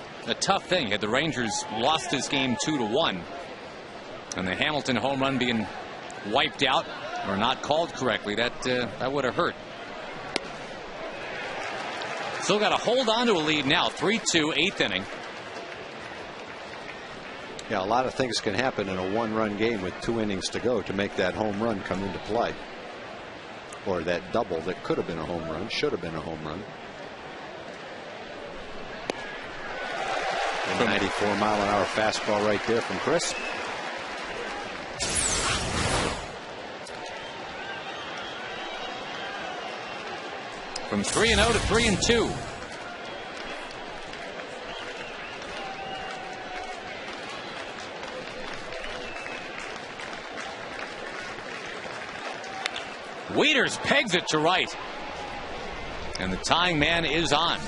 tough thing had the Rangers lost this game 2-1 and the Hamilton home run being wiped out or not called correctly. That would have hurt. Still got to hold on to a lead now. 3-2, 8th inning. Yeah, a lot of things can happen in a 1-run game with 2 innings to go to make that home run come into play. Or that double that could have been a home run, should have been a home run. A 94-mile-an-hour fastball right there from Chris. From 3-0 to 3-2. Wieters pegs it to right. And the tying man is on.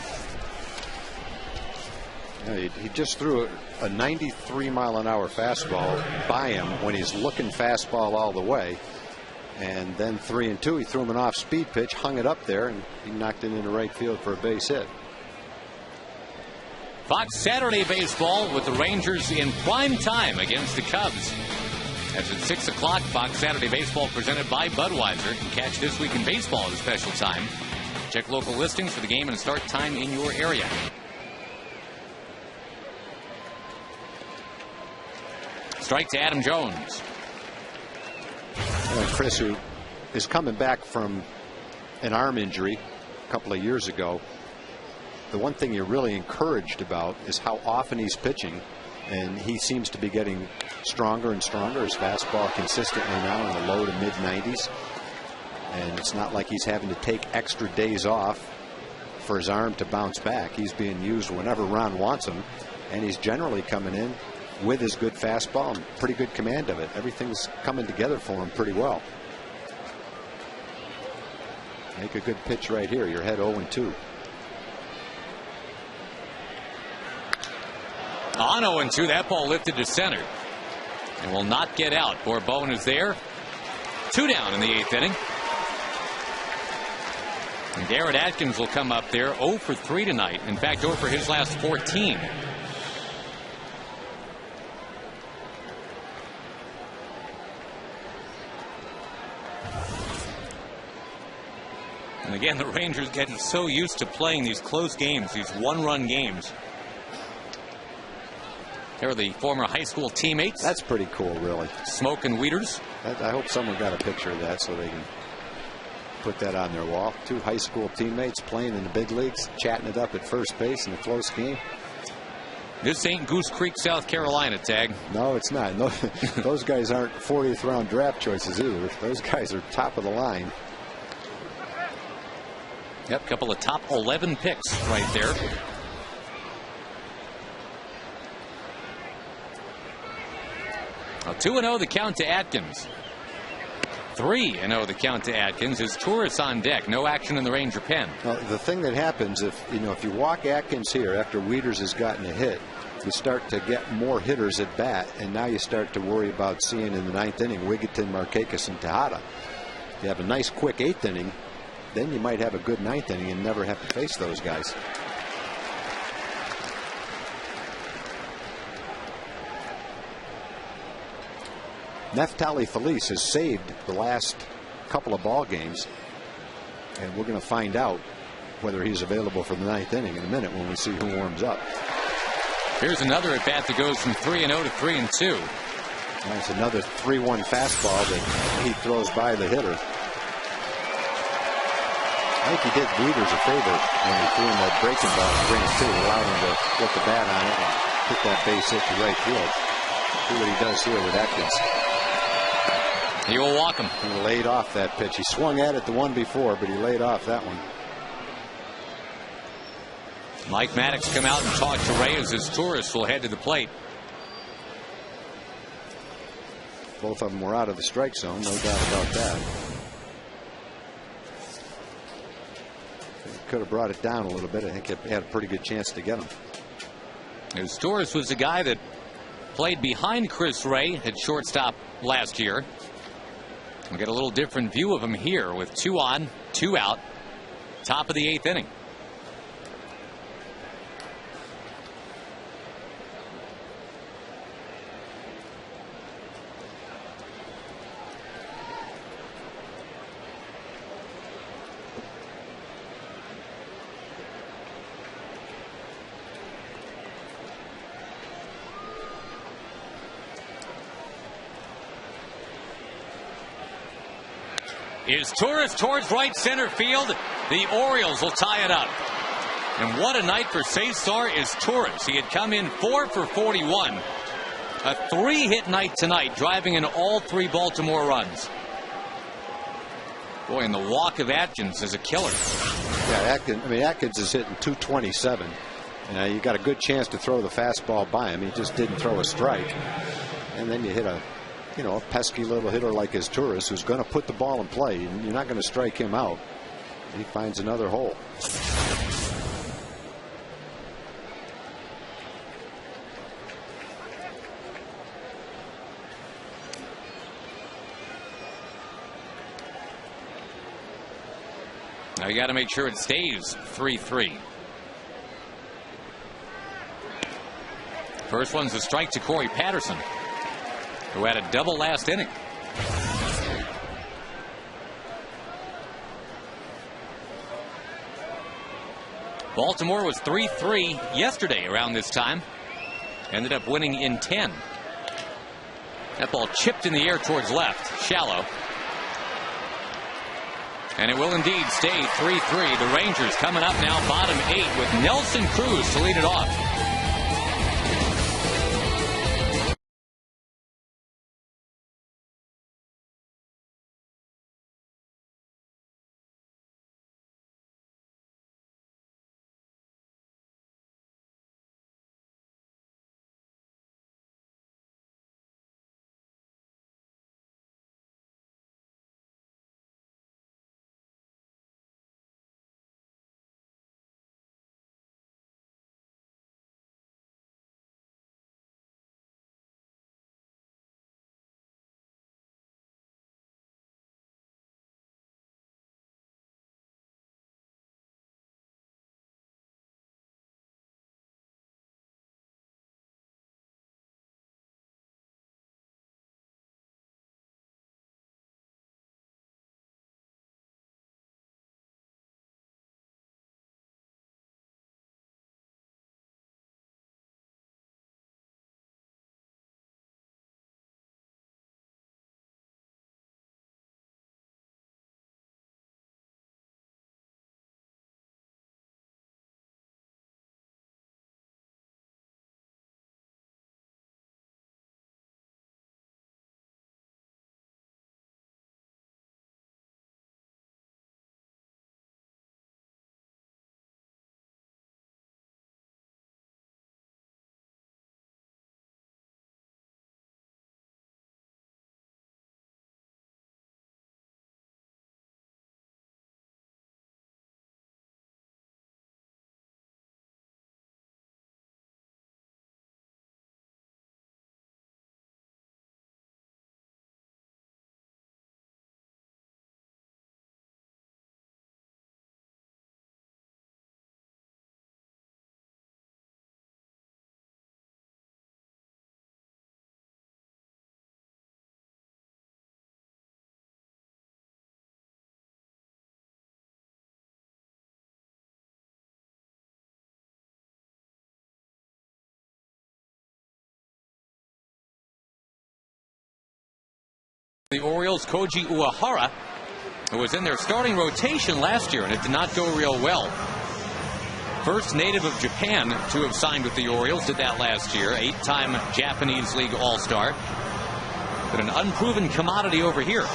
Yeah, he just threw a 93-mile-an-hour fastball by him when he's looking fastball all the way. And then 3-2, he threw him an off-speed pitch, hung it up there, and he knocked it into right field for a base hit. Fox Saturday baseball with the Rangers in prime time against the Cubs. That's at 6 o'clock. Fox Saturday baseball presented by Budweiser. You can catch This Week in Baseball at a special time. Check local listings for the game and start time in your area. Strike to Adam Jones. Chris, who is coming back from an arm injury a couple of years ago, the one thing you're really encouraged about is how often he's pitching, and he seems to be getting stronger and stronger. His fastball consistently now in the low to mid 90s, and it's not like he's having to take extra days off for his arm to bounce back. He's being used whenever Ron wants him, and he's generally coming in with his good fastball and pretty good command of it. Everything's coming together for him pretty well. Make a good pitch right here. You're ahead 0-2. On 0-2, that ball lifted to center and will not get out. Bourbon is there. 2 down in the 8th inning. And Garrett Atkins will come up there 0 for 3 tonight. In fact, 0 for his last 14. And again, the Rangers getting so used to playing these close games, these 1-run games. They're the former high school teammates. That's pretty cool, really. Smoke and Wieters. I hope someone got a picture of that so they can put that on their wall. 2 high school teammates playing in the big leagues, chatting it up at first base in a close game. This ain't Goose Creek, South Carolina, Tag. No, it's not. No, those guys aren't 40th round draft choices either. Those guys are top of the line. Yep, couple of top 11 picks right there. A 2-0 the count to Atkins. 3-0 the count to Atkins. Is Torres on deck? No action in the Ranger pen. Well, the thing that happens if you walk Atkins here after Wieters has gotten a hit, you start to get more hitters at bat, and now you start to worry about seeing in the 9th inning Wigginton, Markakis, and Tejada. You have a nice quick 8th inning, then you might have a good 9th inning and never have to face those guys. Neftali Felice has saved the last couple of ball games, and we're going to find out whether he's available for the 9th inning in a minute when we see who warms up. Here's another at bat that goes from 3-0 to 3-2. That's another 3-1 fastball that he throws by the hitter. I think he did Wieters a favor when he threw him that breaking ball in Green 2, allowed him to get the bat on it and hit that base hit to right field. See what he does here with Atkins. He will walk him. He laid off that pitch. He swung at it the one before, but he laid off that one. Mike Maddox come out and talk to Reyes as Torres will head to the plate. Both of them were out of the strike zone, no doubt about that. Could have brought it down a little bit. I think it had a pretty good chance to get him. As Torres was the guy that played behind Chris Ray at shortstop last year. We get a little different view of him here with 2 on, 2 out, top of the 8th inning. Is Torres towards right center field. The Orioles will tie it up. And what a night for Cesar is Torres. He had come in 4 for 41. A 3-hit night tonight, driving in all 3 Baltimore runs. Boy, and the walk of Atkins is a killer. Yeah, Atkins is hitting 227. You got a good chance to throw the fastball by him. He just didn't throw a strike. And then you hit a pesky little hitter like his Torres, who's going to put the ball in play. You're not going to strike him out. He finds another hole. Now you got to make sure it stays 3-3. First one's a strike to Corey Patterson, who had a double last inning. Baltimore was 3-3 yesterday around this time. Ended up winning in 10. That ball chipped in the air towards left, shallow. And it will indeed stay 3-3. The Rangers coming up now, bottom 8, with Nelson Cruz to lead it off. The Orioles, Koji Uehara, who was in their starting rotation last year, and it did not go real well. First native of Japan to have signed with the Orioles, did that last year. 8-time Japanese League All-Star. But an unproven commodity over here.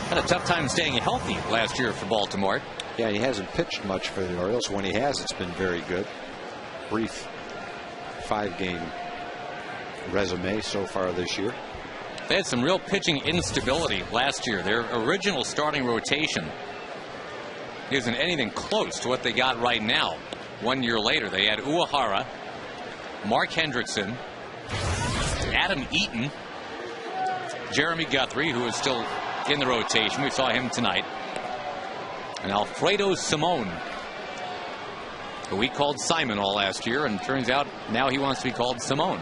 Had a tough time staying healthy last year for Baltimore. Yeah, he hasn't pitched much for the Orioles. When he has, it's been very good. Brief 5-game resume so far this year. They had some real pitching instability last year. Their original starting rotation isn't anything close to what they got right now. 1 year later, they had Uehara, Mark Hendrickson, Adam Eaton, Jeremy Guthrie, who is still in the rotation. We saw him tonight. And Alfredo Simon, who we called Simon all last year, and turns out now he wants to be called Simone.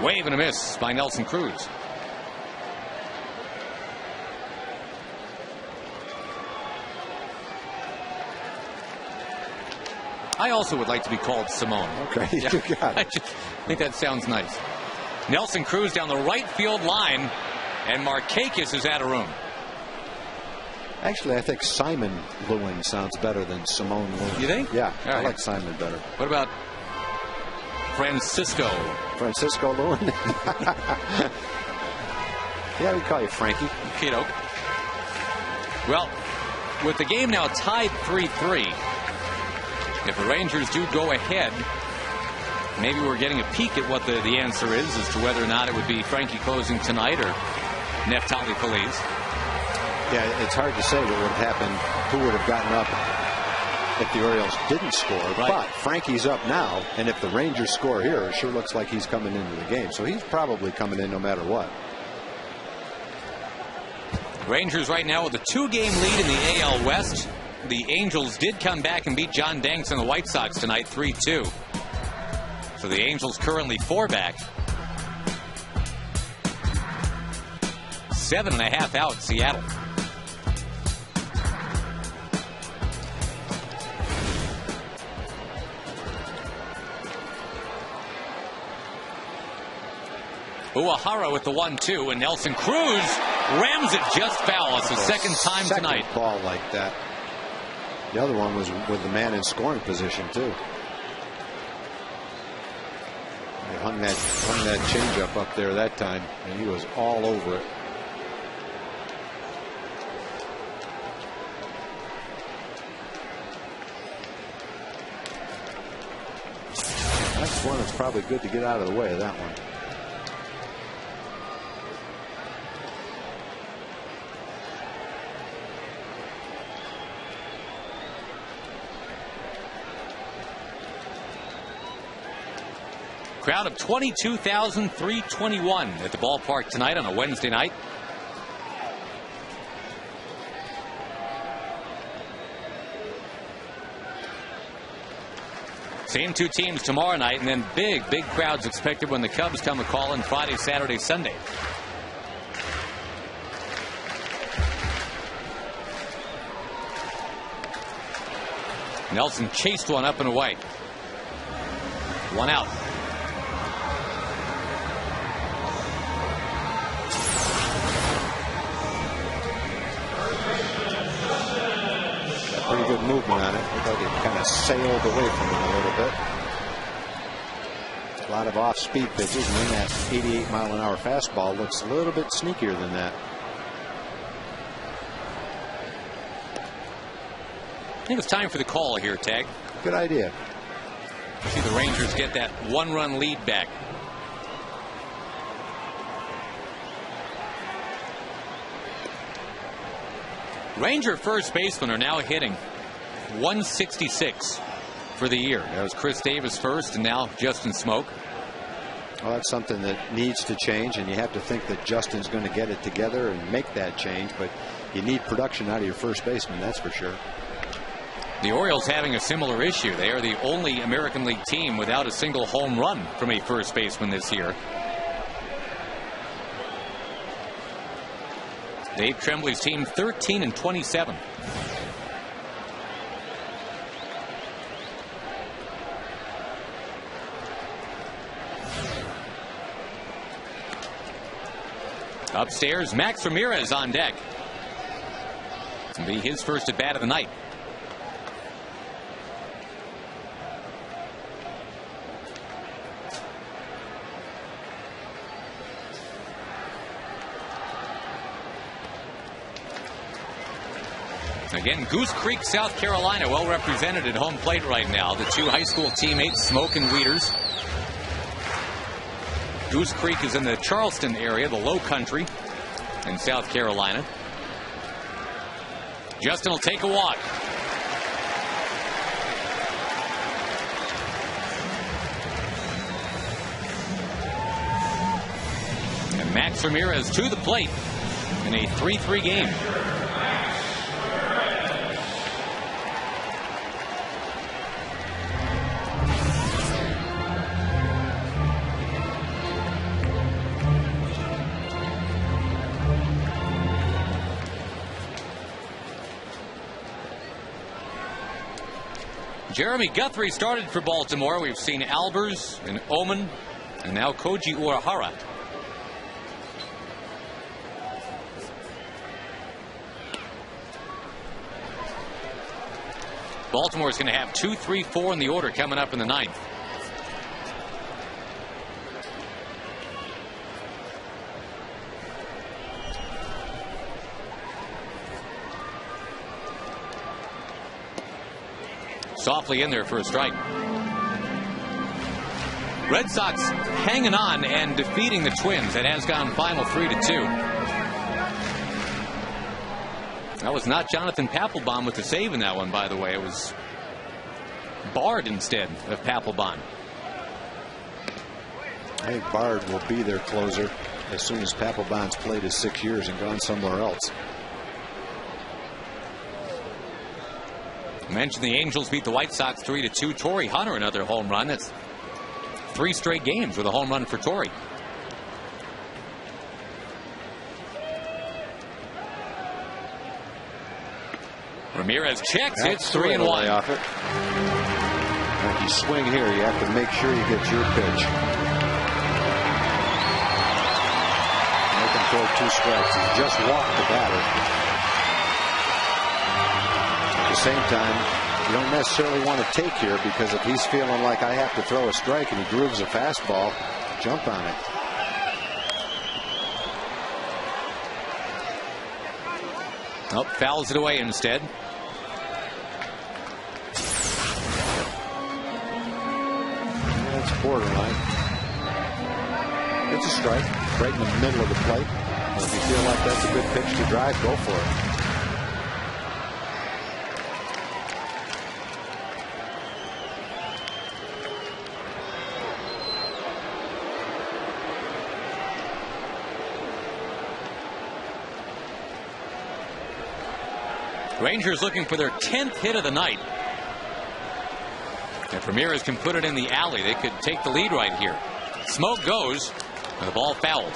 Wave and a miss by Nelson Cruz. I also would like to be called Simone. Okay, yeah, you got it. I just think that sounds nice. Nelson Cruz down the right field line, and Markakis is out of room. Actually, I think Simon Lewin sounds better than Simone Lewin. You think? Yeah, all I right. like Simon better. What about Francisco? Francisco Lewin? Yeah, we call you Frankie. Kiddo. Well, with the game now tied 3-3, if the Rangers do go ahead, maybe we're getting a peek at what the answer is as to whether or not it would be Frankie closing tonight or Neftali Feliz. Yeah, it's hard to say what would have happened, who would have gotten up if the Orioles didn't score. Right. But Frankie's up now, and if the Rangers score here, it sure looks like he's coming into the game. So he's probably coming in no matter what. Rangers right now with a 2-game lead in the AL West. The Angels did come back and beat John Danks and the White Sox tonight 3-2. So the Angels currently 4 back. 7.5 out Seattle. Uehara with the 1-2, and Nelson Cruz rams it just foul. It's the second time tonight. Ball like that. The other one was with the man in scoring position too. He hung that changeup up there that time, and he was all over it. That's one that's probably good to get out of the way of that one. Crowd of 22,321 at the ballpark tonight on a Wednesday night. Same two teams tomorrow night, and then big crowds expected when the Cubs come a-calling Friday, Saturday, Sunday. Nelson chased one up and away. 1 out. Pretty good movement on it. Looked like it kind of sailed away from him a little bit. A lot of off-speed pitches, and then that 88-mile-an-hour fastball looks a little bit sneakier than that. I think it's time for the call here, Tag. Good idea. See the Rangers get that 1-run lead back. Ranger first basemen are now hitting 166 for the year. That was Chris Davis first, and now Justin Smoke. Well, that's something that needs to change, and you have to think that Justin's going to get it together and make that change, but you need production out of your first baseman, that's for sure. The Orioles having a similar issue. They are the only American League team without a single home run from a first baseman this year. Dave Tremblay's team 13-27. Upstairs, Max Ramirez on deck. It'll be his first at bat of the night. Again, Goose Creek, South Carolina, well represented at home plate right now. The two high school teammates, Smoke and Wieters. Goose Creek is in the Charleston area, the Low Country in South Carolina. Justin will take a walk. And Max Ramirez to the plate in a 3-3 game. Jeremy Guthrie started for Baltimore. We've seen Albers and Oman and now Koji Uehara. Baltimore is going to have 2, 3, 4 in the order coming up in the ninth. Softly in there for a strike. Red Sox hanging on and defeating the Twins. It has gone final 3-2. That was not Jonathan Papelbon with the save in that one, by the way. It was Bard instead of Papelbon. I think Bard will be their closer as soon as Papelbon's played his 6 years and gone somewhere else. I mentioned the Angels beat the White Sox 3-2. Torrey Hunter, another home run. That's 3 straight games with a home run for Torrey. Ramirez checks. It's 3-1. Off it. If you swing here, you have to make sure you get your pitch. Make him throw 2 strikes. He just walked the batter. At the same time, you don't necessarily want to take here, because if he's feeling like I have to throw a strike and he grooves a fastball, jump on it. Nope, fouls it away instead. That's borderline. It's a strike right in the middle of the plate. If you feel like that's a good pitch to drive, go for it. Rangers looking for their 10th hit of the night. If Ramirez can put it in the alley, they could take the lead right here. Smoke goes, and the ball fouled.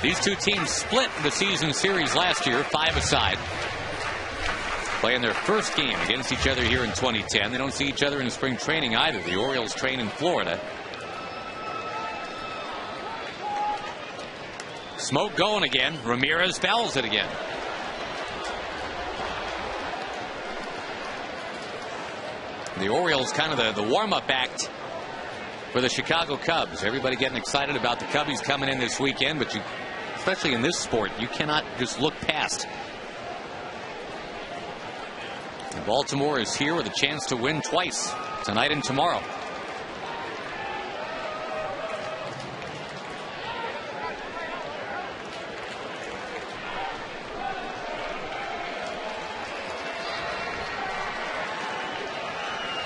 These two teams split the season series last year, 5 aside. Playing their first game against each other here in 2010. They don't see each other in spring training either. The Orioles train in Florida. Smoke going again. Ramirez fouls it again. The Orioles kind of the warm-up act for the Chicago Cubs. Everybody getting excited about the Cubbies coming in this weekend, but especially in this sport, you cannot just look past. Baltimore is here with a chance to win twice, tonight and tomorrow.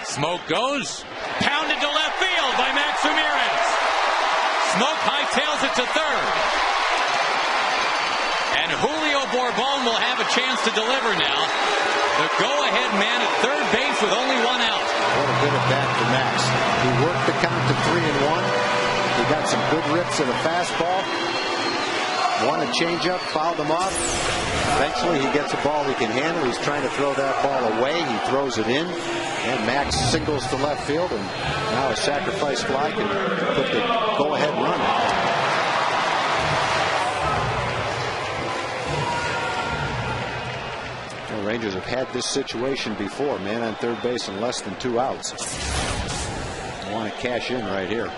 Smoke goes, pounded to left field by Max Ramirez. Smoke hightails it to third. And Julio Bourbon will have a chance to deliver now. The go-ahead man at third base with only 1 out. What a good at bat for Max. He worked the count to 3-1. He got some good rips at a fastball. Want a changeup, fouled him off. Eventually he gets a ball he can handle. He's trying to throw that ball away. He throws it in, and Max singles to left field, and now a sacrifice fly can put the go-ahead run. The Rangers have had this situation before. Man on third base and less than 2 outs. They want to cash in right here.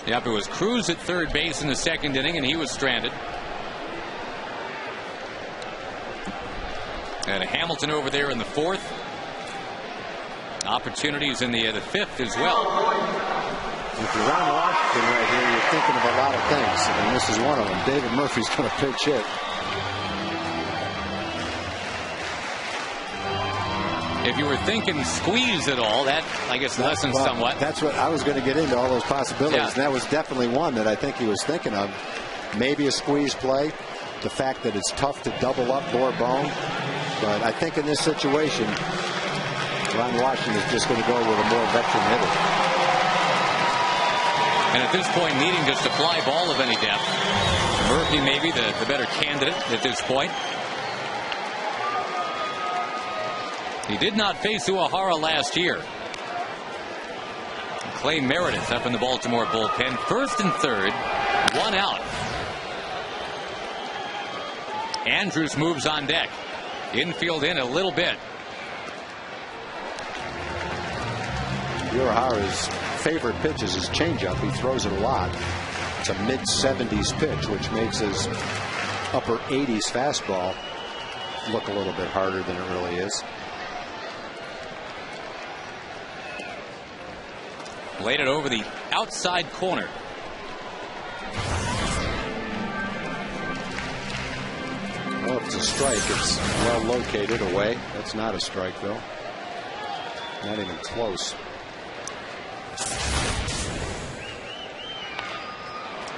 Yep, it was Cruz at third base in the second inning, and he was stranded. And Hamilton over there in the fourth. Opportunities in the fifth as well. If you're Ron Washington right here, you're thinking of a lot of things, and this is one of them. David Murphy's going to pinch hit. If you were thinking squeeze at all, that, I guess, lessens somewhat. That's what I was going to get into, all those possibilities. Yeah. And that was definitely one that I think he was thinking of. Maybe a squeeze play. The fact that it's tough to double up Bourbon. But I think in this situation, Ron Washington is just going to go with a more veteran hitter. And at this point, needing just a fly ball of any depth. Murphy maybe the better candidate at this point. He did not face Uehara last year. Clay Meredith up in the Baltimore bullpen. First and third. 1 out. Andrews moves on deck. Infield in a little bit. Uehara's favorite pitch is his changeup. He throws it a lot. It's a mid-70s pitch, which makes his upper 80s fastball look a little bit harder than it really is. Laid it over the outside corner. Well, if it's a strike, it's well located away. That's not a strike, though. Not even close.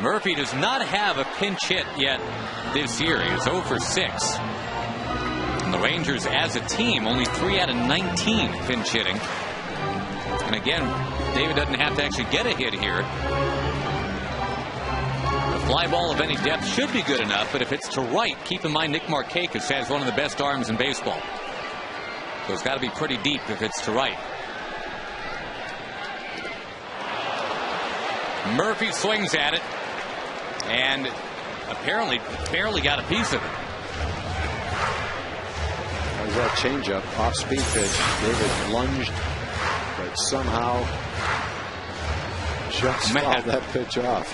Murphy does not have a pinch hit yet this year. He is 0 for 6. And the Rangers as a team only 3 out of 19 pinch hitting. And again, David doesn't have to actually get a hit here. A fly ball of any depth should be good enough, but if it's to right, keep in mind Nick Markakis has one of the best arms in baseball. So it's got to be pretty deep if it's to right. Murphy swings at it and apparently barely got a piece of it. That was that changeup, off-speed pitch. David lunged, but somehow just fouled that pitch off.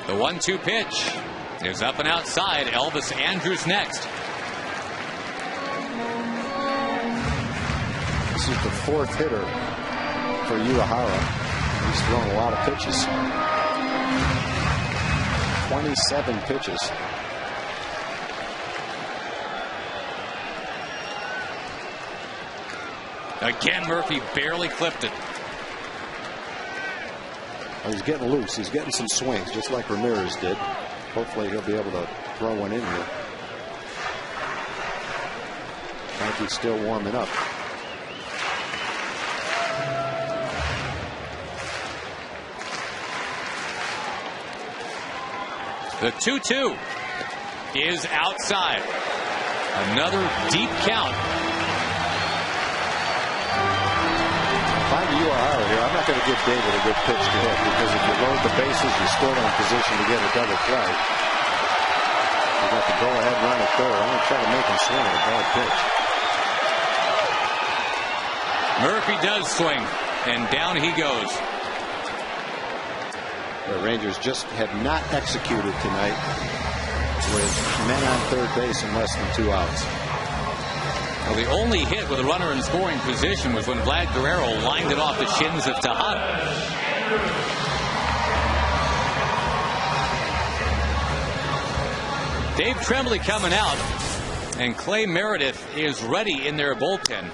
The 1-2 pitch is up and outside. Elvis Andrews next. This is the 4th hitter for Uehara. He's thrown a lot of pitches. 27 pitches. Again, Murphy barely clipped it. Well, he's getting loose. He's getting some swings, just like Ramirez did. Hopefully he'll be able to throw one in here. Like he's still warming up. The 2-2 is outside. Another deep count. If I'm Uehara here, I'm not going to give David a good pitch to hit, because if you load the bases, you're still in position to get a double play. You got the go-ahead run at third. I'm going to try to make him swing at a bad pitch. Murphy does swing, and down he goes. The Rangers just have not executed tonight with men on third base in less than 2 outs. Well, the only hit with a runner in scoring position was when Vlad Guerrero lined it off the shins of Tejada. Dave Tremblay coming out, and Clay Meredith is ready in their bullpen.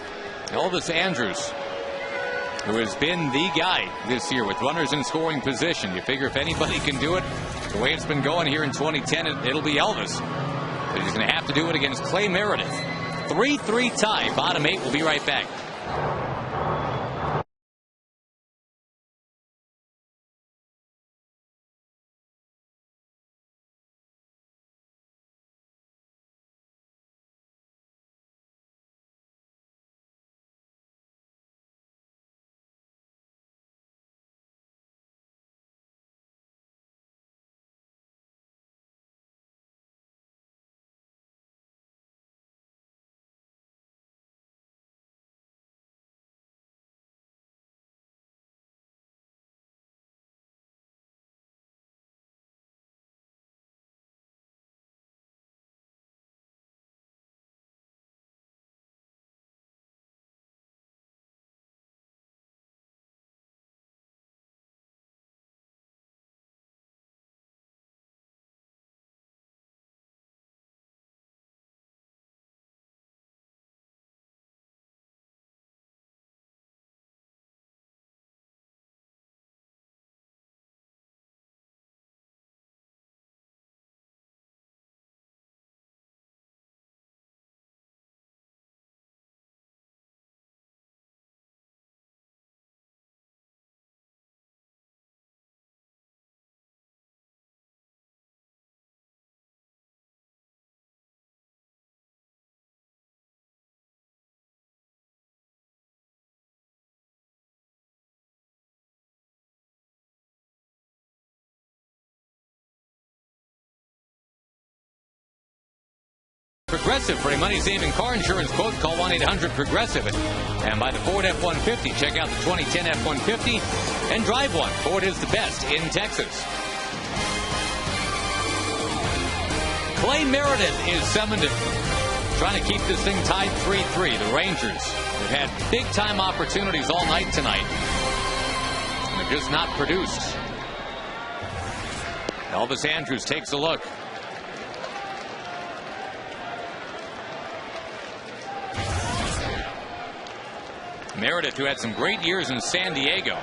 Elvis Andrews, who has been the guy this year with runners in scoring position. You figure if anybody can do it the way it's been going here in 2010, it'll be Elvis. But he's going to have to do it against Clay Meredith. 3-3 tie. Bottom 8. We'll be right back. Progressive for a money-saving car insurance quote. Call 1-800-PROGRESSIVE. And buy the Ford F-150. Check out the 2010 F-150 and drive one. Ford is the best in Texas. Clay Meredith is summoned, trying to keep this thing tied 3-3. The Rangers have had big-time opportunities all night tonight, and have just not produced. Elvis Andrus takes a look. Meredith, who had some great years in San Diego,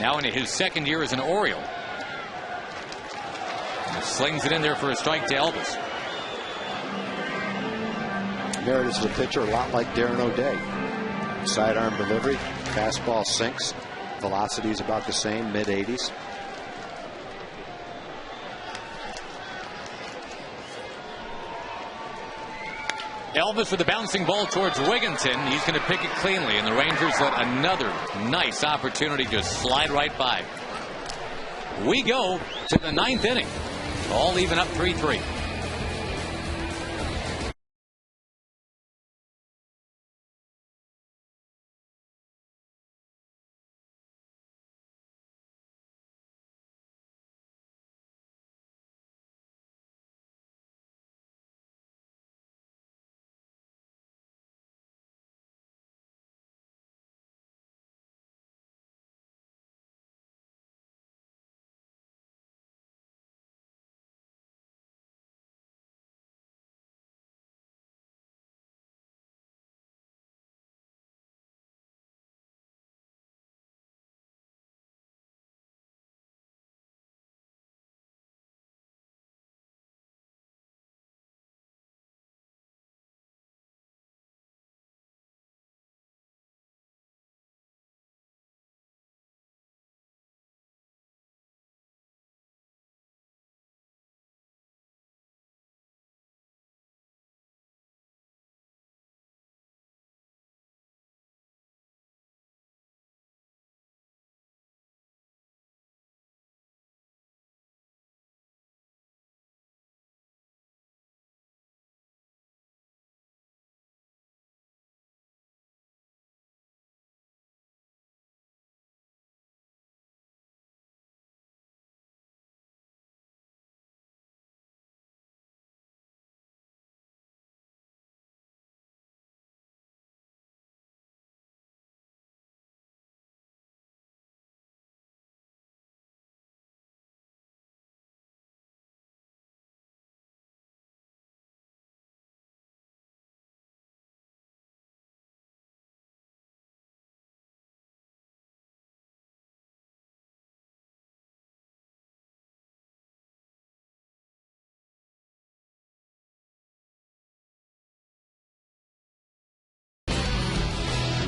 now into his second year as an Oriole. And slings it in there for a strike to Elvis. Meredith's a pitcher a lot like Darren O'Day. Sidearm delivery, fastball sinks, velocity is about the same, mid-80s. Elvis with the bouncing ball towards Wigginton. He's going to pick it cleanly, and the Rangers let another nice opportunity just slide right by. We go to the 9th inning. All even up 3-3.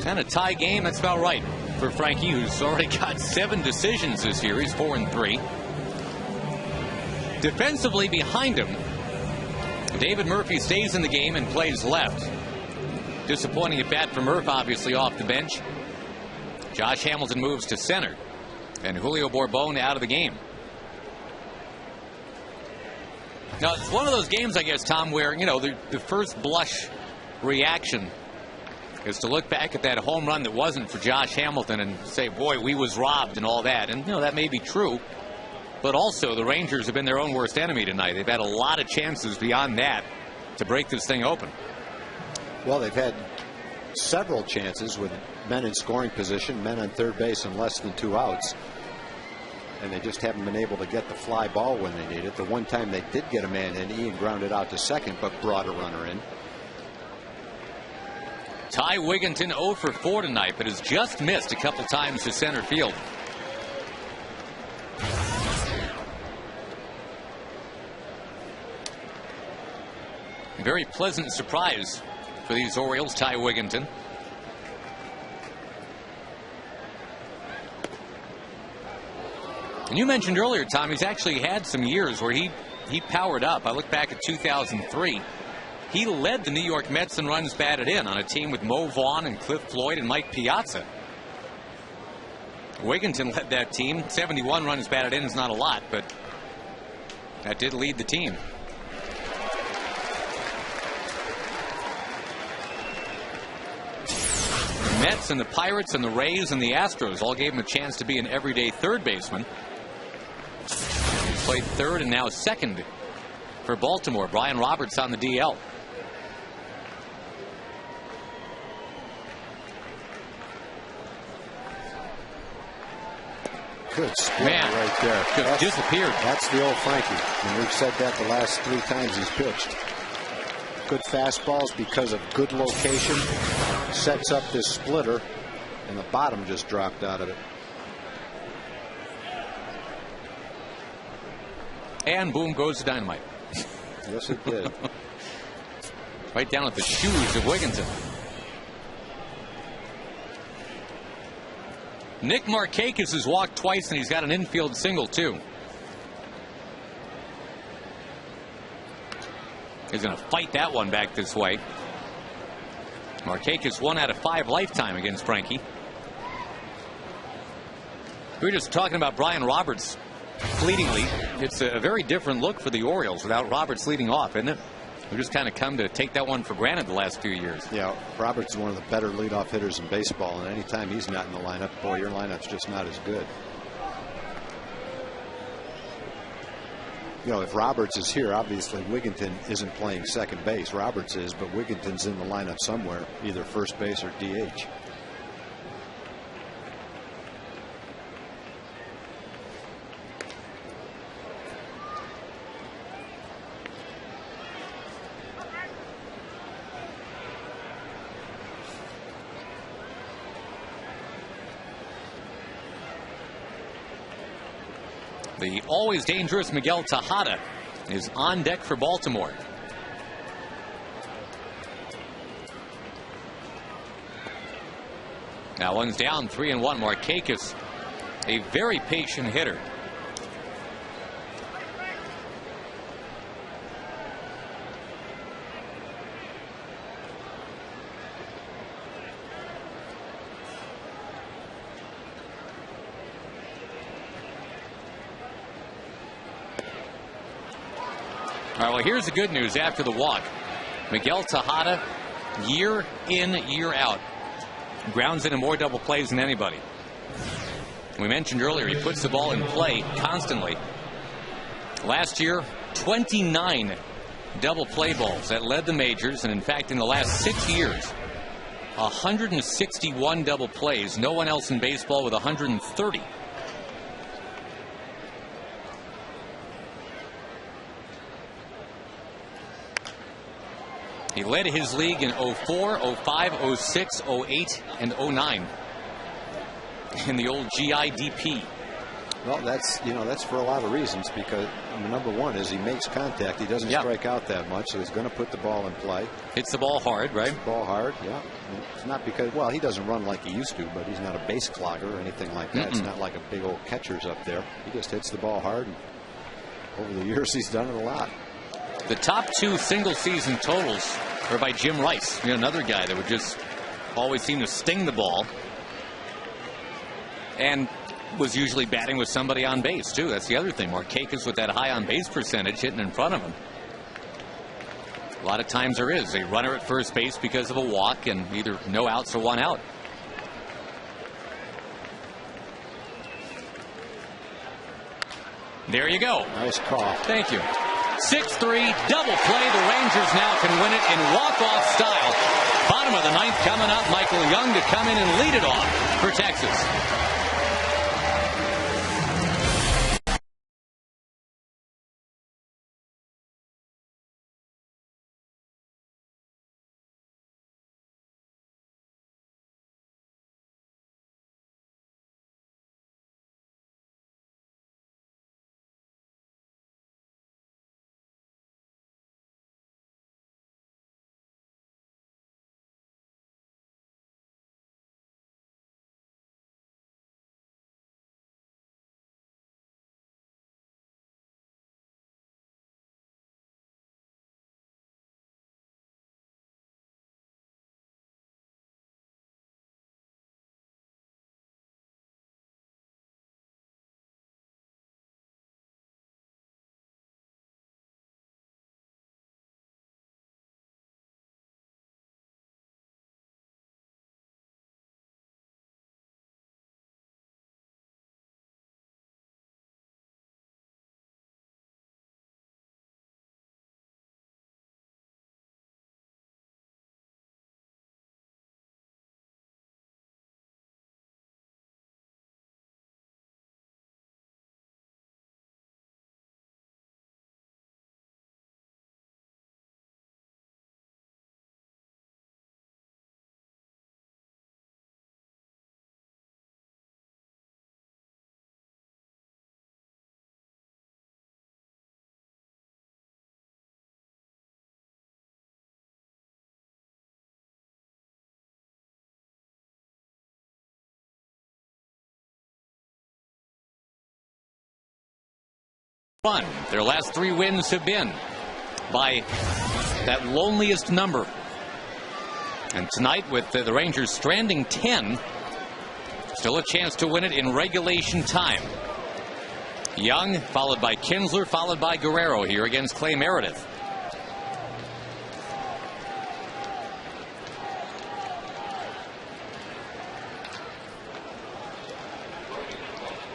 Kind of tie game, that's about right for Frankie, who's already got 7 decisions this year. He's 4-3. Defensively behind him, David Murphy stays in the game and plays left. Disappointing at bat for Murph, obviously off the bench. Josh Hamilton moves to center, and Julio Bourbon out of the game. Now, it's one of those games, I guess, Tom, where, you know, the first blush reaction is to look back at that home run that wasn't for Josh Hamilton and say, boy, we was robbed and all that. And, you know, that may be true. But also, the Rangers have been their own worst enemy tonight. They've had a lot of chances beyond that to break this thing open. Well, they've had several chances with men in scoring position, men on third base, and less than 2 outs. And they just haven't been able to get the fly ball when they need it. The one time they did get a man in, Ian grounded out to second, but brought a runner in. Ty Wigginton 0 for 4 tonight, but has just missed a couple times to center field. A very pleasant surprise for these Orioles, Ty Wigginton. And you mentioned earlier, Tom, he's actually had some years where he powered up. I look back at 2003. He led the New York Mets in runs batted in on a team with Mo Vaughn and Cliff Floyd and Mike Piazza. Wigginton led that team. 71 runs batted in is not a lot, but that did lead the team. Mets and the Pirates and the Rays and the Astros all gave him a chance to be an everyday third baseman. He played third and now second for Baltimore. Brian Roberts on the DL. Good split right there. Just disappeared. That's the old Frankie. And we've said that the last 3 times he's pitched. Good fastballs because of good location. Sets up this splitter, and the bottom just dropped out of it. And boom goes the dynamite. Yes, it did. Right down at the shoes of Wigginton. Nick Markakis has walked twice, and he's got an infield single, too. He's going to fight that one back this way. Markakis 1 out of 5 lifetime against Frankie. We were just talking about Brian Roberts fleetingly. It's a very different look for the Orioles without Roberts leading off, isn't it? We've just kind of come to take that one for granted the last few years. Yeah, Roberts is one of the better leadoff hitters in baseball, and anytime he's not in the lineup, boy, your lineup's just not as good. You know, if Roberts is here, obviously Wigginton isn't playing second base. Roberts is, but Wigginton's in the lineup somewhere, either first base or DH. The always dangerous Miguel Tejada is on deck for Baltimore. Now one's down, 3-1. Markakis, a very patient hitter. All right, well, here's the good news after the walk. Miguel Tejada, year in, year out, grounds into more double plays than anybody. We mentioned earlier he puts the ball in play constantly. Last year, 29 double play balls that led the majors, and in fact, in the last 6 years, 161 double plays. No one else in baseball with 130. He led his league in 04, 05, 06, 08, and 09 in the old GIDP. Well, that's for a lot of reasons, because number one is he makes contact. He doesn't strike out that much, so he's going to put the ball in play. Hits the ball hard, right? Hits the ball hard, yeah. It's not because, well, he doesn't run like he used to, but he's not a base clogger or anything like that. It's not like a big old catcher's up there. He just hits the ball hard, and over the years he's done it a lot. The top 2 single season totals are by Jim Rice, another guy that would just always seem to sting the ball, and was usually batting with somebody on base too. That's the other thing. Markakis with that high on base percentage hitting in front of him. A lot of times there is a runner at first base because of a walk and either no outs or 1 out. There you go. Nice call. Thank you. 6-3 double play. The Rangers now can win it in walk-off style. Bottom of the 9th coming up. Michael Young to come in and lead it off for Texas. run. Their last 3 wins have been by that loneliest number. And tonight, with the Rangers stranding 10, still a chance to win it in regulation time. Young, followed by Kinsler, followed by Guerrero here against Clay Meredith.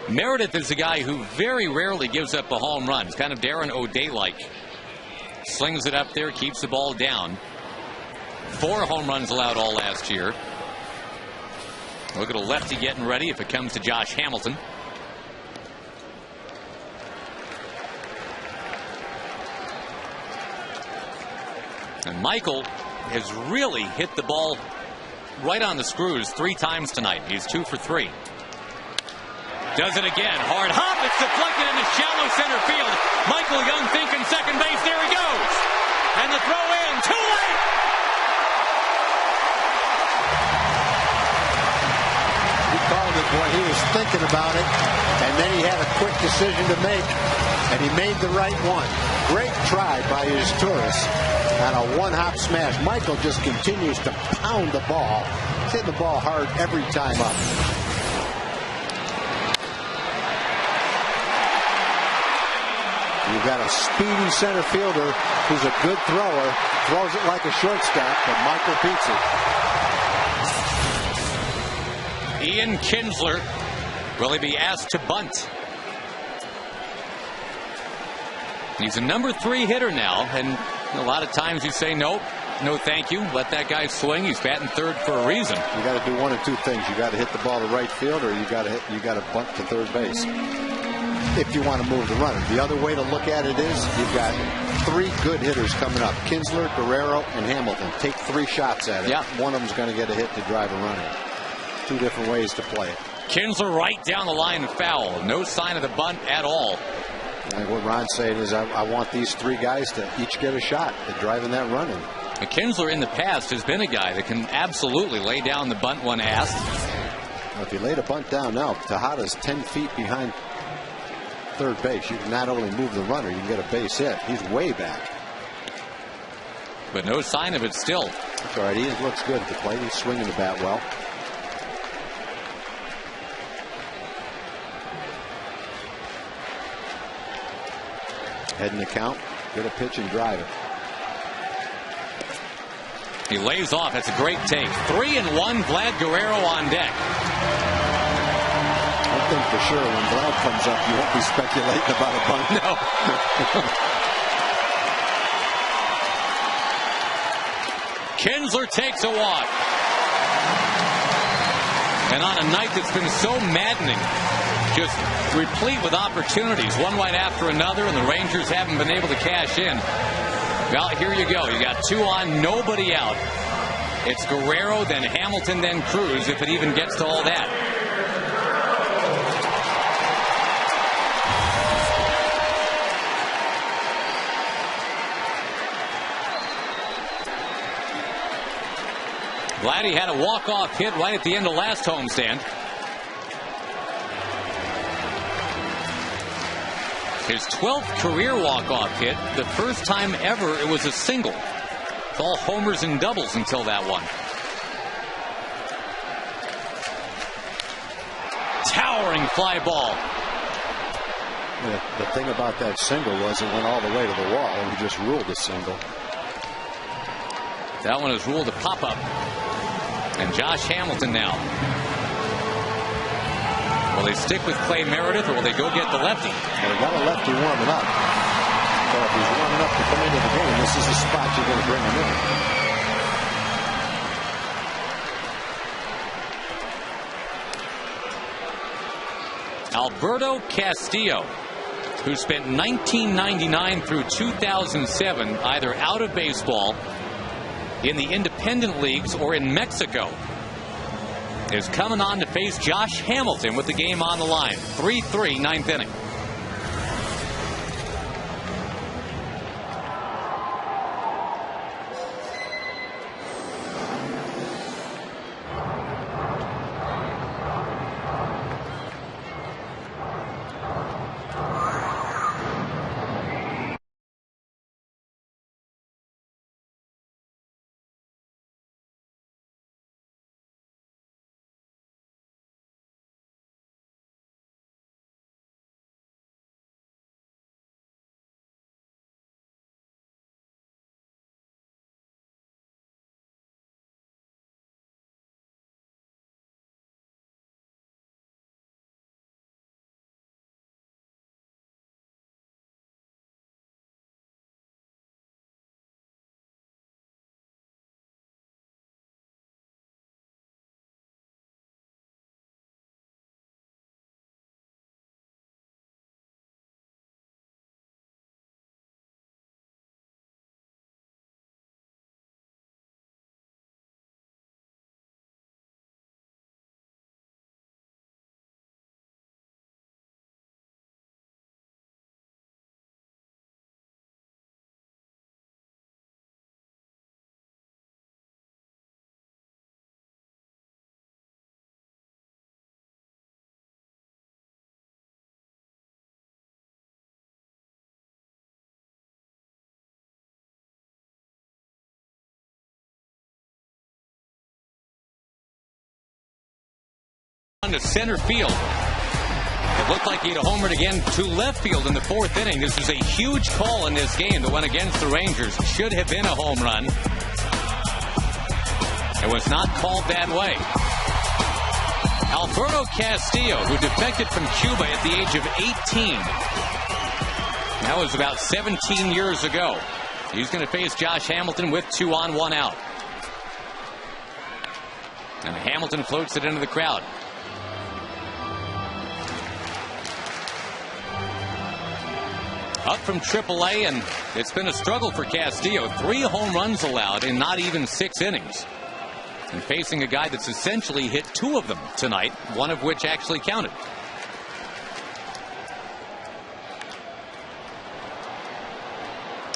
Meredith is a guy who very rarely gives up a home run. It's kind of Darren O'Day-like. Slings it up there, keeps the ball down. 4 home runs allowed all last year. Look at a lefty getting ready if it comes to Josh Hamilton. And Michael has really hit the ball right on the screws 3 times tonight. He's 2 for 3. Does it again. Hard hop. It's deflected into shallow center field. Michael Young thinking second base. There he goes. And the throw in. Too late. He called it, boy. He was thinking about it. And then he had a quick decision to make. And he made the right one. Great try by his tourist on a one-hop smash. Michael just continues to pound the ball. He's hitting the ball hard every time up. You've got a speedy center fielder who's a good thrower, throws it like a shortstop, but Michael beats it. Ian Kinsler, will he be asked to bunt? He's a number 3 hitter now, and a lot of times you say nope, no thank you, let that guy swing. He's batting 3rd for a reason. You got to do one of 2 things. You got to hit the ball to right field, or you got to bunt to third base. If you want to move the runner. The other way to look at it is you've got 3 good hitters coming up. Kinsler, Guerrero, and Hamilton. Take 3 shots at it. Yeah. One of them's going to get a hit to drive a run in. 2 different ways to play it. Kinsler right down the line, foul. No sign of the bunt at all. And what Ron's saying is I want these 3 guys to each get a shot at driving that run in. Kinsler in the past has been a guy that can absolutely lay down the bunt when asked. Well, if you lay the bunt down now, Tejada's 10 feet behind third base. You can not only move the runner, you can get a base hit. He's way back. But no sign of it still. That's all right. He looks good at the plate. He's swinging the bat well. Heading the count. Get a pitch and drive it. He lays off. That's a great take. 3-1. Vlad Guerrero on deck. I think for sure when Vlad comes up, you won't be speculating about a bunt. No. Kinsler takes a walk. And on a night that's been so maddening, just replete with opportunities, one right after another, and the Rangers haven't been able to cash in. Well, here you go. You got 2 on, nobody out. It's Guerrero, then Hamilton, then Cruz, if it even gets to all that. Vladdy had a walk-off hit right at the end of last homestand. His 12th career walk-off hit. The first time ever it was a single. It's all homers and doubles until that one. Towering fly ball. The thing about that single was it went all the way to the wall, and he just ruled a single. That one is ruled a pop-up. And Josh Hamilton now. Will they stick with Clay Meredith, or will they go get the lefty? Well, they got a lefty warming up. So if he's warming up to come into the game, this is the spot you're going to bring him in. Alberto Castillo, who spent 1999 through 2007 either out of baseball, in the independent leagues, or in Mexico, is coming on to face Josh Hamilton with the game on the line. 3-3, 9th inning. to center field. It looked like he'd homered again to left field in the 4th inning. This was a huge call in this game that went against the Rangers. Should have been a home run. It was not called that way. Alberto Castillo, who defected from Cuba at the age of 18. That was about 17 years ago. He's going to face Josh Hamilton with 2 on, 1 out. And Hamilton floats it into the crowd. Up from AAA, and it's been a struggle for Castillo. 3 home runs allowed in not even 6 innings. And facing a guy that's essentially hit 2 of them tonight, one of which actually counted.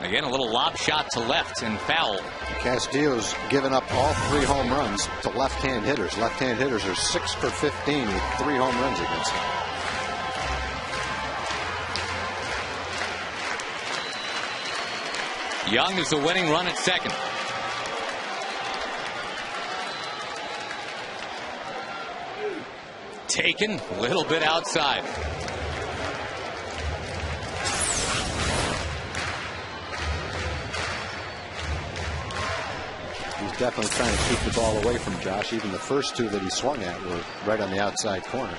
Again, a little lob shot to left and foul. Castillo's given up all 3 home runs to left-hand hitters. Left-hand hitters are 6 for 15 with 3 home runs against him. Young is the winning run at second. Taken a little bit outside. He's definitely trying to keep the ball away from Josh. Even the first 2 that he swung at were right on the outside corner.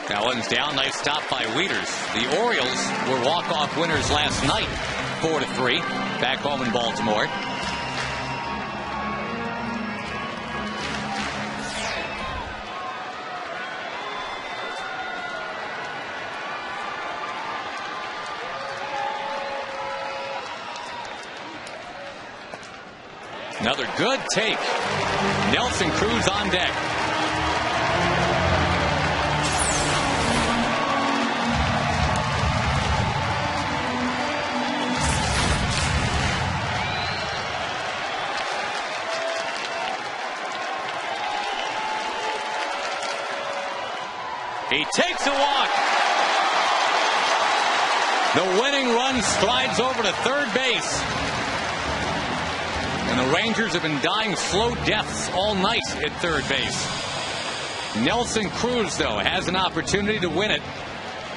That one's down. Nice stop by Wieters. The Orioles were walk-off winners last night, 4-3, back home in Baltimore. Another good take. Nelson Cruz on deck. He takes a walk. The winning run strides over to third base. And the Rangers have been dying slow deaths all night at third base. Nelson Cruz, though, has an opportunity to win it.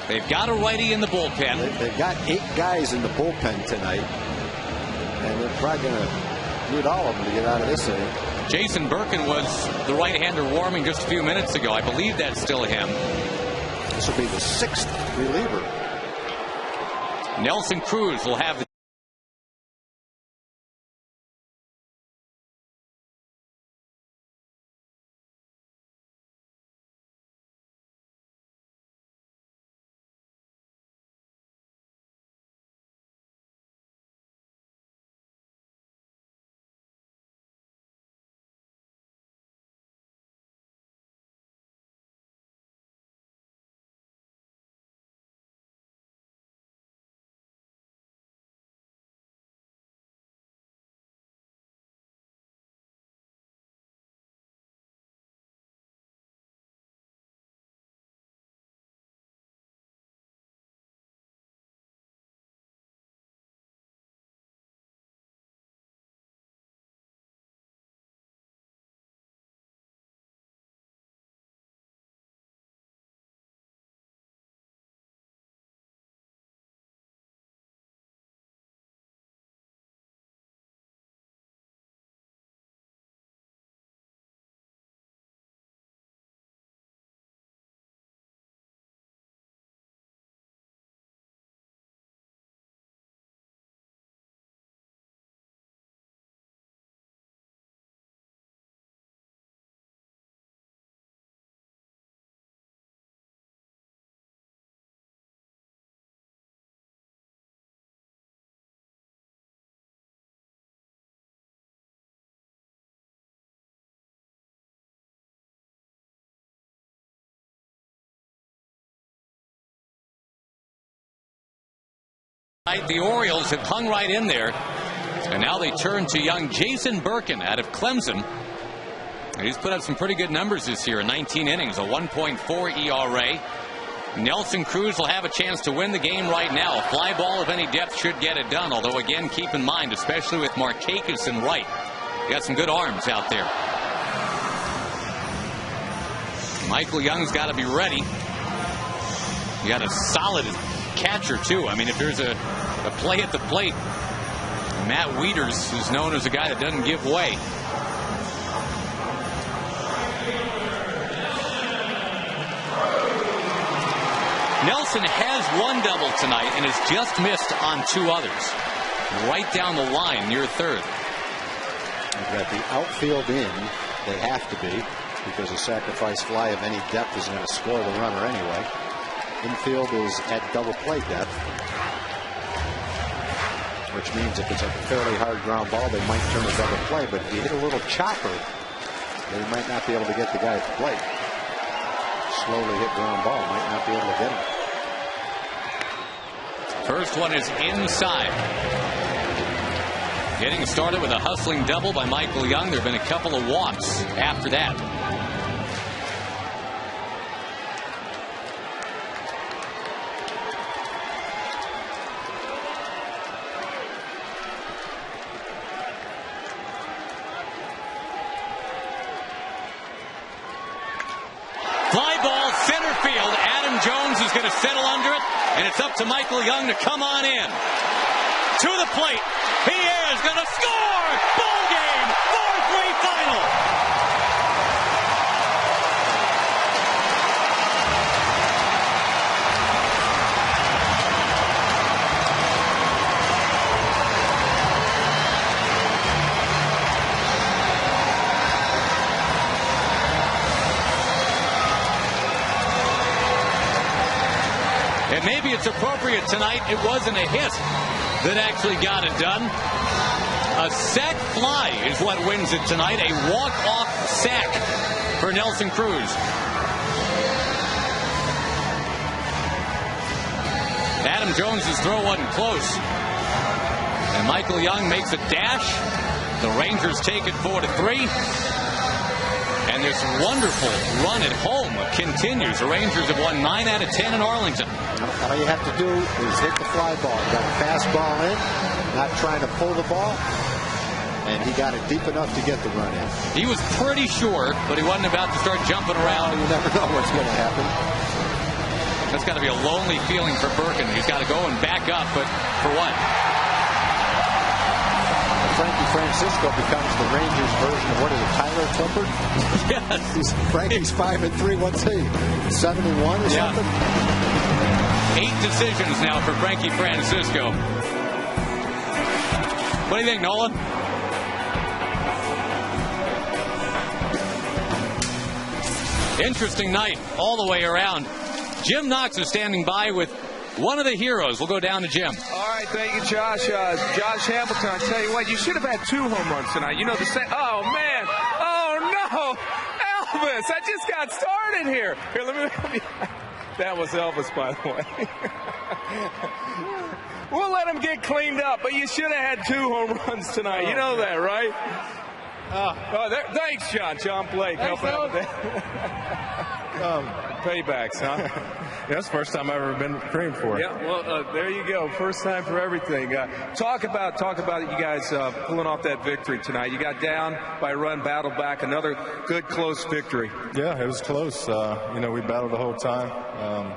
They've got a righty in the bullpen. They've got 8 guys in the bullpen tonight. And they're probably going to need all of them to get out of this inning. Jason Birkin was the right-hander warming just a few minutes ago. I believe that's still him. This will be the 6th reliever. Nelson Cruz will have the The Orioles have hung right in there, and now they turn to young Jason Birkin out of Clemson. And he's put up some pretty good numbers this year in 19 innings, a 1.4 ERA, Nelson Cruz will have a chance to win the game right now. A fly ball of any depth should get it done. Although, again, keep in mind, especially with Markakis and Wright, you got some good arms out there. Michael Young's got to be ready. You got a solid catcher, too. I mean, if there's a play at the plate, Matt Wieters is known as a guy that doesn't give way. Nelson has one double tonight and has just missed on 2 others. Right down the line near third. They've got the outfield in. They have to be, because a sacrifice fly of any depth is going to score the runner anyway. Infield is at double play depth, which means if it's a fairly hard ground ball, they might turn a double play. But if you hit a little chopper, they might not be able to get the guy at the plate. Slowly hit ground ball, might not be able to get him. First one is inside. Getting started with a hustling double by Michael Young. There have been a couple of walks after that. Fly ball, center field. Adam Jones is going to settle under it, and it's up to Michael Young to come on in. To the plate. He is going to score! Ball game! 4-3 final! And maybe it's appropriate tonight. It wasn't a hit that actually got it done. A sac fly is what wins it tonight. A walk-off sac for Nelson Cruz. Adam Jones's throw wasn't close. And Michael Young makes a dash. The Rangers take it 4-3. And this wonderful run at home continues. The Rangers have won 9 out of 10 in Arlington. All you have to do is hit the fly ball. You got a fastball in, not trying to pull the ball, and he got it deep enough to get the run in. He was pretty sure, but he wasn't about to start jumping around. You never know what's going to happen. That's got to be a lonely feeling for Birkin. He's got to go and back up, but for what? Frankie Francisco becomes the Rangers version of what is it, Tyler Clippard? Yes. Frankie's 5-3. What's he? 7-1 or something? 8 decisions now for Frankie Francisco. What do you think, Nolan? Interesting night all the way around. Jim Knox is standing by with one of the heroes. We'll go down to Jim. All right, thank you, Josh. Josh Hamilton, I tell you what, you should have had 2 home runs tonight. You know, the same. Oh, man. Oh, no. Elvis, I just got started here. Here, let me. That was Elvis, by the way. We'll let him get cleaned up, but you should have had 2 home runs tonight. You know that, right? Thanks, John. John Blake. Thanks, helping out with that. Paybacks, huh? Yeah, that's the first time I've ever been creamed for. Yeah, well, there you go. First time for everything. Talk about you guys pulling off that victory tonight. You got down by a run, battled back, another good, close victory. Yeah, it was close. We battled the whole time.